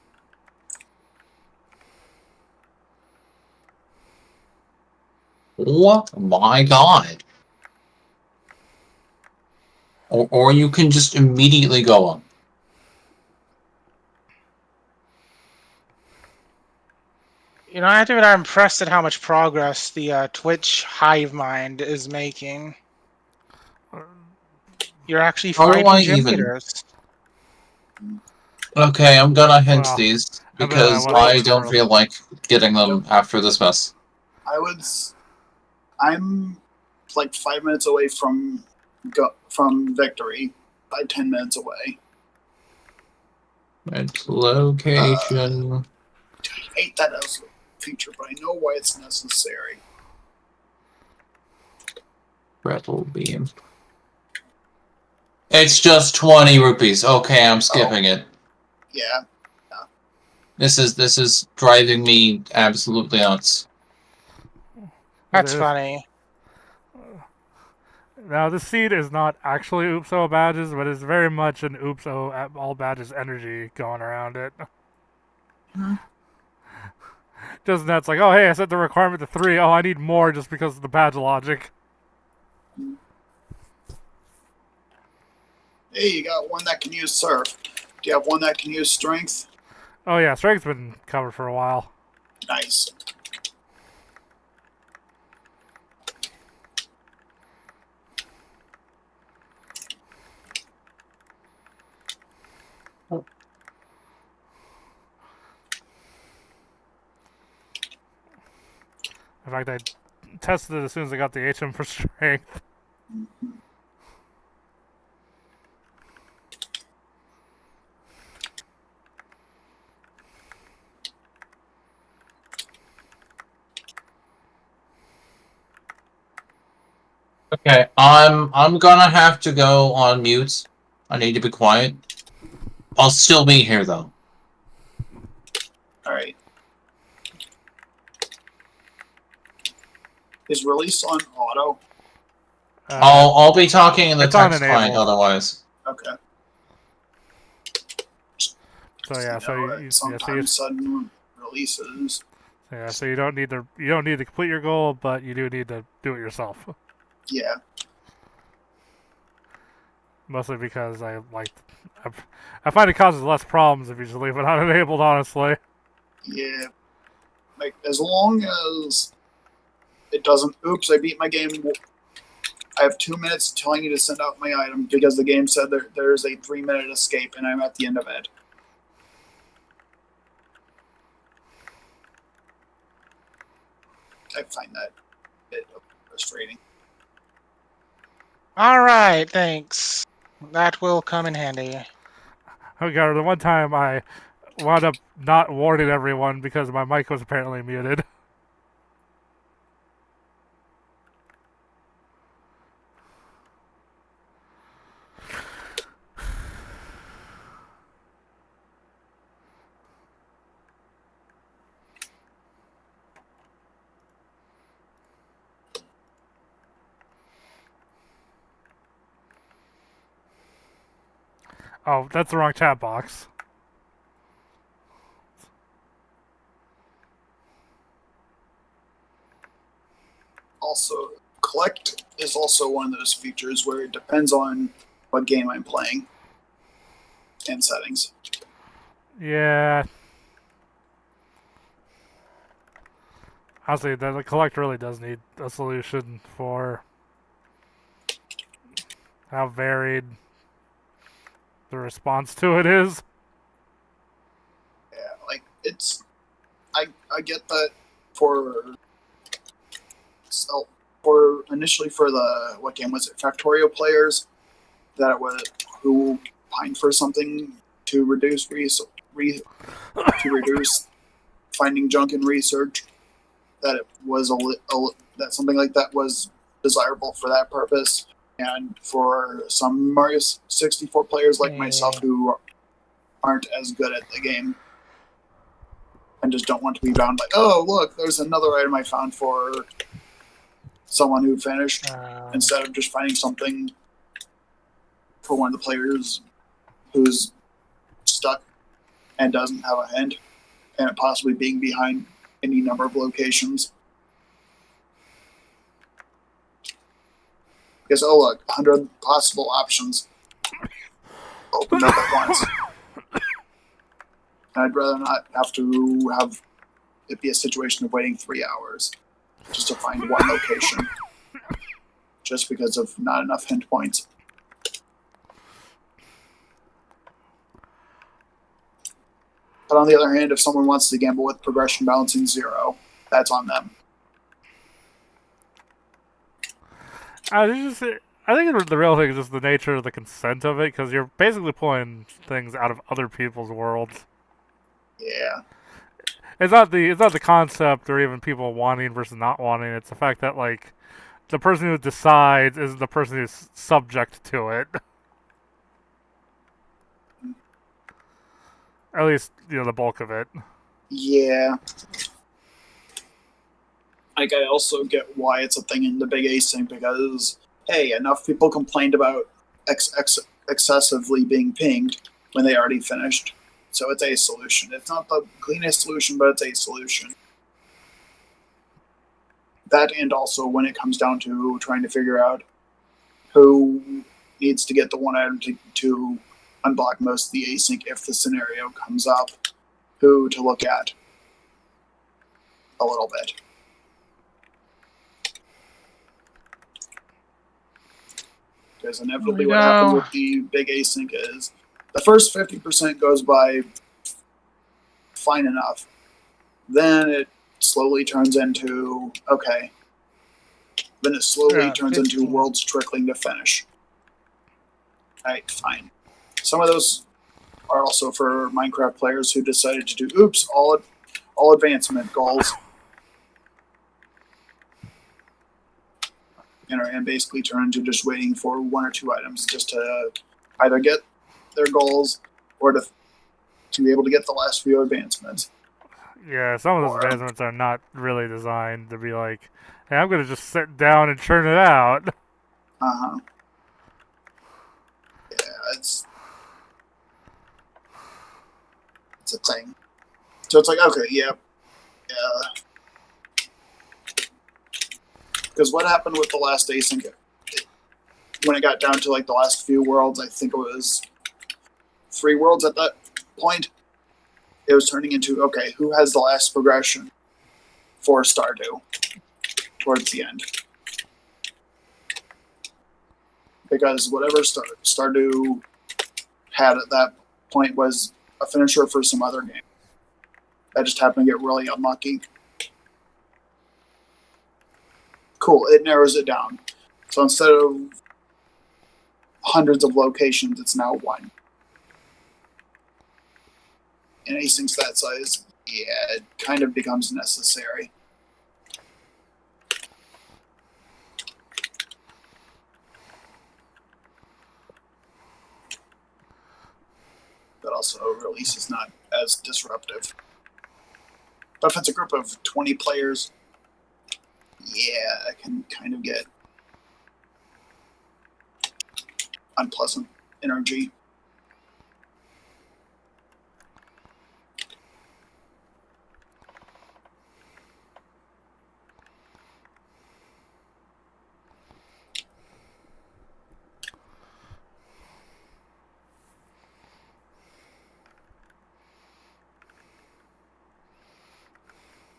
Oh my god. Or you can just immediately go on. You know, I have to admit, I'm impressed at how much progress the Twitch hive mind is making. You're actually How do finding I gym even- leaders. Okay, I'm gonna hint Well, these I bet because I wasn't I don't true. feel like getting them after this mess. I'm like 5 minutes away from victory. By 10 minutes away. Right, location. I hate that as a feature, but I know why it's necessary. Rattle beam. It's just 20 rupees. Okay, I'm skipping it. Yeah. This is driving me absolutely nuts. That's It is. funny. Now, this seed is not actually Oopso badges, but it's very much an Oopso all badges energy going around it. Just that's like, oh hey, I set the requirement to 3. Oh, I need more just because of the badge logic. Hey, you got one that can use surf. Do you have one that can use strength? Oh yeah, strength's been covered for a while. Nice. In fact, I tested it as soon as I got the HM for strength. Okay, I'm gonna have to go on mute. I need to be quiet. I'll still be here though. Alright. Is release on auto? I'll be talking in the it's on text client enable. otherwise. Okay. So yeah, so know you, that sometimes sudden releases. so you don't need to complete your goal, but you do need to do it yourself. Yeah. Mostly because I find it causes less problems if you just leave it unenabled, honestly. Yeah. Like, as long as it doesn't... Oops, I beat my game. I have 2 minutes telling you to send out my item because the game said there's a 3-minute escape and I'm at the end of it. I find that a bit frustrating. Alright, thanks. That will come in handy. Oh god, the one time I wound up not warning everyone because my mic was apparently muted. Oh, that's the wrong chat box. Also, collect is also one of those features where it depends on what game I'm playing and settings. Yeah. Honestly, the collect really does need a solution for how varied the response to it is. Yeah, like it's I get that for for initially for the what game was it, Factorio players, that it was who pined for something to reduce to reduce finding junk in research, that it was that something like that was desirable for that purpose. And for some Mario 64 players like myself who aren't as good at the game and just don't want to be bound, like, oh look, there's another item I found for someone who finished, instead of just finding something for one of the players who's stuck and doesn't have a hint, and it possibly being behind any number of locations. Because, oh look, 100 possible options opened up at once. And I'd rather not have to have it be a situation of waiting 3 hours just to find one location, just because of not enough hint points. But on the other hand, if someone wants to gamble with progression balancing 0, that's on them. I think the real thing is just the nature of the consent of it, because you're basically pulling things out of other people's worlds. Yeah. It's not the concept or even people wanting versus not wanting. It's the fact that like the person who decides is the person who's subject to it. At least, the bulk of it. Yeah. Like, I also get why it's a thing in the big async, because, hey, enough people complained about excessively being pinged when they already finished. So it's a solution. It's not the cleanest solution, but it's a solution. That, and also when it comes down to trying to figure out who needs to get the one item to unblock most of the async if the scenario comes up, who to look at a little bit. Because inevitably what happens with the big async is the first 50% goes by fine enough. Then it slowly turns into, okay. Then it slowly turns 15. Into worlds trickling to finish. Alright, fine. Some of those are also for Minecraft players who decided to do, all advancement goals. And basically turn into just waiting for 1 or 2 items just to either get their goals or to be able to get the last few advancements. Yeah, some of those advancements are not really designed to be like, hey, I'm going to just sit down and churn it out. Uh-huh. Yeah, it's a thing. So it's like, okay, yeah. Because what happened with the last async, when it got down to like the last few worlds, I think it was 3 worlds at that point, it was turning into, okay, who has the last progression for Stardew towards the end? Because whatever Stardew had at that point was a finisher for some other game. That just happened to get really unlucky. Cool, it narrows it down. So instead of hundreds of locations, it's now 1. And asyncs that size, yeah, it kind of becomes necessary. But also, release is not as disruptive. But if it's a group of 20 players, yeah, it can kind of get unpleasant energy.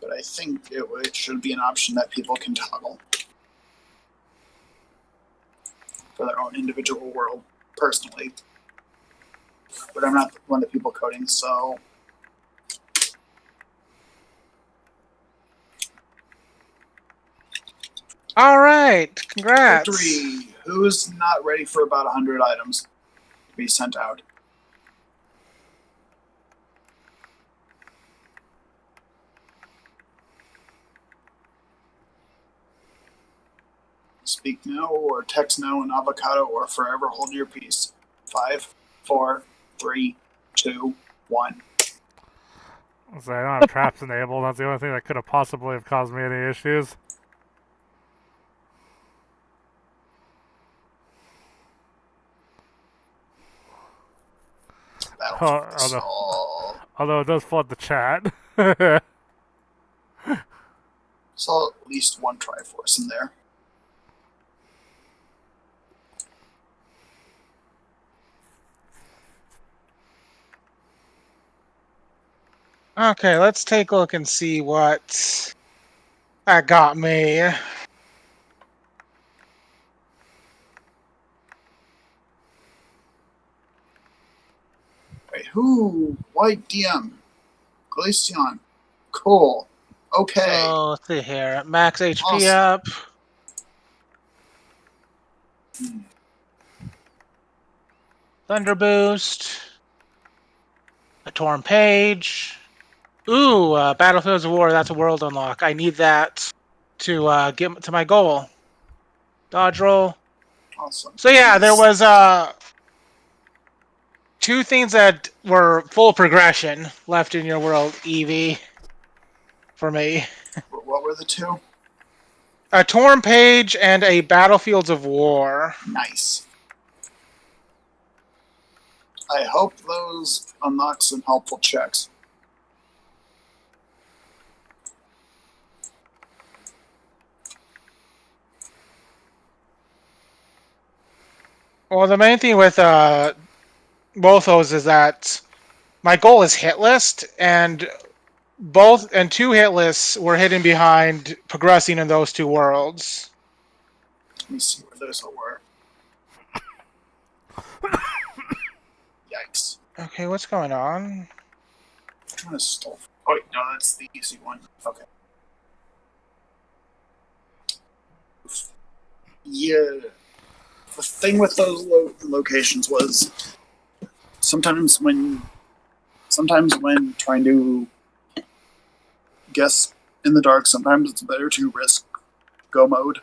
But I think it should be an option that people can toggle for their own individual world, personally. But I'm not one of the people coding, so... All right, congrats. Victory! Who's not ready for about 100 items to be sent out? Speak now, or text now, an avocado, or forever hold your peace. 5, 4, 3, 2, 1. So I don't have traps enabled. That's the only thing that could have possibly have caused me any issues. Although it does flood the chat. Saw at least one Triforce in there. Okay, let's take a look and see what that got me. Wait, who? White DM. Glaceon. Cool. Okay. Oh, let's see here. Max HP Awesome. up. Thunder Boost. A Torn Page. Ooh, Battlefields of War. That's a world unlock. I need that to get to my goal. Dodge roll. Awesome. So yeah, there was two things that were full progression left in your world, Eevee, for me. What were the two? A Torn Page and a Battlefields of War. Nice. I hope those unlock some helpful checks. Well, the main thing with both those is that my goal is hit list, and two hit lists were hidden behind progressing in those two worlds. Let me see where those all were. Yikes. Okay, what's going on? I'm trying to stall. Oh, wait, no, that's the easy one. Okay. Yeah. The thing with those locations was sometimes when trying to guess in the dark, sometimes it's better to risk go mode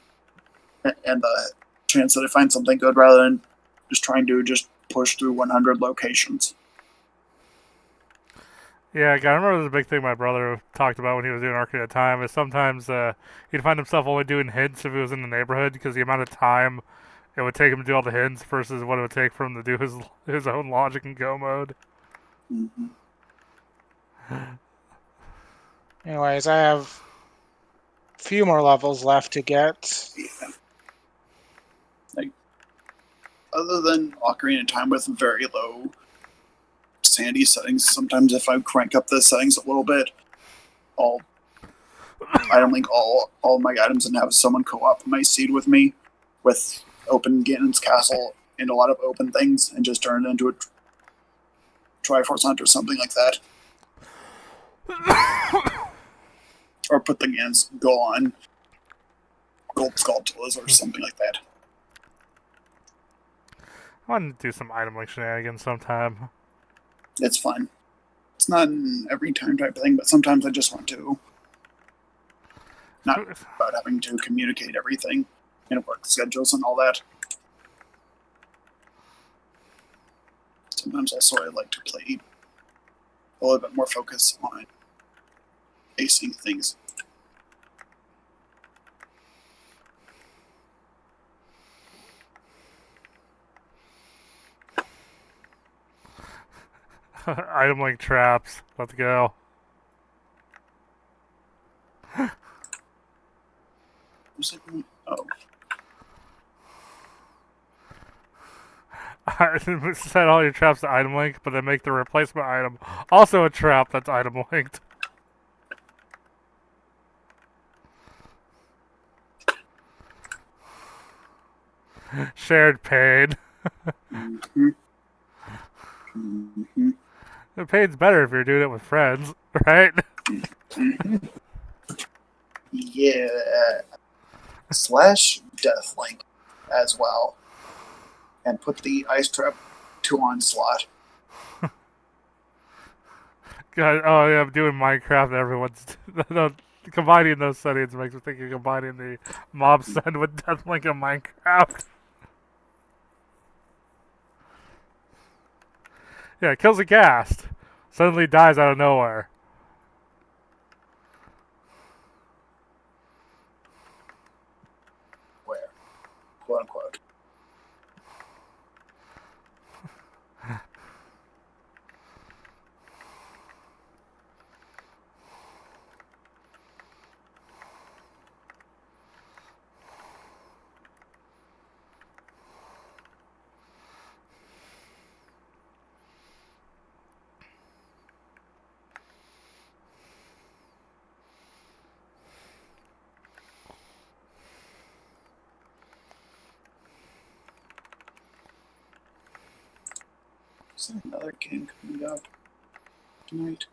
and the chance that I find something good rather than just trying to push through 100 locations. Yeah, I remember the big thing my brother talked about when he was doing Arcade at the time is sometimes he'd find himself only doing hints if he was in the neighborhood because the amount of time it would take him to do all the hints versus what it would take for him to do his own logic and go mode. Mm-hmm. Anyways, I have a few more levels left to get. Yeah. Like, other than Ocarina of Time with very low sandy settings, sometimes if I crank up the settings a little bit, I'll item link all my items and have someone co-op my seed with me with open Ganon's Castle and a lot of open things and just turn it into a Triforce Hunt or something like that. Or put the Ganon's Go on Gold Skulltulas or something like that. I want to do some item link shenanigans sometime. It's fun. It's not an every time type of thing, but sometimes I just want to. Not about having to communicate everything and work schedules and all that. Sometimes also I like to play a little bit more focus on acing things. Item link traps. Let's go. Oh. Set all your traps to item link, but then make the replacement item also a trap that's item linked. Shared pain. Mhm. Mhm. The pain's better if you're doing it with friends, right? Mhm. Yeah. Slash Deathlink as well. And put the Ice Trap to Onslaught. God, oh yeah, I'm doing Minecraft. Everyone's no, combining those settings makes me think of combining the mob send with Deathlink and Minecraft. Yeah, kills a ghast. Suddenly dies out of nowhere. Where? Quote unquote. Is there another game coming up tonight?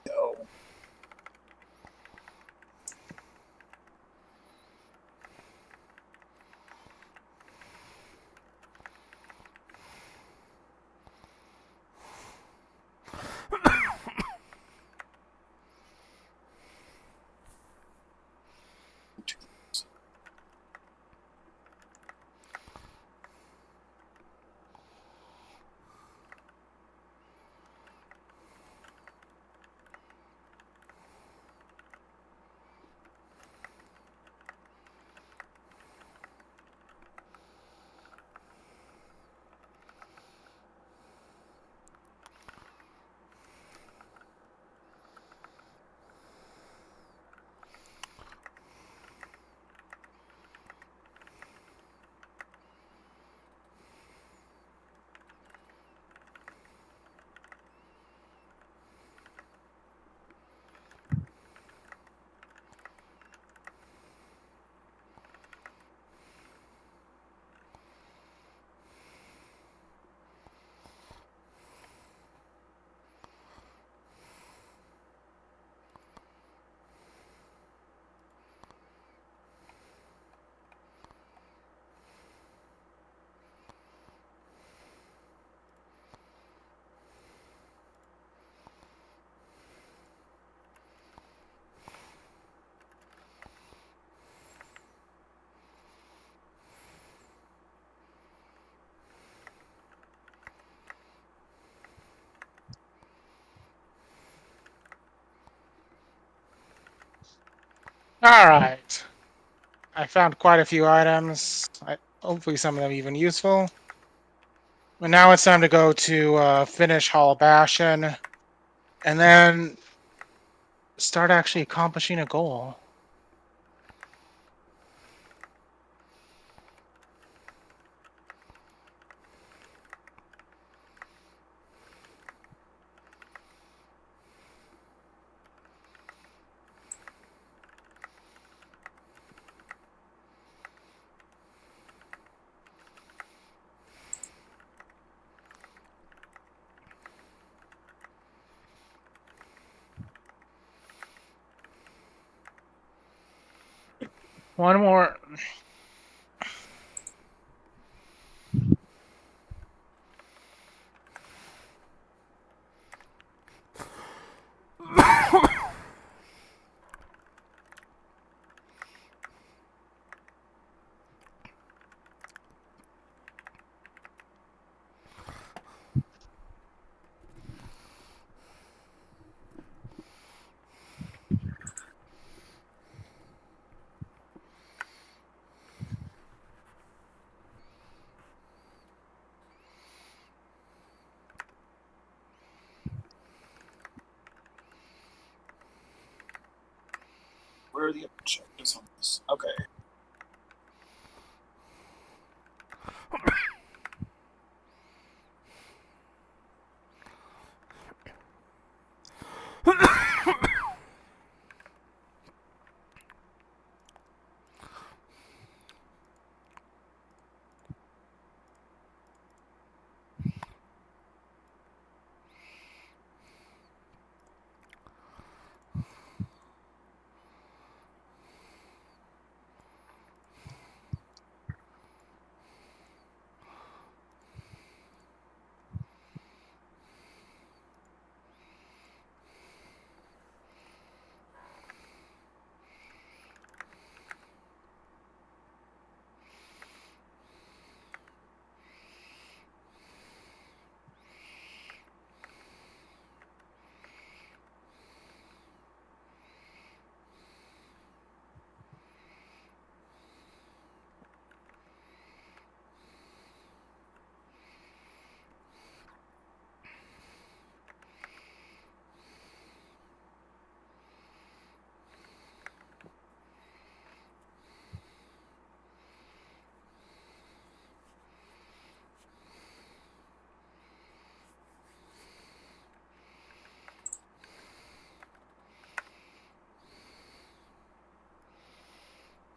No. All right. I found quite a few items. Hopefully, some of them even useful. But now it's time to go to finish Hall Bastion, and then start actually accomplishing a goal. One more. Where are the objectives on this? Okay.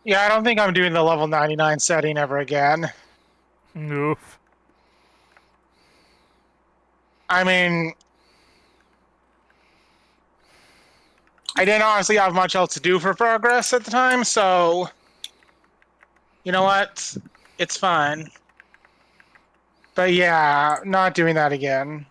Yeah, I don't think I'm doing the level 99 setting ever again. Oof. I mean, I didn't honestly have much else to do for progress at the time, so you know what? It's fine. But yeah, not doing that again.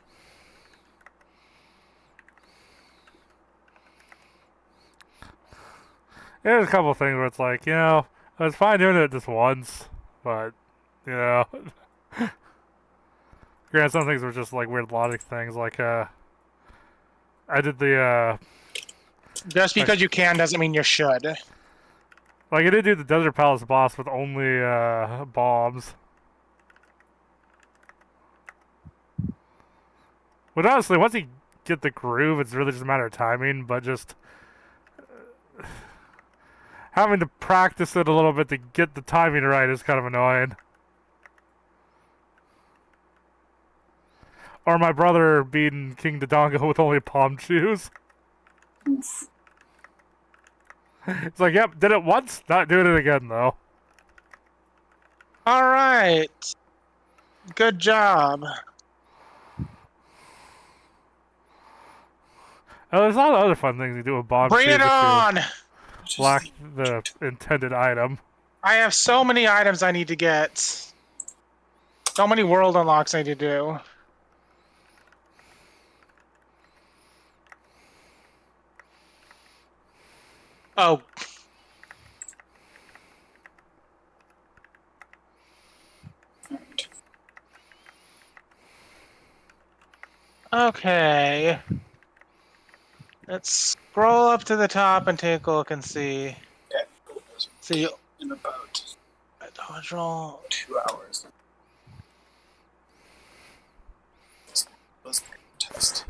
There's a couple things where it's like, you know, I was fine doing it just once, but, you know. Granted, some things were just like weird logic things, like, I did the, Just because you can doesn't mean you should. like, I did do the Desert Palace boss with only, bombs. But honestly, once you get the groove, it's really just a matter of timing, but just having to practice it a little bit to get the timing right is kind of annoying. Or my brother beating King Dodongo with only palm shoes. Oof. It's like, yep, did it once, not doing it again, though. Alright. Good job. Oh, there's a lot of other fun things you do with bomb Bring shoes it on! if you lack the intended item. I have so many items I need to get. So many world unlocks I need to do. Oh. Alright. Okay. Let's scroll up to the top and take a look and see. Okay, cool. See. In about Dodge roll. 2 hours. Let's test.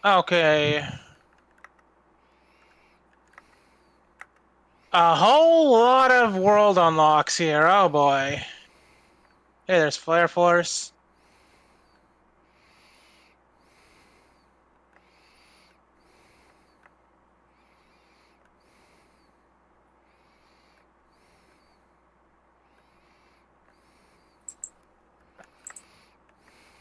Okay. A whole lot of world unlocks here. Oh boy. Hey, there's Flare Force.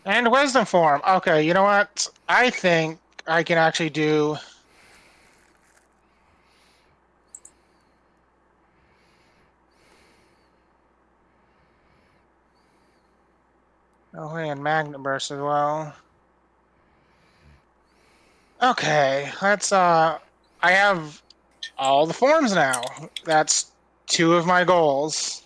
And Wisdom Form. Okay, you know what? I think I can actually do... Oh, and Magnet Burst as well. Okay, let's, I have all the forms now. That's 2 of my goals.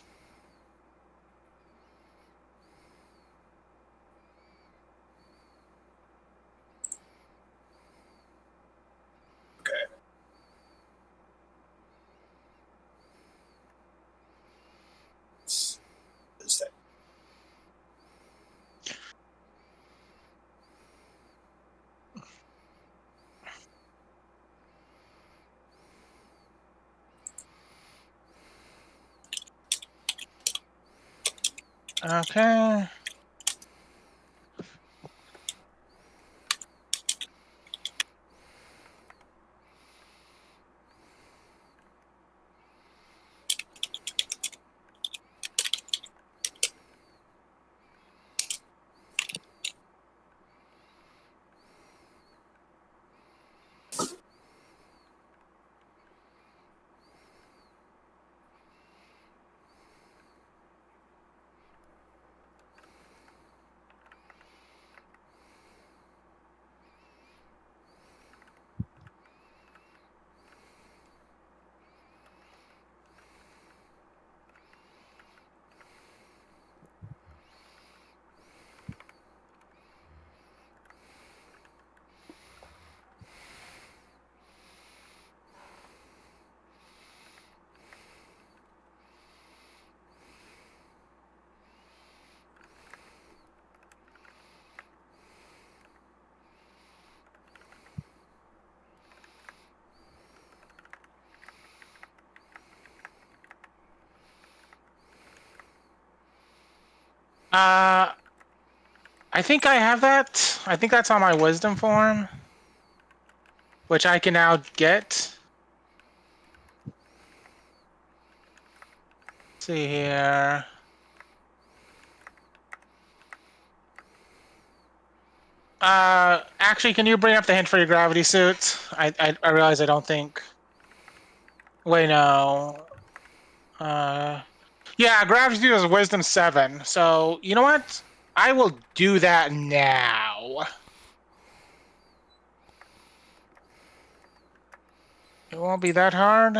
Okay. Is that Okay. I think I have that. I think that's on my wisdom form, which I can now get. Let's see here. Actually, can you bring up the hint for your gravity suit? I realize I don't think. Wait, no. Yeah, gravity suit is wisdom 7. So you know what? I will do that now. It won't be that hard.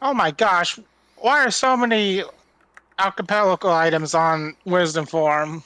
Oh my gosh, why are so many archipelago items on wisdom form?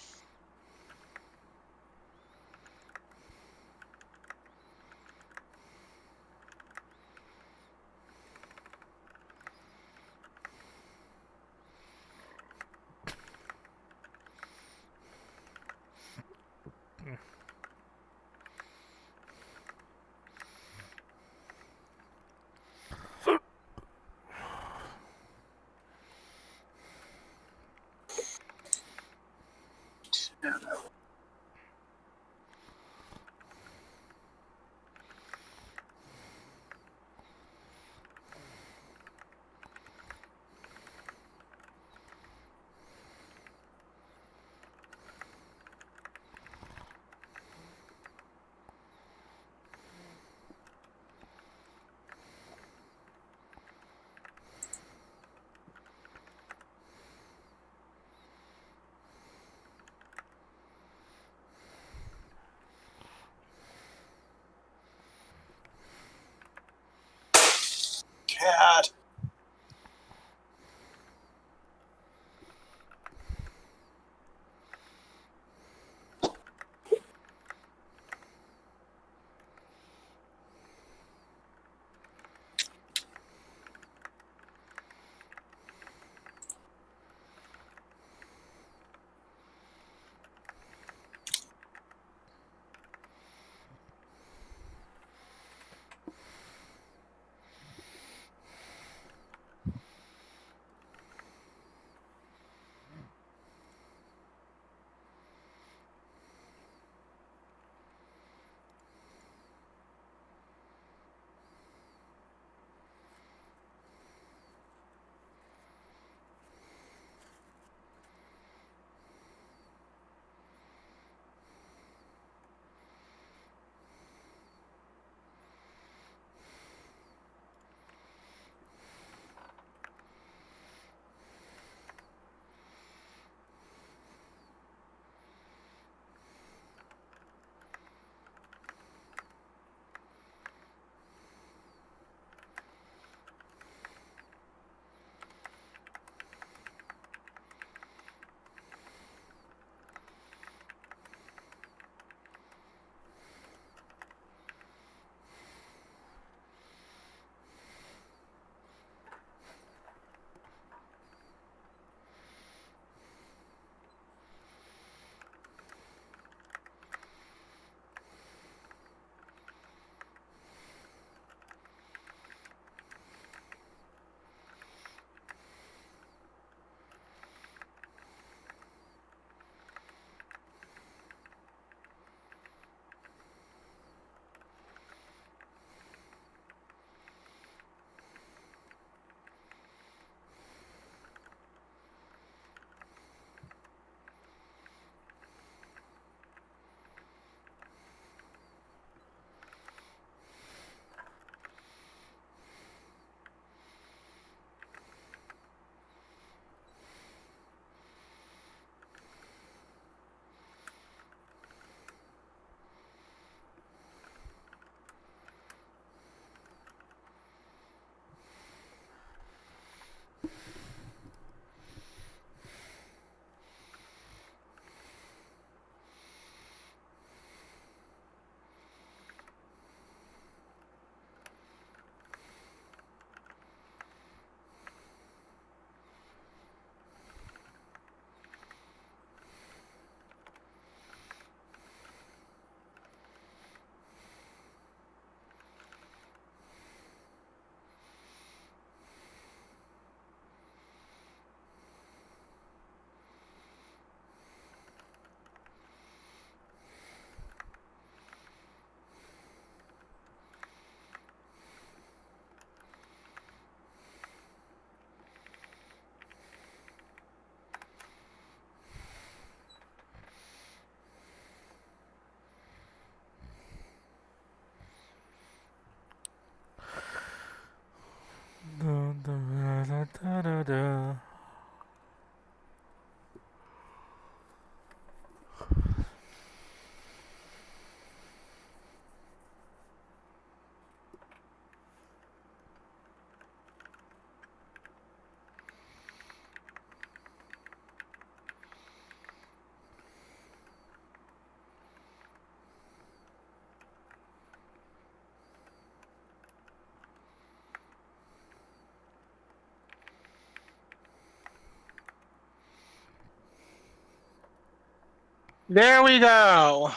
There we go.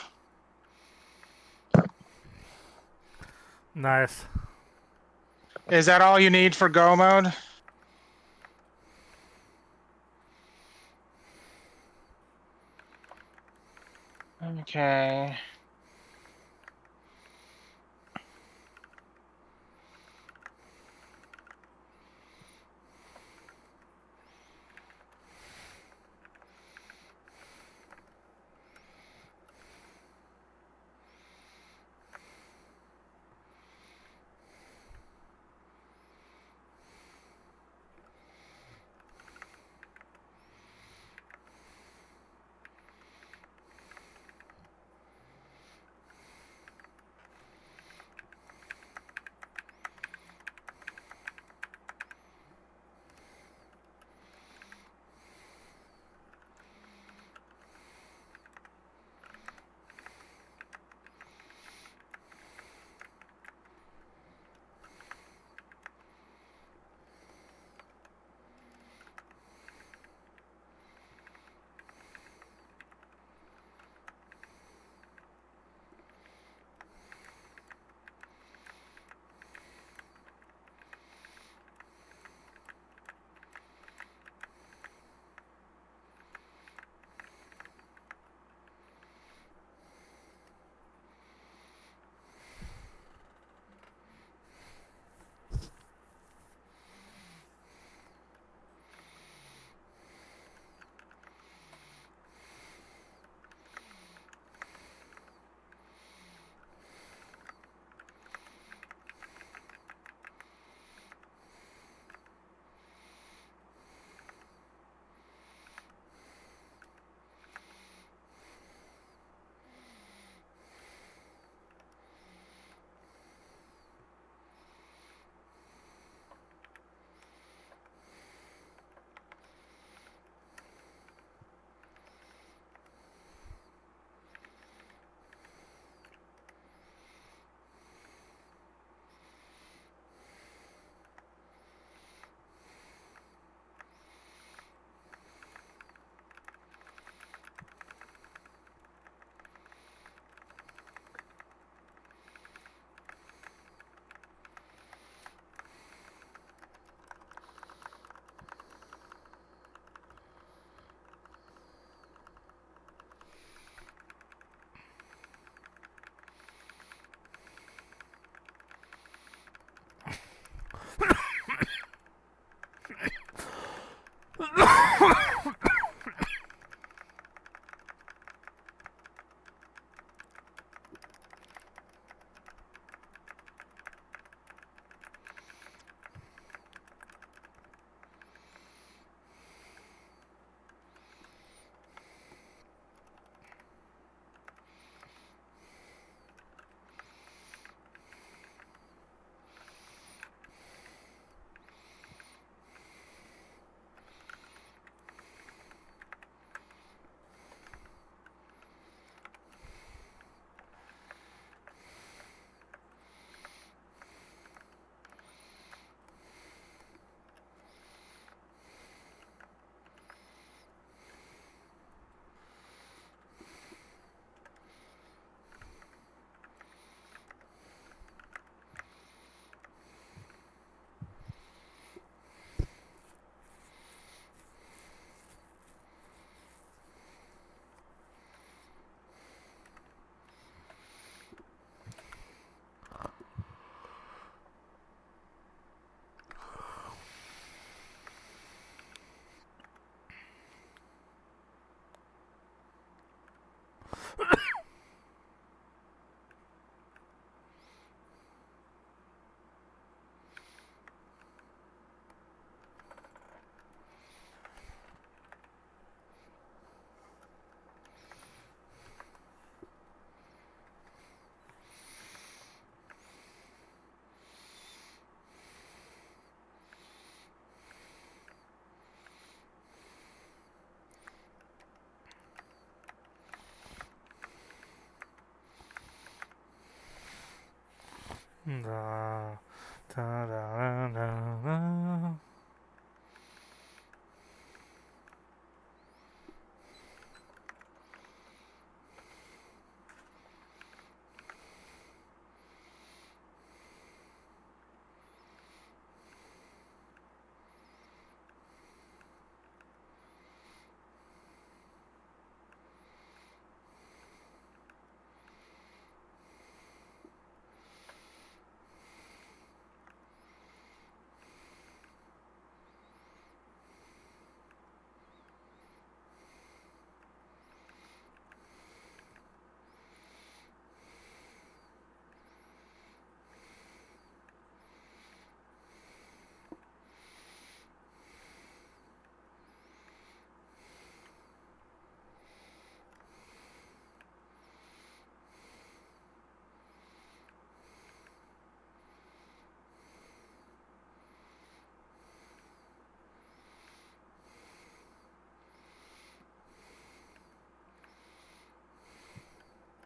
Nice. Is that all you need for go mode? Okay. Da, da, da, da, da.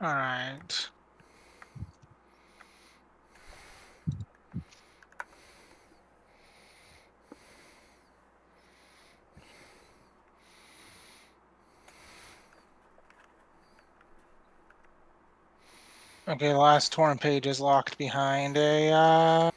All right. Okay, the last torn page is locked behind a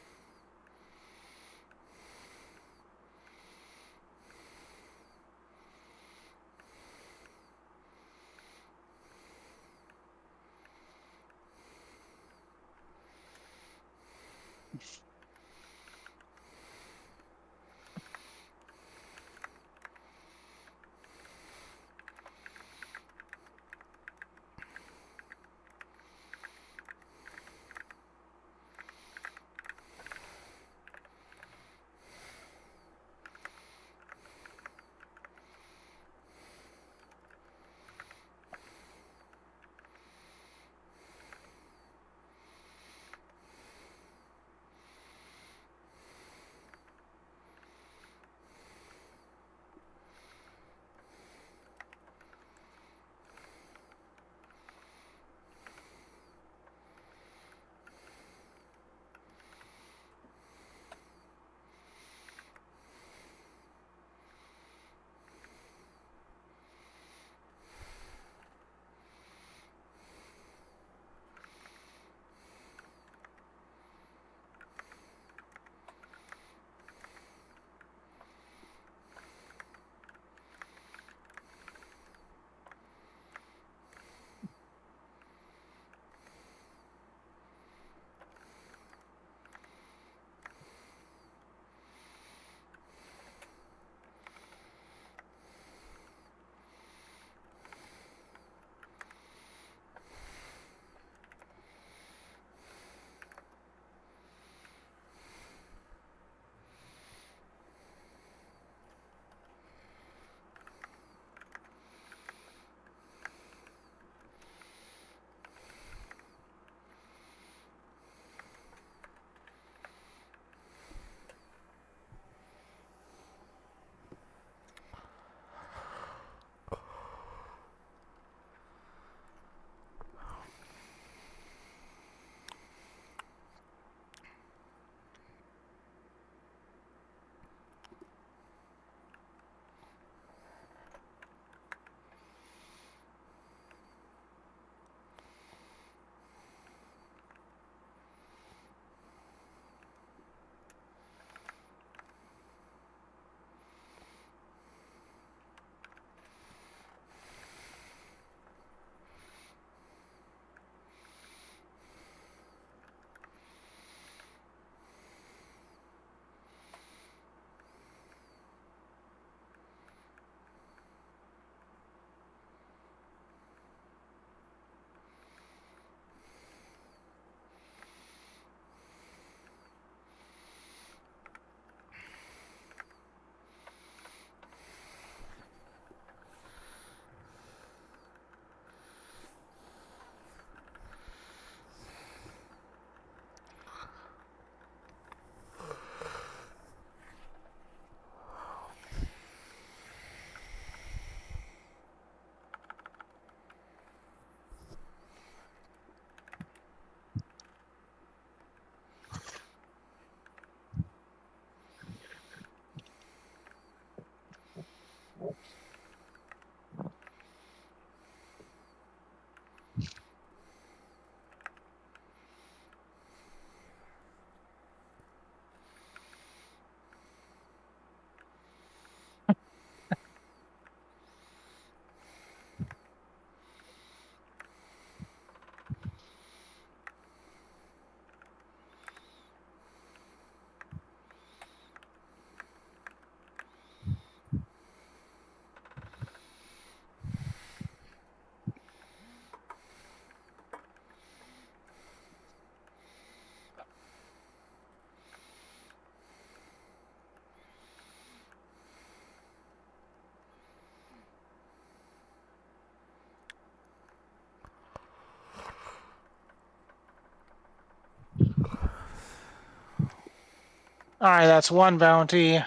All right, that's one bounty.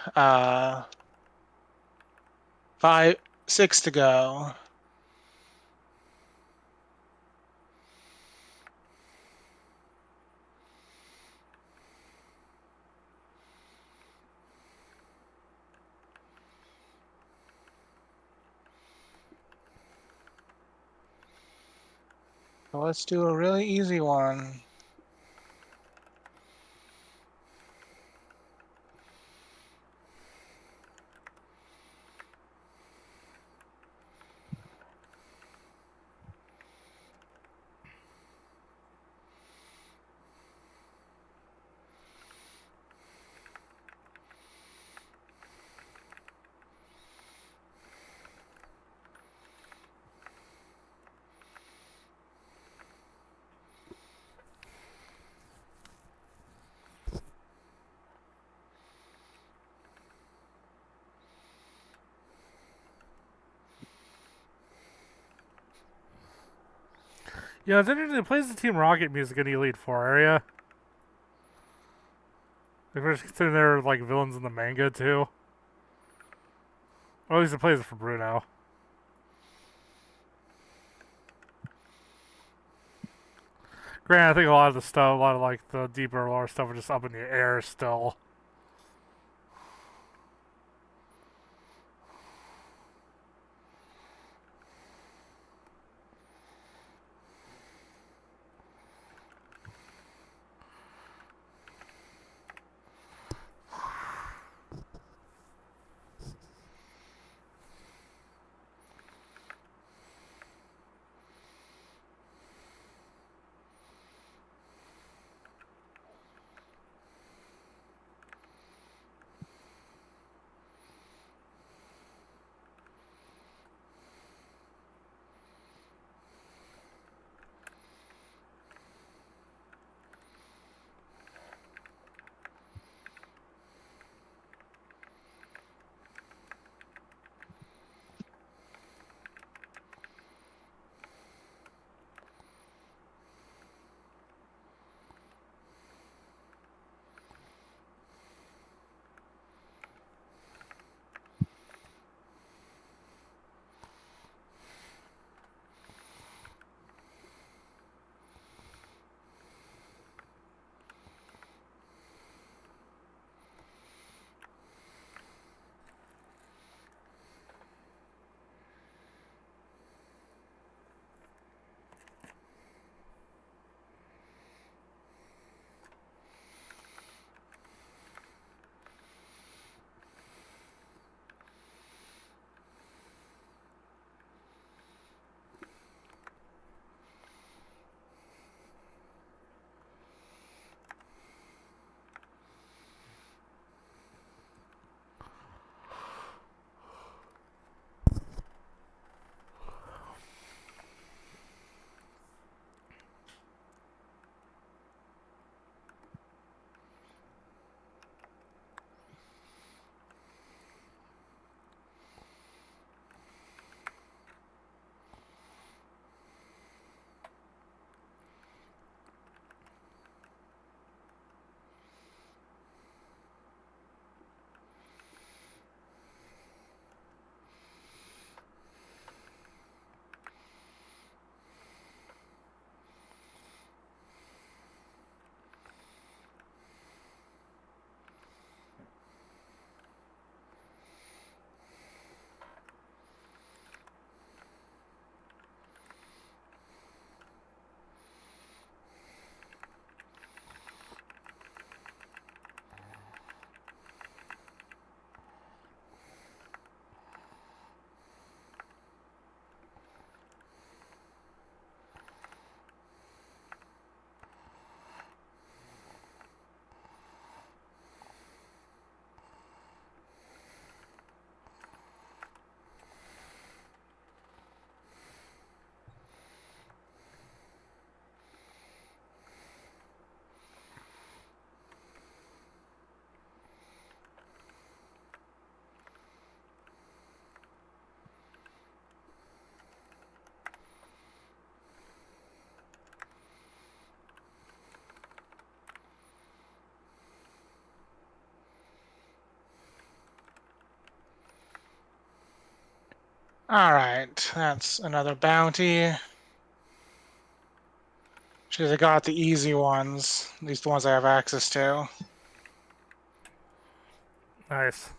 6 to go. So let's do a really easy one. Yeah, it's interesting. It plays the Team Rocket music in Elite Four area. Like we're just considering they're like villains in the manga too. Or at least it plays it for Bruno. Granted, I think a lot of the stuff, a lot of like the deeper lore stuff, are just up in the air still. Alright, that's another bounty. Should have got the easy ones. At least the ones I have access to. Nice.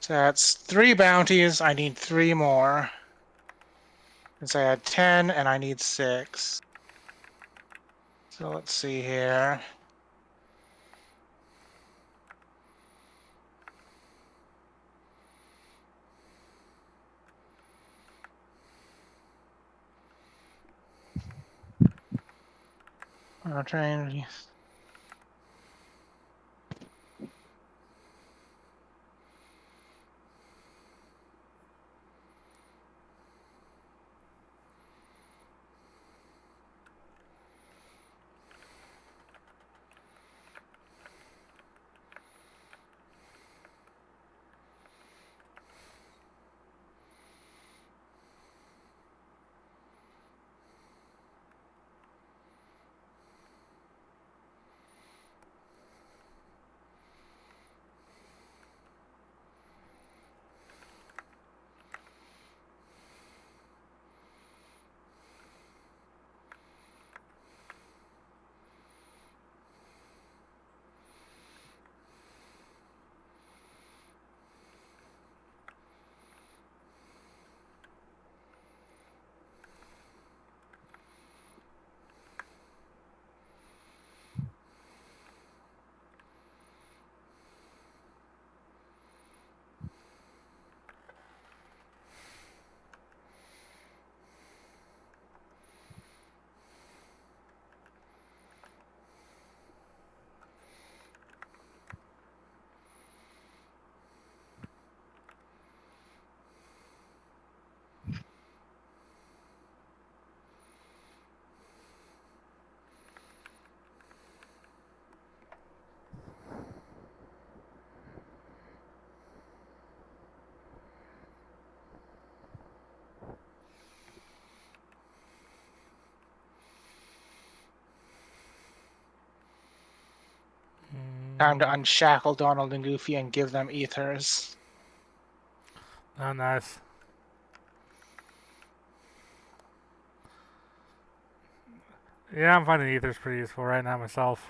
So that's 3 bounties. I need 3 more. Since I had 10 and I need 6. So let's see here. I'll try and... Time to unshackle Donald and Goofy and give them ethers. Oh, nice. Yeah, I'm finding ethers pretty useful right now myself.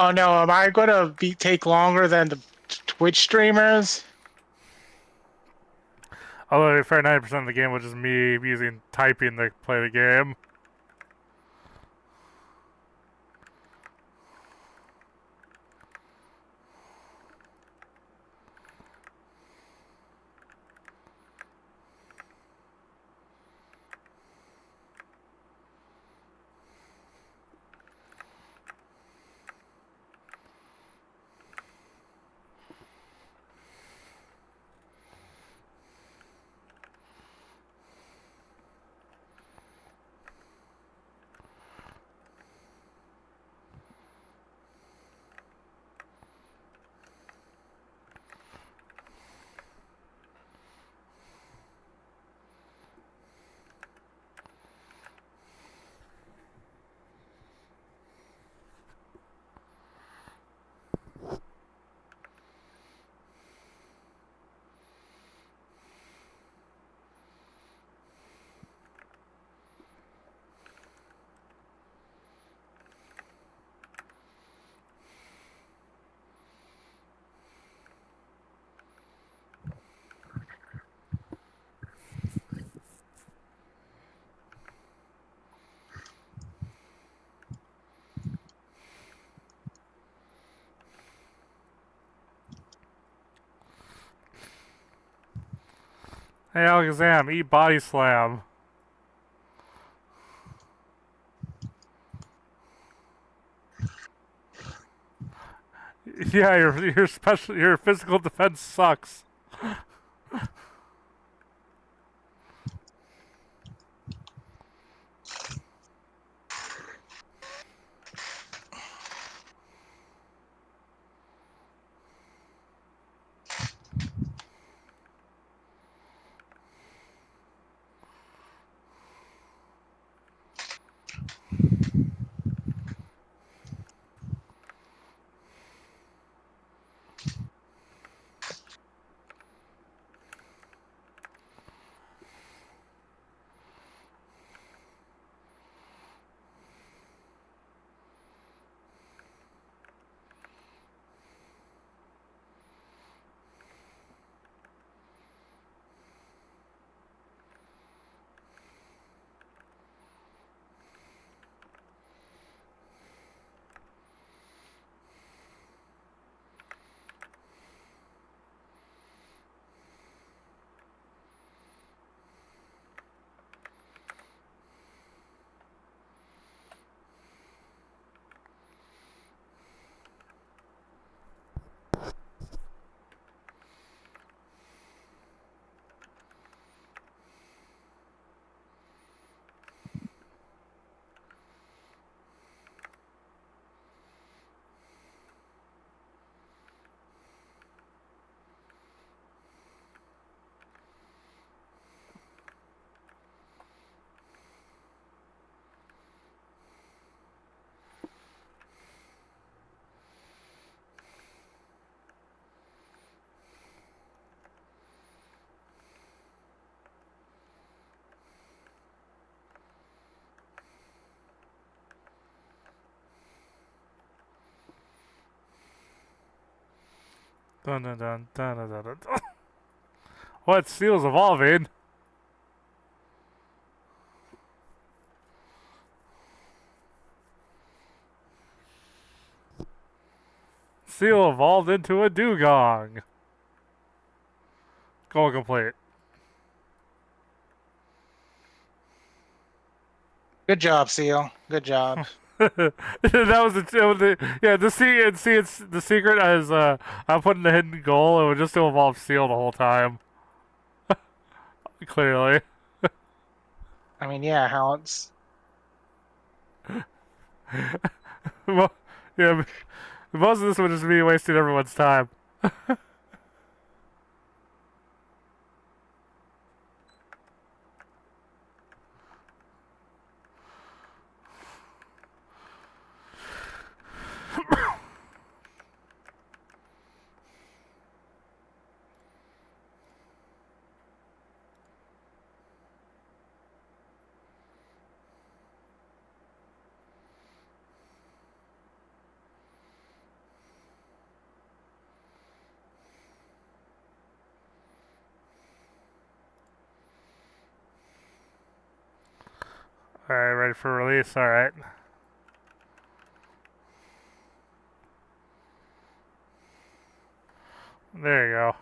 Oh no, am I gonna take longer than the Twitch streamers? Although, a fair 90% of the game was just me using typing to play the game. Hey, Alakazam, eat body slam. Yeah, your physical defense sucks. Dun dun dun dun dun dun. Dun. What? Seal's evolving. Seal evolved into a dugong. Goal complete. Good job, Seal. Good job. That was the secret is I'm putting the hidden goal. It would just to evolve Seal the whole time. Clearly. I mean, yeah, how it's. Yeah, most of this would just be wasting everyone's time. Alright, ready for release? Alright. There you go.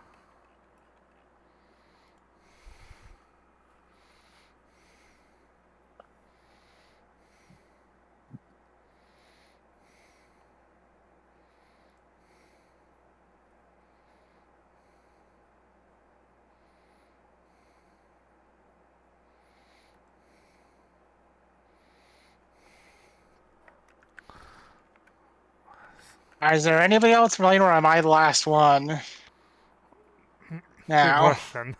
Is there anybody else playing, or am I the last one? Good Now. question.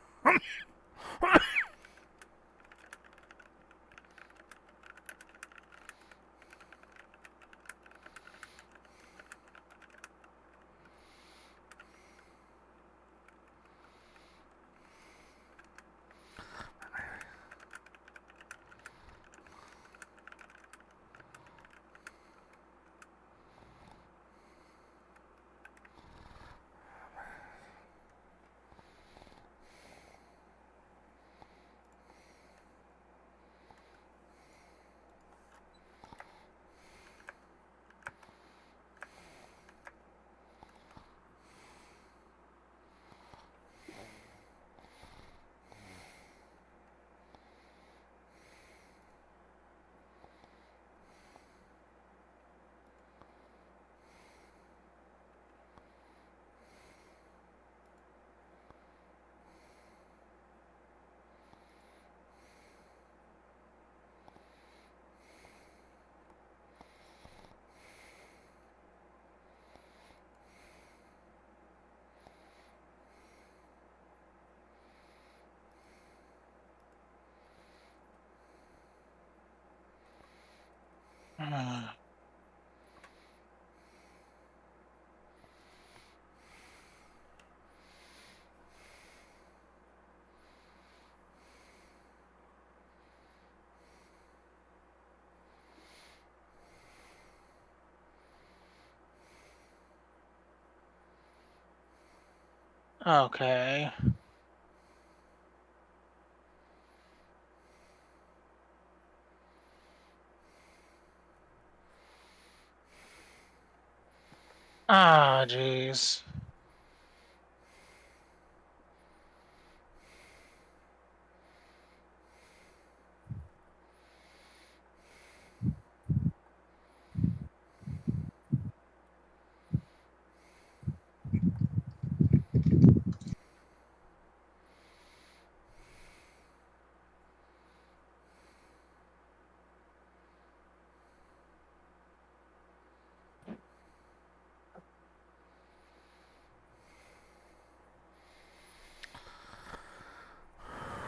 Okay. Ah, jeez.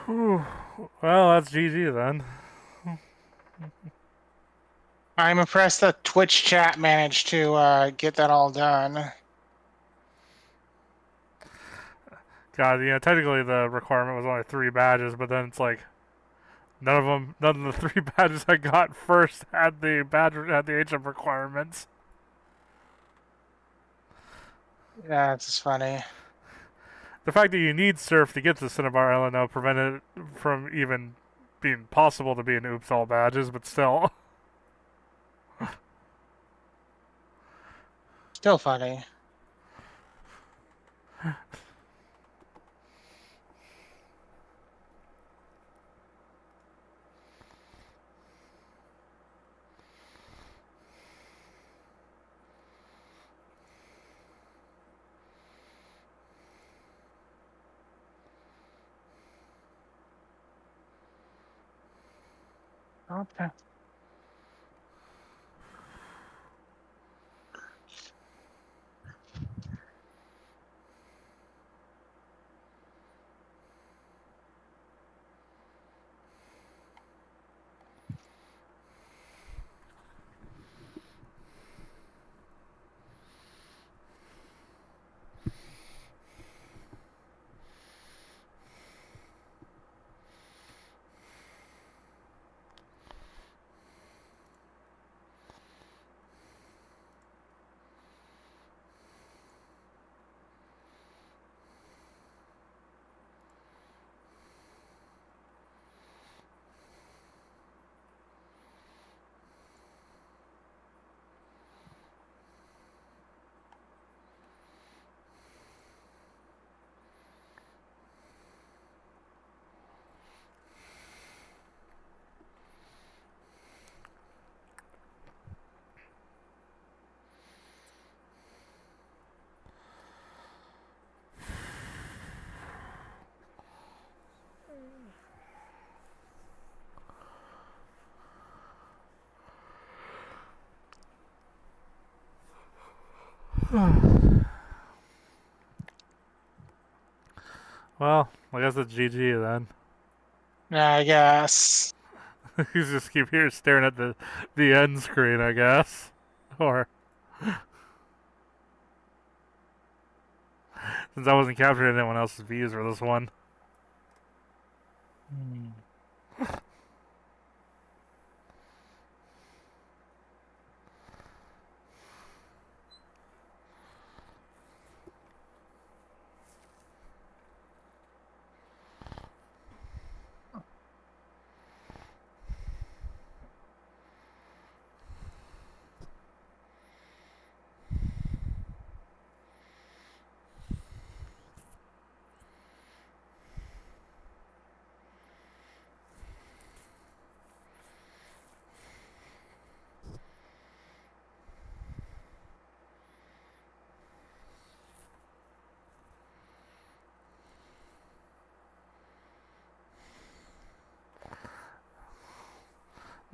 Whew. Well, that's GG then. I'm impressed that Twitch chat managed to get that all done. God, technically the requirement was only 3 badges, but then it's like none of the 3 badges I got first had the HM requirements. Yeah, it's funny. The fact that you need Surf to get to Cinnabar LNO prevented it from even being possible to be an oops all badges, but still. Still funny. Okay. Well, I guess it's GG then. Yeah, I guess. You just keep here staring at the end screen, I guess. Or since I wasn't capturing anyone else's views for this one.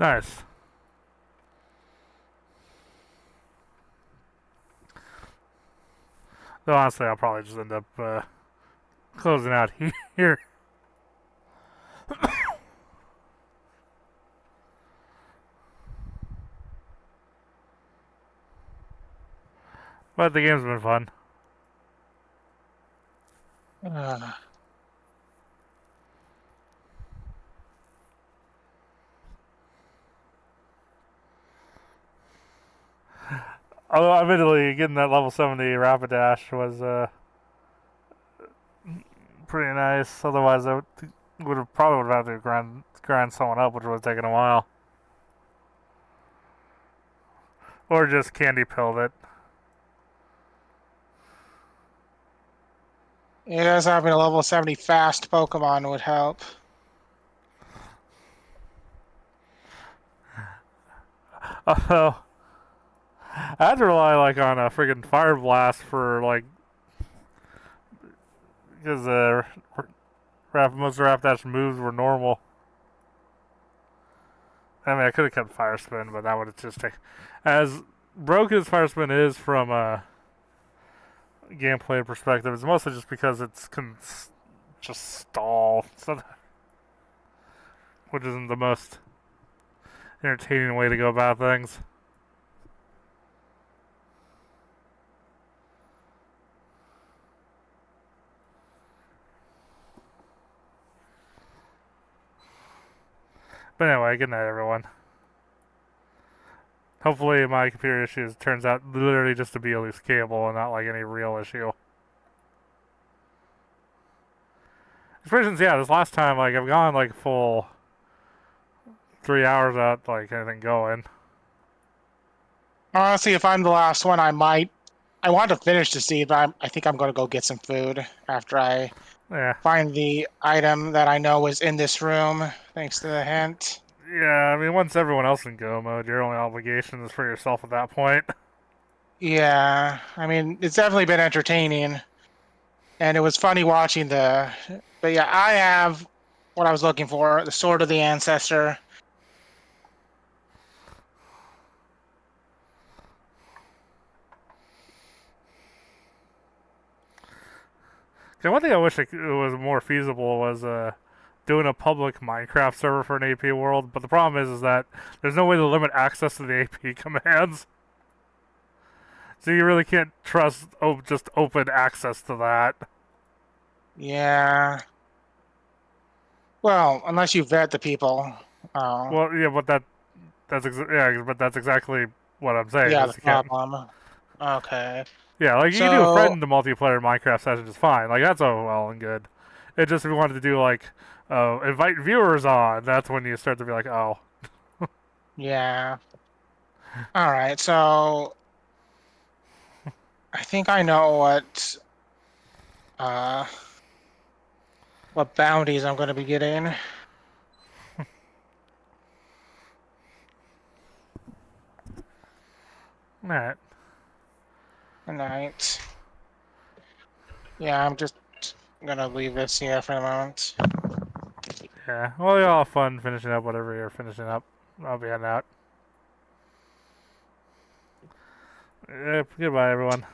Nice. Though honestly, I'll probably just end up closing out here. But the game's been fun. Although, admittedly, getting that level 70 Rapid Dash was pretty nice. Otherwise, I probably would have had to grind someone up, which would have taken a while. Or just candy pilled it. It does having a level 70 fast Pokemon would help. Oh, I had to rely like on a friggin' Fire Blast for like because most Rapidash moves were normal. I mean, I could have kept Fire Spin, but that would have just taken. As broken as Fire Spin is from a gameplay perspective, it's mostly just because it's just stall, which isn't the most entertaining way to go about things. But anyway, good night, everyone. Hopefully my computer issues turns out literally just to be a loose cable and not like any real issue. For instance, yeah, this last time, like, I've gone like full 3 hours without like anything going. Honestly, if I'm the last one, I want to finish the seed, but I think I'm going to go get some food after I find the item that I know is in this room, thanks to the hint. Yeah, I mean, once everyone else in go mode, your only obligation is for yourself at that point. Yeah, I mean, it's definitely been entertaining, and it was funny watching the... But yeah, I have what I was looking for, the Sword of the Ancestor. One thing I wish it was more feasible was doing a public Minecraft server for an AP world, but the problem is that there's no way to limit access to the AP commands. So you really can't trust just open access to that. Yeah. Well, unless you vet the people. Well, yeah, but that's exactly what I'm saying. Yeah, the problem. Okay. Yeah, like you can do a friend to multiplayer Minecraft session is fine. Like that's all well and good. It just if you wanted to do like invite viewers on, that's when you start to be like, oh. Yeah. All right, so I think I know what bounties I'm going to be getting. Alright. Good night. Yeah, I'm just going to leave this here for a moment. Yeah, well, y'all have fun finishing up whatever you're finishing up. I'll be heading out. Goodbye, everyone.